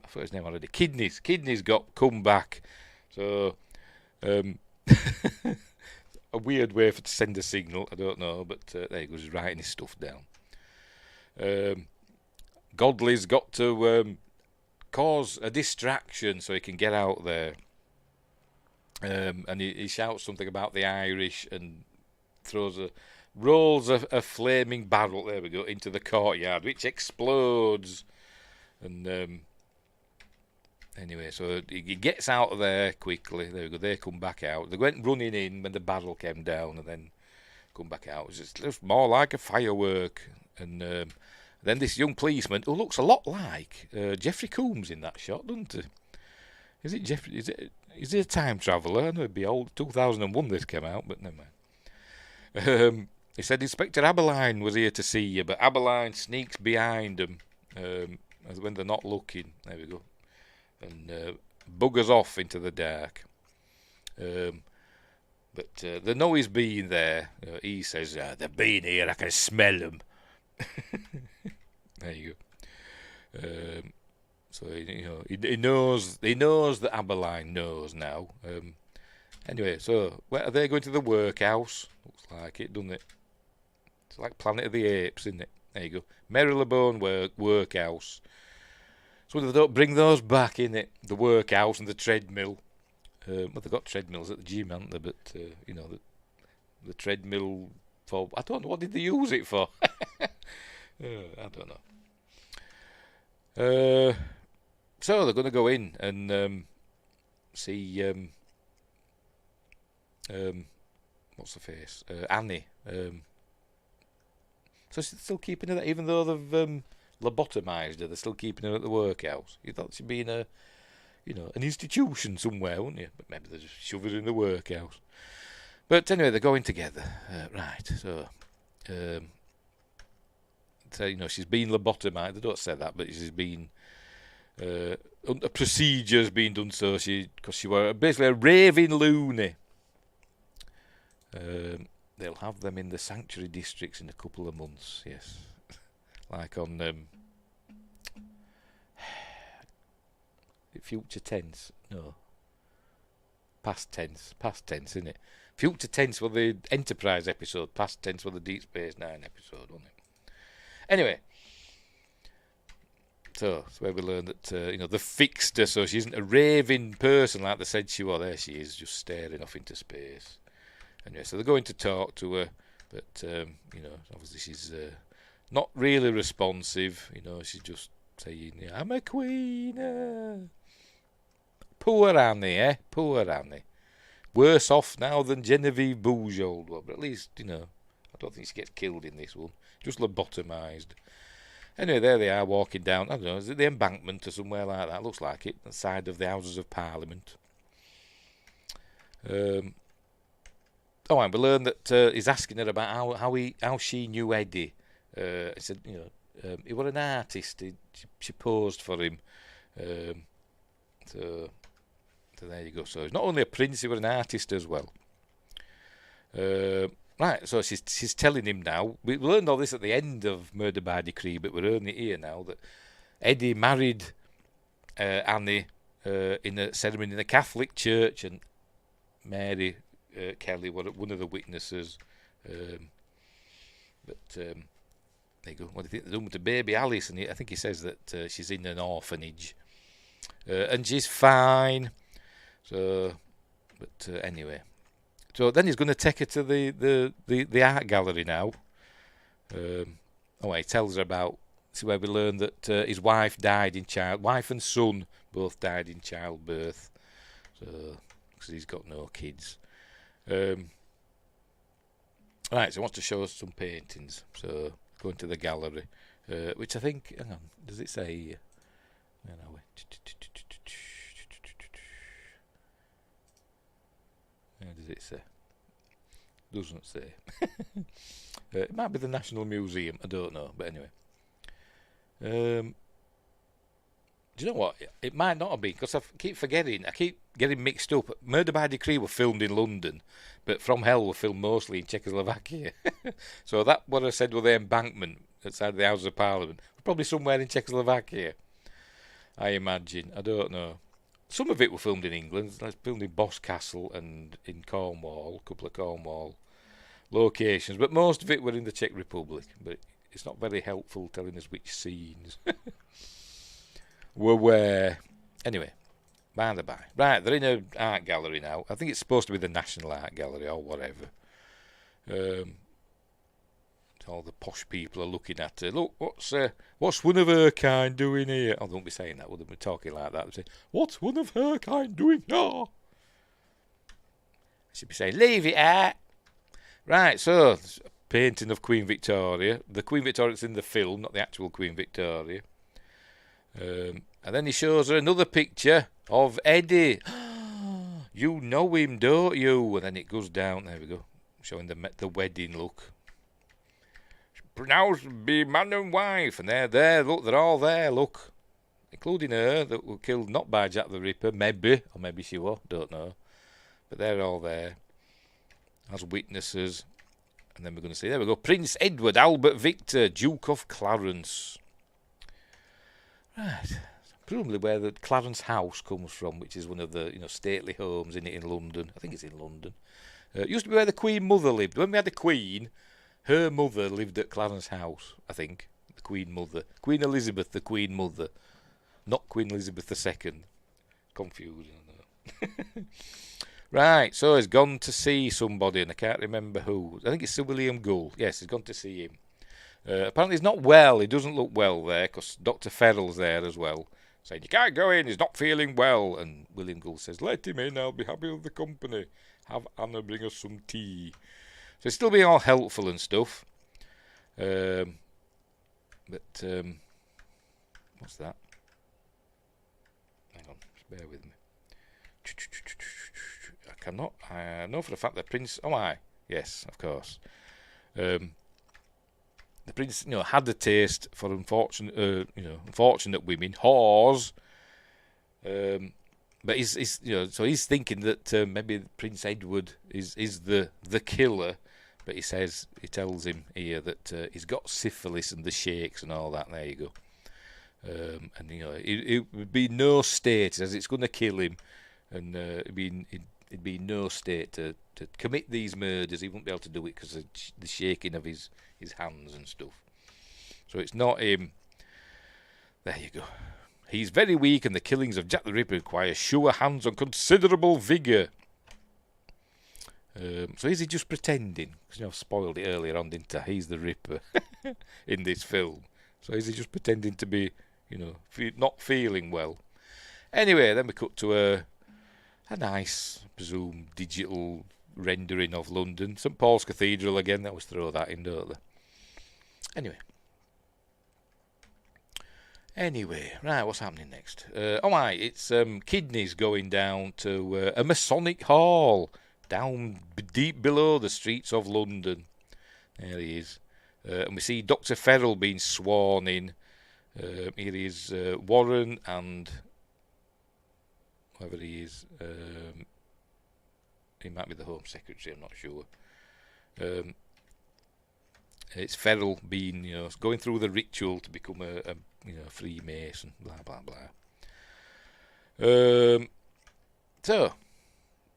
forgot his name already. Kidney's come back. So a weird way to send a signal. I don't know, but there he goes, he's writing his stuff down. Godley's got to cause a distraction so he can get out there. And he shouts something about the Irish and rolls a flaming barrel, there we go, into the courtyard, which explodes. And anyway, so he gets out of there quickly. There we go, they come back out. They went running in when the barrel came down and then come back out. It just more like a firework. And then this young policeman, who looks a lot like Jeffrey Combs in that shot, doesn't he? Is it Jeffrey? Is he a time traveller? I know it'd be old. 2001 this came out, but never mind. He said Inspector Aberline was here to see you, but Aberline sneaks behind them when they're not looking. There we go. And buggers off into the dark. But they know he's been there. He says, they've been here, I can smell them. There you go. So he knows that Aberline knows now. Anyway, so where are they going to the workhouse? Looks like it, doesn't it? It's like Planet of the Apes, isn't it? There you go. Marylebone workhouse. So they don't bring those back, innit? The workhouse and the treadmill. Well, they've got treadmills at the gym, haven't they? But the treadmill for, I don't know, what did they use it for? I don't know. So they're going to go in and see what's the face? Annie. So she's still keeping her there, even though they've lobotomised her. They're still keeping her at the workhouse. You thought she'd be in an institution somewhere, wouldn't you? But maybe they just shove her in the workhouse. But anyway, they're going together, right? So, she's been lobotomised. They don't say that, but she's been a procedure's been done. So because she was basically a raving loony. They'll have them in the sanctuary districts in a couple of months. Yes, like on future tense. No, past tense, isn't it? Future tense for the Enterprise episode, past tense for the Deep Space Nine episode, wasn't it? Anyway, so that's where we learn that they fixed her so she isn't a raving person like they said she was. There she is, just staring off into space. Anyway, so they're going to talk to her, but obviously she's not really responsive. She's just saying, "I'm a queen." Poor Annie, eh? Poor Annie. Worse off now than Genevieve Bujold, but at least I don't think she gets killed in this one. Just lobotomised. Anyway, there they are walking down. I don't know, is it the embankment or somewhere like that? Looks like it, the side of the Houses of Parliament. And we learned that he's asking her about how she knew Eddie. He said, he was an artist. She posed for him. So there you go. So he's not only a prince, he was an artist as well. Right, so she's telling him now. We learned all this at the end of Murder by Decree, but we're learning it here now that Eddie married Annie in a ceremony in a Catholic church, and Mary Kelly was one of the witnesses. There you go. What do you think they're doing to baby Alice? And I think he says that she's in an orphanage, and she's fine. So, but anyway. So then he's going to take her to the art gallery now. He tells her about. This is where we learn that his wife died in wife and son both died in childbirth. So, because he's got no kids. Right, so he wants to show us some paintings. So going to the gallery, which I think. Hang on, does it say? Where are we? Where does it say? Doesn't say. It might be the National Museum. I don't know, but anyway. Do you know what? It might not have been, because I keep forgetting. I keep getting mixed up. Murder by Decree were filmed in London, but From Hell were filmed mostly in Czechoslovakia. So that what I said with the embankment outside the Houses of Parliament was probably somewhere in Czechoslovakia, I imagine. I don't know. Some of it were filmed in England. It's filmed in Boscastle and in Cornwall, a couple of Cornwall locations, but most of it were in the Czech Republic. But it's not very helpful telling us which scenes were where. Anyway, by the by. Right, they're in an art gallery now. I think it's supposed to be the National Art Gallery or whatever. All the posh people are looking at her. Look, what's one of her kind doing here? I don't be saying that, would they be talking like that? They'd say, what's one of her kind doing here? She'd be saying, leave it out. Right, so, painting of Queen Victoria. The Queen Victoria that's in the film, not the actual Queen Victoria. And And then he shows her another picture of Eddie. You know him, don't you? And then it goes down. There we go. Showing the wedding look. Pronounced to be man and wife. And they're there. Look, they're all there. Look. Including her that were killed not by Jack the Ripper. Maybe. Or maybe she was. Don't know. But they're all there. As witnesses. And then we're going to see. There we go. Prince Edward Albert Victor, Duke of Clarence. Right. Presumably where the Clarence House comes from, which is one of the stately homes in London. I think it's in London. It used to be where the Queen Mother lived. When we had the Queen, her mother lived at Clarence House, I think. The Queen Mother. Queen Elizabeth, the Queen Mother. Not Queen Elizabeth II. Confusing. Right, so he's gone to see somebody, and I can't remember who. I think it's Sir William Gull. Yes, he's gone to see him. Apparently he's not well. He doesn't look well there, because Dr. Ferrell's there as well. Saying, you can't go in, he's not feeling well. And William Gull says, let him in, I'll be happy with the company. Have Anna bring us some tea. So he's still being all helpful and stuff. But, what's that? Hang on, just bear with me. I know for a fact the Prince, yes, of course. The Prince, had a taste for unfortunate women, whores. But he's so he's thinking that maybe Prince Edward is the killer. But he tells him here that he's got syphilis and the shakes and all that. There you go. And it would be no state, as it's going to kill him, and it'd be no state to commit these murders. He wouldn't be able to do it because of the shaking of his hands and stuff. So it's not him. There you go. He's very weak, and the killings of Jack the Ripper require sure hands and considerable vigour. So is he just pretending? Because I've spoiled it earlier on, didn't I? He's the Ripper in this film. So is he just pretending to be, not feeling well? Anyway, then we cut to a nice, I presume, digital rendering of London. St Paul's Cathedral again. They always throw that in, don't they? Anyway, right, what's happening next? It's Kidney's going down to a Masonic hall down deep below the streets of London. There he is. And we see Dr. Ferrell being sworn in. Here he is, Warren and whoever he is. He might be the Home Secretary, I'm not sure. It's Ferrell being, going through the ritual to become a Freemason, blah, blah, blah. So,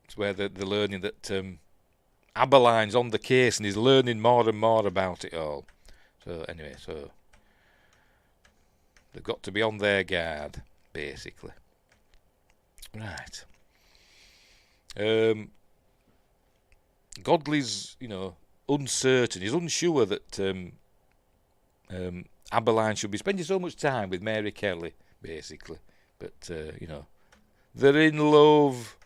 it's where they're learning that Aberline's on the case and he's learning more and more about it all. So, anyway, they've got to be on their guard, basically. Right. Godley's, uncertain. He's unsure that Aberline should be spending so much time with Mary Kelly, basically. But, they're in love.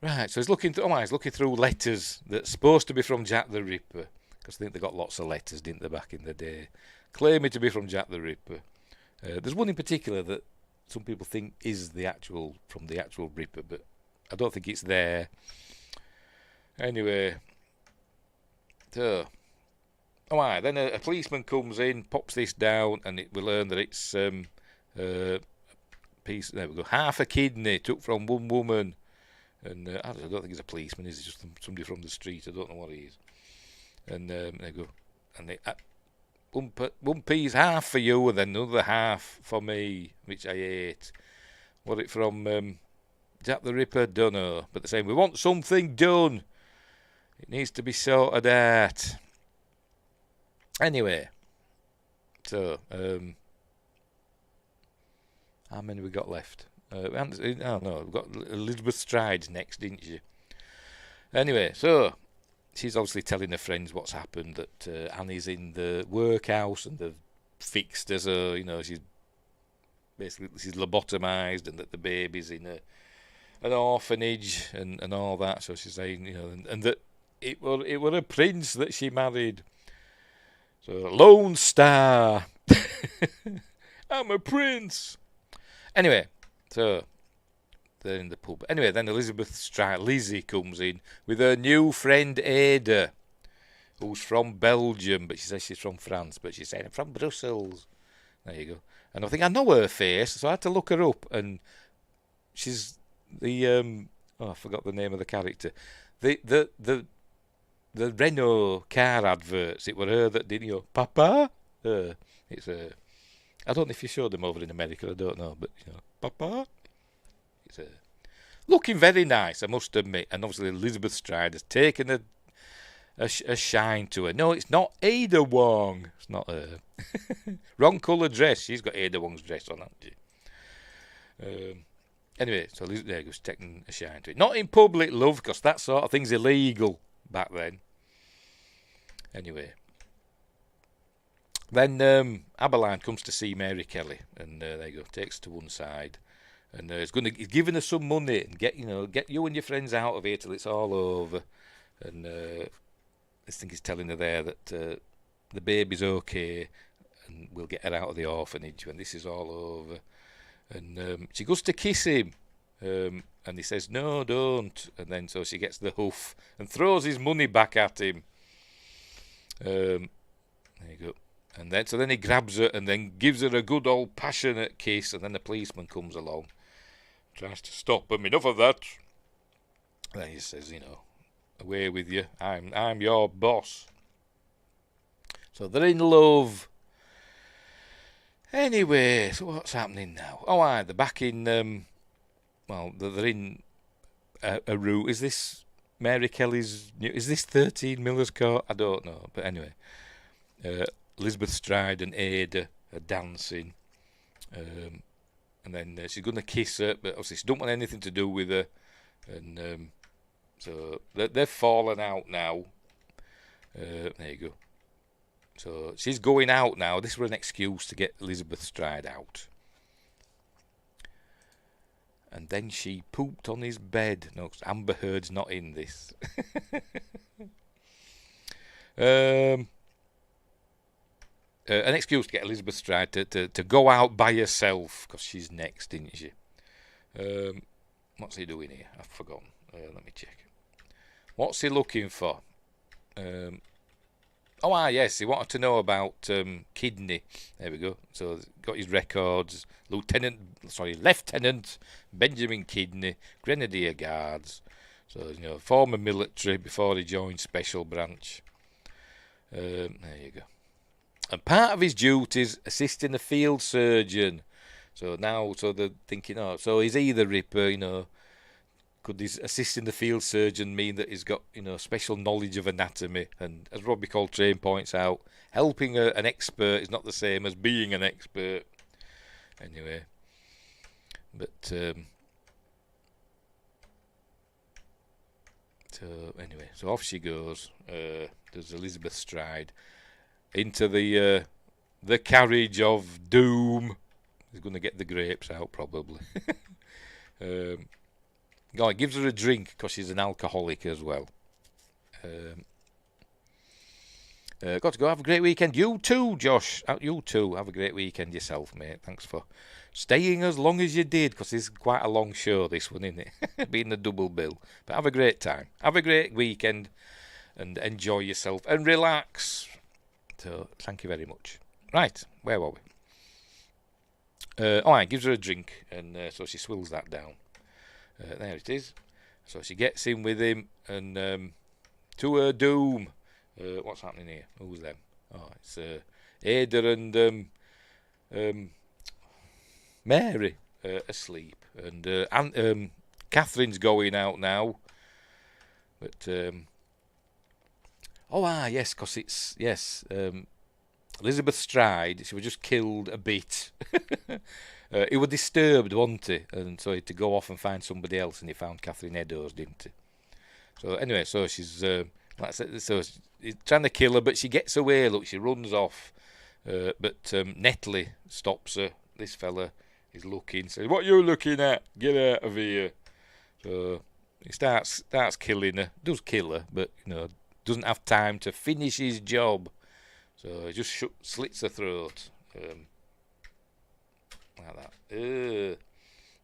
Right, so he's looking through letters that's supposed to be from Jack the Ripper. Because I think they got lots of letters, didn't they, back in the day, claiming to be from Jack the Ripper. There's one in particular that some people think is from the actual Ripper, but I don't think it's there. Anyway, so then a policeman comes in, pops this down, and we learn that it's piece. There we go. Half a kidney took from one woman, and I don't think he's a policeman. He's just somebody from the street. I don't know what he is. And there you go. And one piece, half for you, and then another half for me, which I ate. Was it from Jack the Ripper? Don't know. But they're saying we want something done. It needs to be sorted out. Anyway, so how many we got left? We've got Elizabeth Strides next, didn't you? Anyway, so she's obviously telling her friends what's happened, that Annie's in the workhouse and they've fixed her, so, she's lobotomised, and that the baby's in an orphanage and all that. So she's saying, and that it were a prince that she married. So Lone Star. I'm a prince. Anyway, so they're in the pub. Anyway, then Lizzie comes in with her new friend Ada, who's from Belgium, but she says she's from France, but she's saying I'm from Brussels. There you go. And I think I know her face, so I had to look her up, and she's the I forgot the name of the character. The Renault car adverts. It were her that did, Papa. It's I don't know if you showed them over in America. I don't know, but Papa. It's looking very nice, I must admit. And obviously Elizabeth Stride has taken a shine to her. No, it's not Ada Wong. It's not her. Wrong colour dress. She's got Ada Wong's dress on, hasn't she? Anyway, so there goes taking a shine to it. Not in public, love, because that sort of thing's illegal back then. Anyway. Then Abeline comes to see Mary Kelly, and there you go, takes her to one side, and he's giving her some money and get you and your friends out of here till it's all over. And this thing is telling her there that the baby's okay, and we'll get her out of the orphanage when this is all over. And she goes to kiss him, and he says, no, don't. And then so she gets the hoof and throws his money back at him. There you go. And then so then he grabs her and then gives her a good old passionate kiss, and then the policeman comes along, tries to stop him. Enough of that. And then he says, away with you. I'm your boss. So they're in love. Anyway, so what's happening now? Oh, they're back in, they're in a route. Is this Mary Kelly's, is this 13 Miller's Court? I don't know, but anyway. Elizabeth Stride and Ada are dancing. And then she's going to kiss her, but obviously she don't want anything to do with her. And so they've fallen out now. There you go. So she's going out now. This was an excuse to get Elizabeth Stride out. And then she pooped on his bed. No, 'cause Amber Heard's not in this. An excuse to get Elizabeth Stride to go out by herself, because she's next, isn't she? What's he doing here? I've forgotten. Let me check. What's he looking for? Yes, he wanted to know about Kidney. There we go. So got his records. Lieutenant Benjamin Kidney, Grenadier Guards. So former military before he joined Special Branch. There you go. And part of his duties, assisting the field surgeon. So now, they're thinking, so he's either Ripper, could his assisting the field surgeon mean that he's got, special knowledge of anatomy? And as Robbie Coltrane points out, helping an expert is not the same as being an expert. Anyway, but so off she goes. There's Elizabeth Stride into the carriage of doom. He's going to get the grapes out probably. He gives her a drink because she's an alcoholic as well. Got to go have a great weekend. You too, Josh. You too. Have a great weekend yourself, mate. Thanks for staying as long as you did, because it's quite a long show, this one, isn't it? Being a double bill. But have a great time. Have a great weekend and enjoy yourself and relax. So, thank you very much. Right, where were we? Gives her a drink, and so she swills that down. There it is. So she gets in with him, and to her doom. What's happening here? Who's them? It's Ada and Mary asleep, and Catherine's going out now. But yes, because it's Elizabeth Stride. She was just killed a bit. He was disturbed, wasn't he? And so he had to go off and find somebody else, and he found Catherine Eddowes, didn't he? So anyway, so she's so he's trying to kill her, but she gets away. Look, she runs off, but Netley stops her. This fella is looking, says, "What are you looking at? Get out of here!" So he starts killing her. Does kill her, but doesn't have time to finish his job. So he just slits her throat. like that.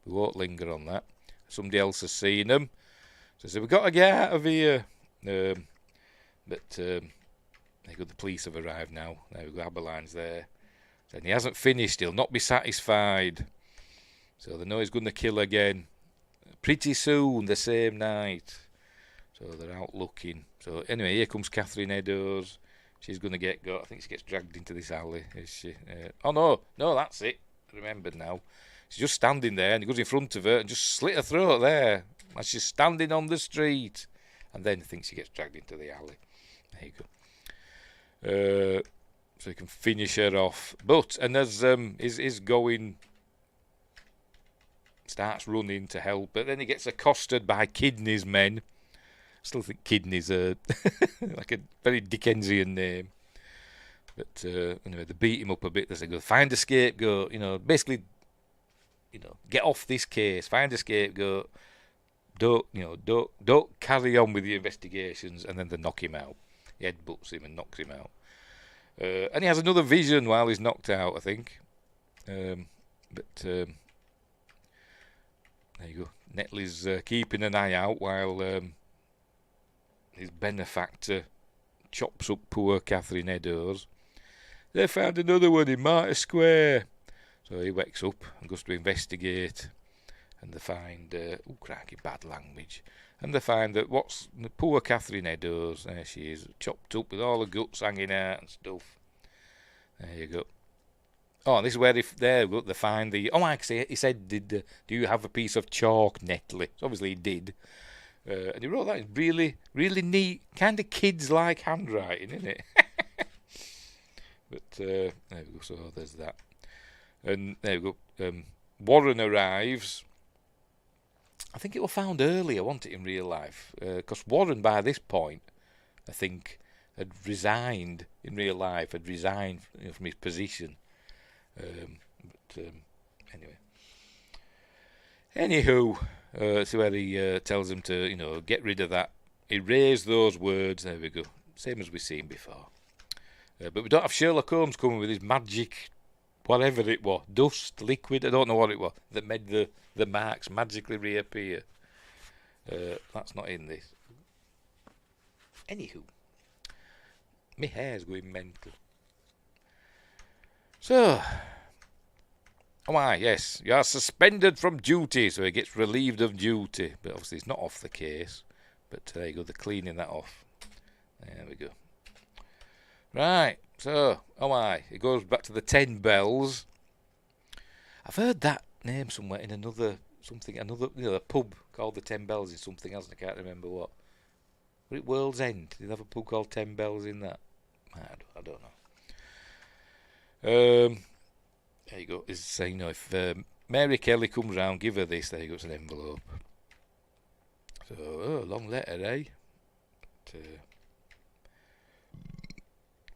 We won't linger on that. Somebody else has seen them. So we've got to get out of here. But there you go, the police have arrived now. There we go, Abeline's there. And he hasn't finished, he'll not be satisfied. So they know he's going to kill again. Pretty soon, the same night. So they're out looking. So anyway, here comes Catherine Eddowes. She's going to get got. I think she gets dragged into this alley, is she? Oh no, that's it. I remembered now. She's just standing there, and he goes in front of her and just slit her throat there, as she's standing on the street. And then I think she gets dragged into the alley. There you go. So he can finish her off. But, and as is going, starts running to help, but then he gets accosted by Kidney's men. I still think Kidney's like a very Dickensian name. But anyway, they beat him up a bit. They say, go find a scapegoat. Basically, get off this case. Find a scapegoat. Don't carry on with the investigations. And then they knock him out. He headbutts him and knocks him out. And he has another vision while he's knocked out, I think. There you go. Netley's keeping an eye out while his benefactor chops up poor Catherine Eddowes. They found another one in Martyr Square. So he wakes up and goes to investigate. And they find, crikey, bad language. And they find that poor Catherine Eddowes, there she is, chopped up with all the guts hanging out and stuff. There you go. Oh, and this is where they find the... Oh, like I say, he said, do you have a piece of chalk, Netley? So obviously he did. And he wrote that in really, really neat, kind of kids-like handwriting, isn't it? But there we go, so there's that. And there we go. Warren arrives. I think it was found earlier, wasn't it, in real life? Because Warren, by this point, I think, had resigned in real life, from his position. Anyway. Anywho, so where he tells him to, get rid of that. Erase those words. There we go. Same as we've seen before. But we don't have Sherlock Holmes coming with his magic, whatever it was, dust, liquid, I don't know what it was, that made the marks magically reappear. That's not in this. Anywho, my hair's going mental. So, yes, you are suspended from duty, so he gets relieved of duty. But obviously he's not off the case. But there you go, they're cleaning that off. There we go. Right, so, it goes back to the 10 Bells. I've heard that name somewhere in another, a pub called the 10 Bells in something else, and I can't remember what. Was it World's End? Did they have a pub called 10 Bells in that? I don't know. There you go. It's saying, if Mary Kelly comes round, give her this. There you go, it's an envelope. So, long letter, eh?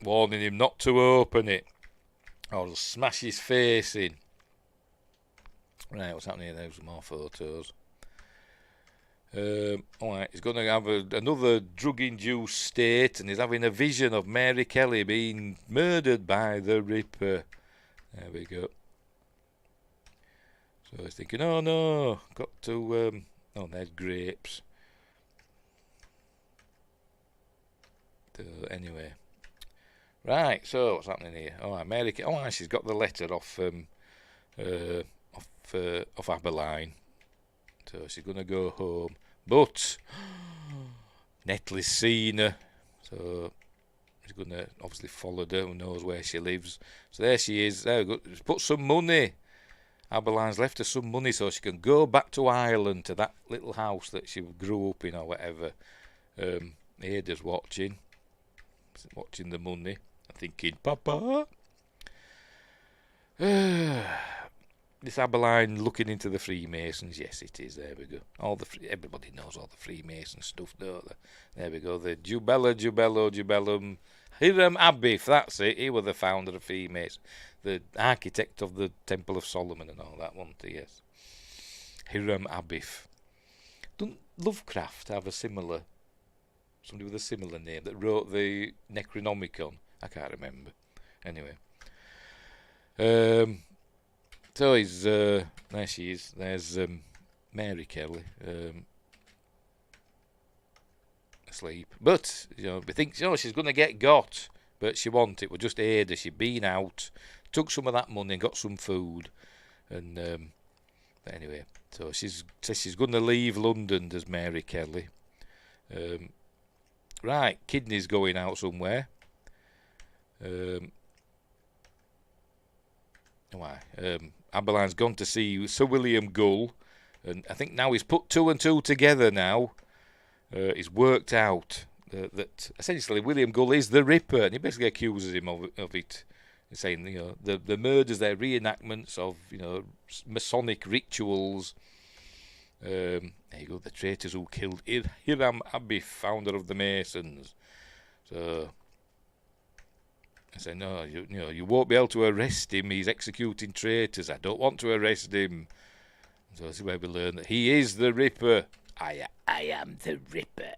Warning him not to open it, or he'll smash his face in. Right, what's happening here? There's some more photos. He's going to have another drug-induced state, and he's having a vision of Mary Kelly being murdered by the Ripper. There we go. So he's thinking, oh no, got to... there's grapes. So, anyway. Right, so what's happening here? Mary Kelly... she's got the letter off Aberline. So she's going to go home. But Netley's seen her. So she's going to obviously follow her. Who knows where she lives. So there she is. There we go. She's put some money. Aberline's left her some money so she can go back to Ireland, to that little house that she grew up in or whatever. Ada's watching the money. I'm thinking, Papa. This Aberline looking into the Freemasons. Yes, it is. There we go. Everybody knows all the Freemason stuff, don't they? There we go. The Jubellum. Hiram Abiff, that's it. He was the founder of Freemason. The architect of the Temple of Solomon and all that, wasn't he? Yes. Hiram Abiff. Doesn't Lovecraft have somebody with a similar name that wrote the Necronomicon? I can't remember. Anyway. So So he's there. She is. There's Mary Kelly asleep, but we think she's going to get got, but she won't. It was just Ada. She'd been out, took some of that money, got some food, and but anyway. So she's going to leave London. Does Mary Kelly? Right, Kidney's going out somewhere. Abeline's gone to see Sir William Gull, and I think now he's put two and two together now. He's worked out that essentially William Gull is the Ripper, and he basically accuses him of it. He's saying, the murders, they're reenactments of, Masonic rituals. There you go, the traitors who killed Hiram Abiff, founder of the Masons. So I say, no, you won't be able to arrest him. He's executing traitors. I don't want to arrest him. So this is where we learn that he is the Ripper. I am the Ripper.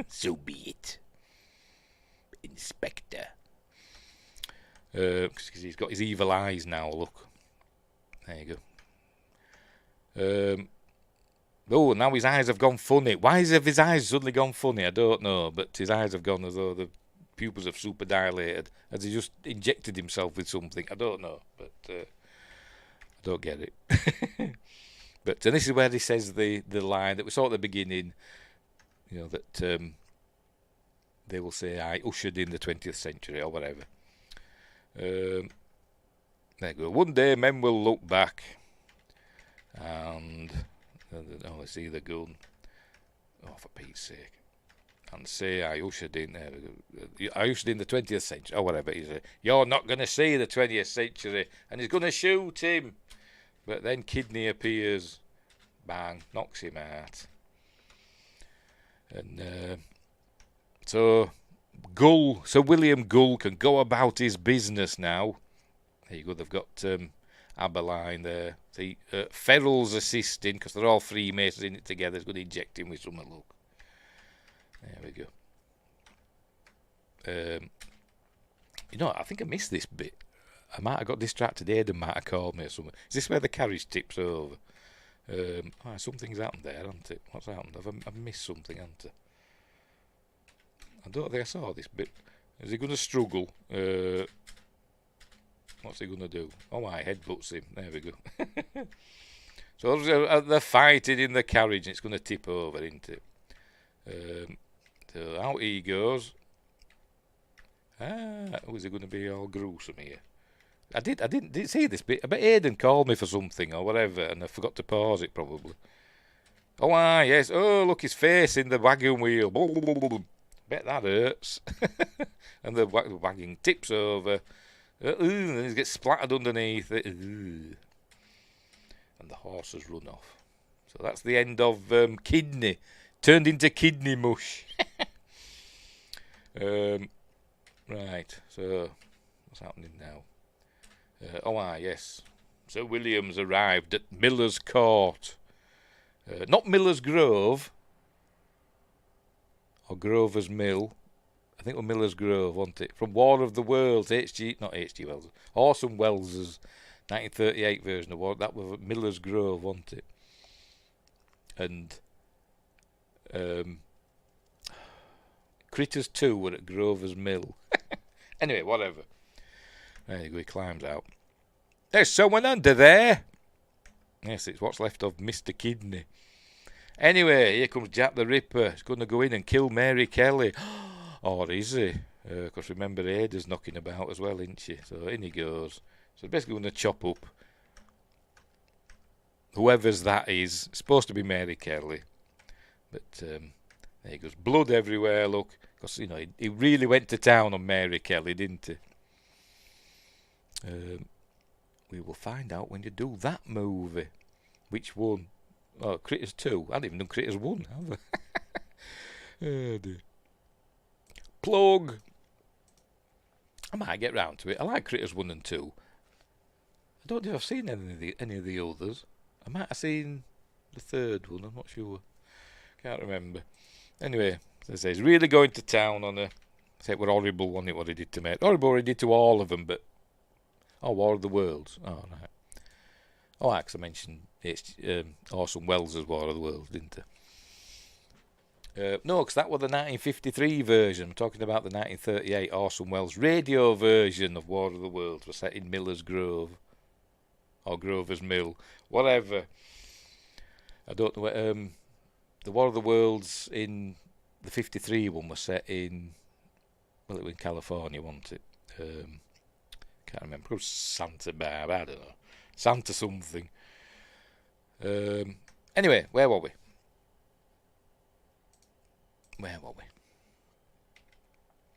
So be it, Inspector. Because he's got his evil eyes now. Look, there you go. Now his eyes have gone funny. Why have his eyes suddenly gone funny? I don't know, but his eyes have gone as though the pupils have super dilated. Has he just injected himself with something? I don't know, but I don't get it. But this is where he says the line that we saw at the beginning, that they will say, I ushered in the 20th century or whatever. There you go. One day men will look back and they see the gun. Oh, for Pete's sake. And say, I ushered in the 20th century or whatever. He said, you're not going to see the 20th century, and he's going to shoot him. But then Kidney appears, bang, knocks him out. And so Sir William Gull can go about his business now. There you go, they've got Abeline there. See, Ferrell's assisting, because they're all Freemasons in it together. He's going to inject him with some look. There we go. I think I missed this bit. I might have got distracted. Aidan might have called me or something. Is this where the carriage tips over? Something's happened there, hasn't it? What's happened? I've missed something, haven't I? I don't think I saw this bit. Is he going to struggle? What's he going to do? Oh, my headbutts him. There we go. So they're fighting in the carriage, and it's going to tip over, isn't it? So out he goes. Was he going to be all gruesome here? I didn't see this bit. I bet Aidan called me for something or whatever, and I forgot to pause it probably. Oh, yes. Oh, look, his face in the wagon wheel. Bet that hurts. And the wagon tips over. And he gets splattered underneath it. And the horses run off. So that's the end of Kidney. Turned into kidney mush. Right, so what's happening now? Yes. Sir William's arrived at Miller's Court. Not Miller's Grove. Or Grover's Mill. I think it was Miller's Grove, wasn't it? From War of the Worlds, not H.G. Wells. Orson Welles' 1938 version of War. That was Miller's Grove, wasn't it? And Critters 2 were at Grover's Mill. Anyway, whatever. There you go, he climbs out. There's someone under there. Yes, it's what's left of Mr. Kidney. Anyway, here comes Jack the Ripper. He's going to go in and kill Mary Kelly. Or is he? Because remember, Ada's knocking about as well, isn't she? So in he goes. So basically going to chop up whoever's that is. It's supposed to be Mary Kelly. But there he goes. Blood everywhere, look. Because, he really went to town on Mary Kelly, didn't he? We will find out when you do that movie. Which one? Oh, Critters 2. I haven't even done Critters 1, have I? Oh, dear. Plug. I might get round to it. I like Critters 1 and 2. I don't think I've seen any of the others. I might have seen the third one. I'm not sure. Can't remember. Anyway, as I say, he's really going to town on a... I say it were horrible, wasn't it, what he did to me? Horrible what he did to all of them, but... Oh, War of the Worlds. Oh, right. Oh, actually, I mentioned it's Orson Welles' War of the Worlds, didn't I? No, because that was the 1953 version. I'm talking about the 1938 Orson Welles radio version of War of the Worlds. Was set in Miller's Grove. Or Grover's Mill. Whatever. I don't know what... the War of the Worlds in the 53 one was set in... Well, it was in California, wasn't it? Can't remember. It was Santa Barbara. I don't know. Santa something. Anyway, where were we?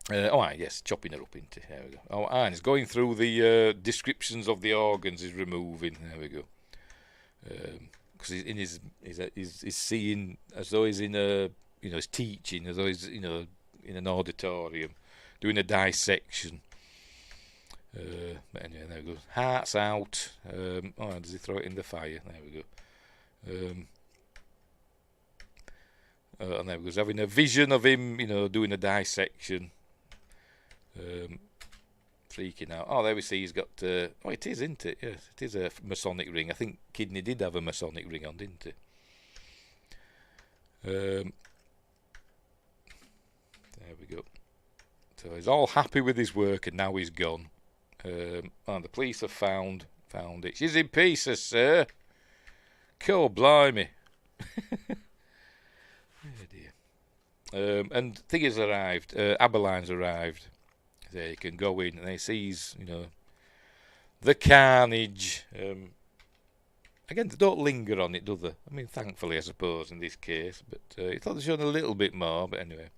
Yes, chopping her up into. There we go. Oh, and it's going through the descriptions of the organs he's removing. There we go. Because he's seeing as though he's in a, he's teaching, as though he's, in an auditorium, doing a dissection. But anyway, there we go. Heart's out. Does he throw it in the fire? There we go. And there we go. He's having a vision of him, doing a dissection. Freaking out. Oh, there we see he's got... it is, isn't it? Yes, it is a Masonic ring. I think Kidney did have a Masonic ring on, didn't he? There we go. So he's all happy with his work, and now he's gone. And the police have found it. She's in pieces, sir. Cool, blimey. Oh dear. And thing has arrived. Abeline's arrived. They can go in and they sees, the carnage. Again, they don't linger on it, do they? I mean, thankfully, I suppose, in this case. But I thought they showed a little bit more. But anyway.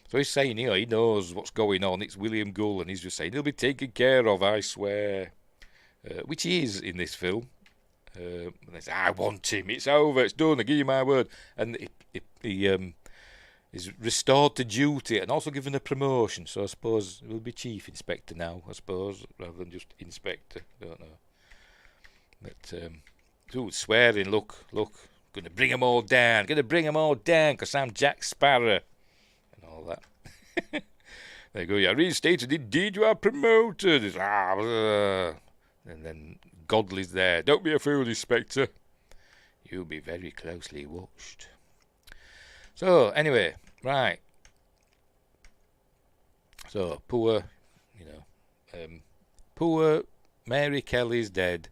So he's saying, he knows what's going on. It's William Gull, and he's just saying, he'll be taken care of, I swear. Which he is in this film. And they say, I want him. It's over. It's done. I give you my word. And he is restored to duty and also given a promotion. So I suppose he will be chief inspector now, I suppose, rather than just inspector. Don't know. But, swearing, look. Going to bring them all down. Because I'm Jack Sparrow. And all that. They go, you're reinstated. Indeed, you are promoted. And then Godley's there. Don't be a fool, Inspector. You'll be very closely watched. So, anyway, right. So, poor Mary Kelly's dead.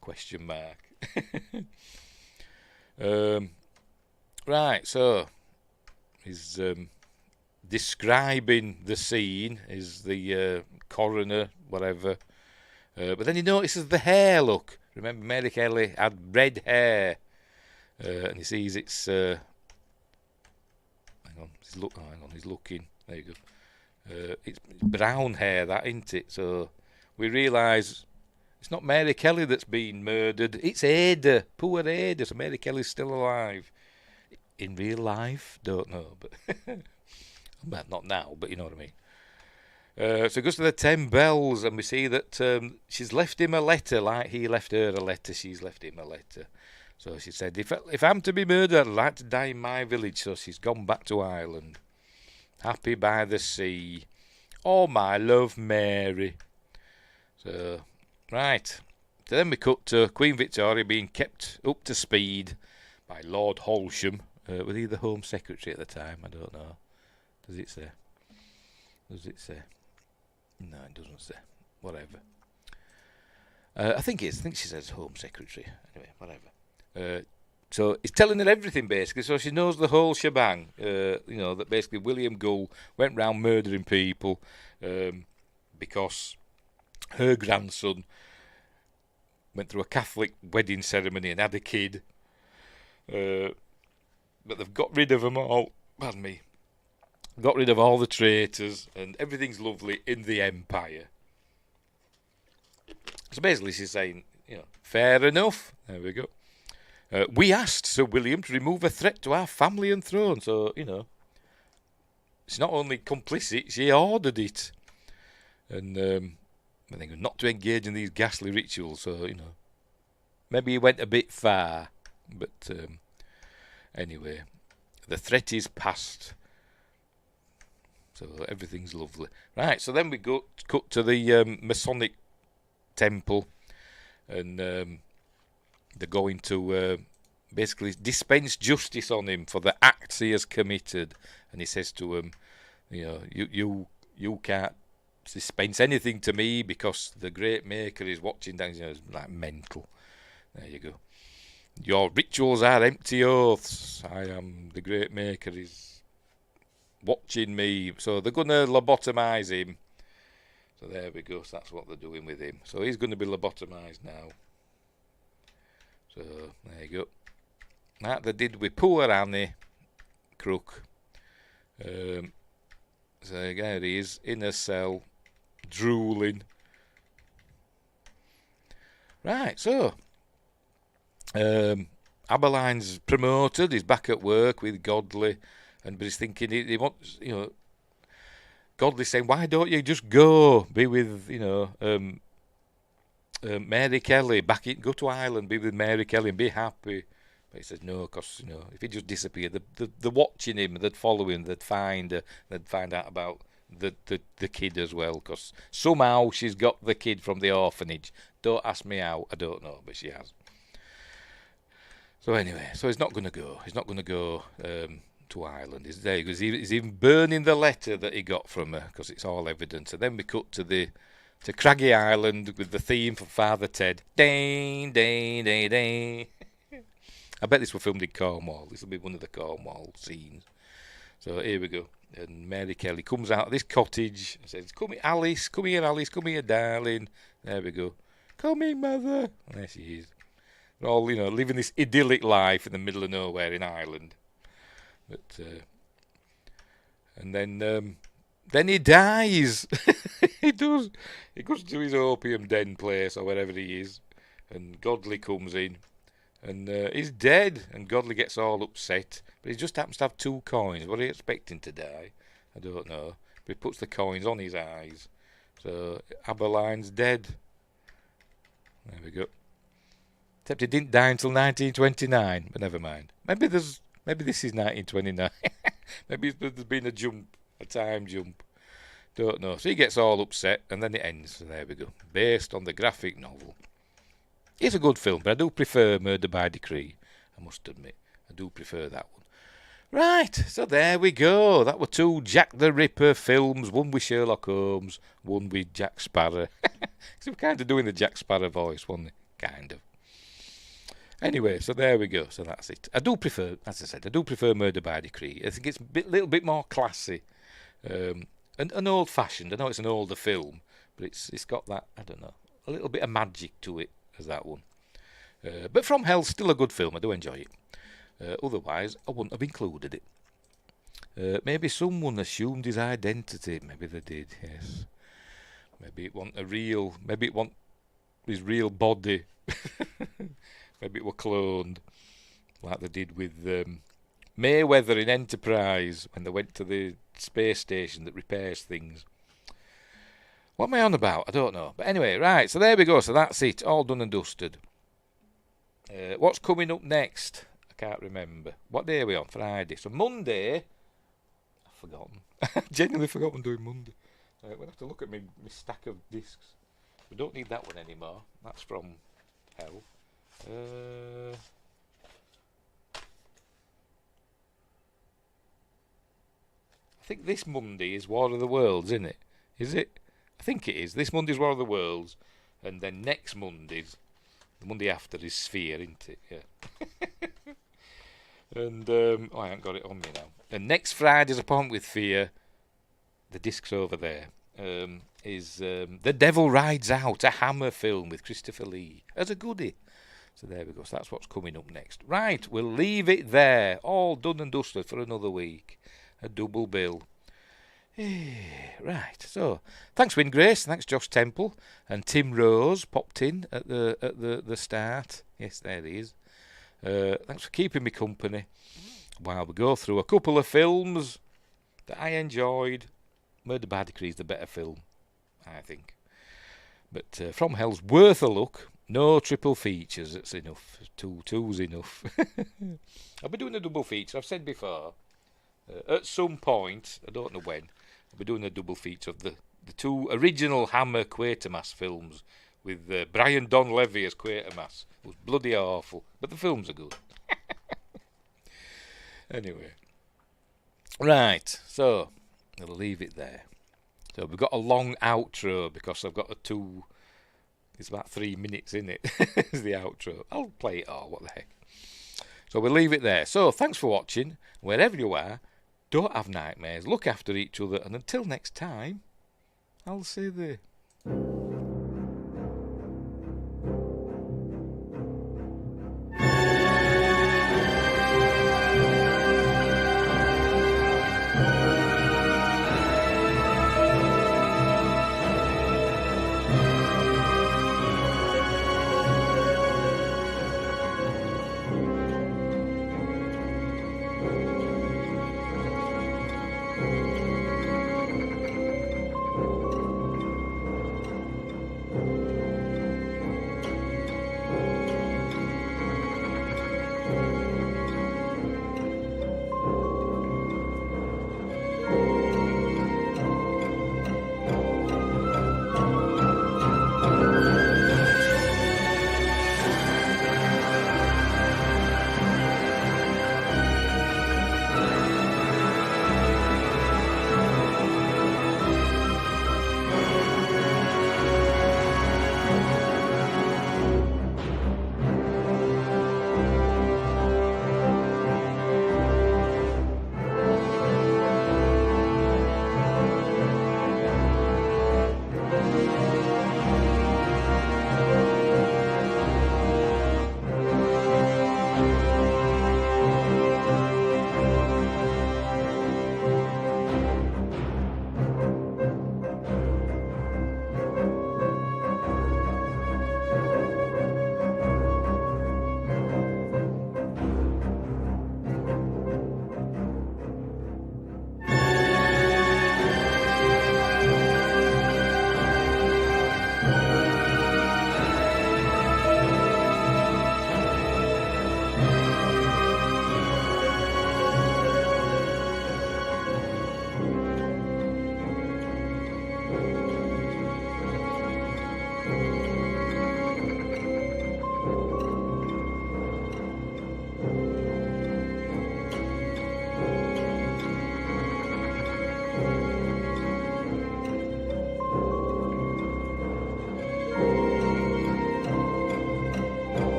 Question mark. Right, so he's describing the scene. Is the coroner, whatever. But then he notices the hair, look. Remember, Mary Kelly had red hair. And he sees it's... hang on, he's looking. There you go. It's brown hair, that, isn't it? So we realise it's not Mary Kelly that's been murdered. It's Ada. Poor Ada. So Mary Kelly's still alive. In real life? Don't know. But well, not now, but you know what I mean. So it goes to the 10 bells, and we see that she's left him a letter, like he left her a letter. She's left him a letter. So she said, if I'm to be murdered, I'd like to die in my village. So she's gone back to Ireland. Happy by the sea. Oh, my love, Mary. So, right. So then we cut to Queen Victoria being kept up to speed by Lord Holsham. Was he the Home Secretary at the time? I don't know. Does it say? No, it doesn't say. Whatever. I think she says Home Secretary. Anyway, whatever. So he's telling her everything, basically, so she knows the whole shebang. That basically William Gull went round murdering people because her grandson went through a Catholic wedding ceremony and had a kid. But they've got rid of them all. Pardon me. Got rid of all the traitors, and everything's lovely in the Empire. So basically she's saying, fair enough. There we go. We asked Sir William to remove a threat to our family and throne. So, it's not only complicit, she ordered it. And I think not to engage in these ghastly rituals. So, maybe he went a bit far. But anyway, the threat is past. So everything's lovely. Right, so then we cut to the Masonic temple, and they're going to basically dispense justice on him for the acts he has committed. And he says to him, you can't dispense anything to me because the great maker is watching down. It's like mental. There you go. Your rituals are empty oaths. I am the great maker is watching me. So they're going to lobotomise him. So there we go. So that's what they're doing with him. So he's going to be lobotomised now. So there you go. Like they did with poor Annie Crook. So there he is in a cell, drooling. Right, so Aberline's promoted. He's back at work with Godley, but he's thinking he wants, Godley's saying, why don't you just go be with, Mary Kelly, go to Ireland, be with Mary Kelly and be happy. But he says no, because if he just disappeared, they're watching him, they'd follow him, they'd find out about the kid as well, because somehow she's got the kid from the orphanage. Don't ask me how, I don't know, but she has. So anyway, so he's not going to go. He's not going to go to Ireland. He's there because he's even burning the letter that he got from her, because it's all evidence. And then we cut to Craggy Island with the theme for Father Ted. Ding, ding, ding, ding. I bet this was filmed in Cornwall. This will be one of the Cornwall scenes. So here we go. And Mary Kelly comes out of this cottage and says, come here, Alice, come here, darling. There we go. Come here, mother. And there she is. They're all, living this idyllic life in the middle of nowhere in Ireland. But, and then he dies. He does. He goes to his opium den place or wherever he is, and Godley comes in. And he's dead, and Godley gets all upset. But he just happens to have 2 coins. What are you expecting to die? I don't know. But he puts the coins on his eyes. So Aberline's dead. There we go. Except he didn't die until 1929. But never mind. Maybe this is 1929. Maybe there's been a time jump. Don't know. So he gets all upset, and then it ends. So there we go. Based on the graphic novel. It's a good film, but I do prefer Murder by Decree, I must admit. I do prefer that one. Right, so there we go. That were 2 Jack the Ripper films, one with Sherlock Holmes, one with Jack Sparrow. So we're kind of doing the Jack Sparrow voice, wasn't it? Kind of. Anyway, so there we go. So that's it. I do prefer, as I said, Murder by Decree. I think it's a little bit more classy and old-fashioned. I know it's an older film, but it's got that, I don't know, a little bit of magic to it. As that one. But From Hell's still a good film. I do enjoy it. Otherwise, I wouldn't have included it. Maybe someone assumed his identity. Maybe they did, yes. Maybe it wasn't maybe it wasn't his real body. Maybe it were cloned, like they did with Mayweather in Enterprise, when they went to the space station that repairs things. What am I on about? I don't know. But anyway, right, so there we go. So that's it. All done and dusted. What's coming up next? I can't remember. What day are we on? Friday. So Monday, I've forgotten. I genuinely forgotten doing Monday. We'll have to look at my stack of discs. We don't need that one anymore. That's From Hell. I think this Monday is War of the Worlds, isn't it? Is it? I think it is. This Monday's War of the Worlds, and then next Monday's, the Monday after, is Sphere, isn't it? Yeah. And I haven't got it on me now. And next Friday's appointment with Fear, the disc's over there, is The Devil Rides Out, a Hammer film with Christopher Lee as a goodie. So there we go. So that's what's coming up next. Right, we'll leave it there. All done and dusted for another week. A double bill. Right, so thanks Wyngrace, thanks Josh Temple, and Tim Rose popped in at the start. Yes, there he is. Thanks for keeping me company while we go through a couple of films that I enjoyed. Murder by Decree is the better film, I think. But From Hell's worth a look. No triple features, that's enough. Two's enough. I'll be doing a double feature, I've said before. At some point, I don't know when, I'll be doing a double feature of the two original Hammer Quatermass films with Brian Donlevy as Quatermass. It was bloody awful, but the films are good. Anyway. Right, so I'll leave it there. So we've got a long outro because I've got it's about 3 minutes in it. It's the outro. I'll play it all, what the heck. So we'll leave it there. So thanks for watching. Wherever you are, don't have nightmares. Look after each other. And until next time, I'll say the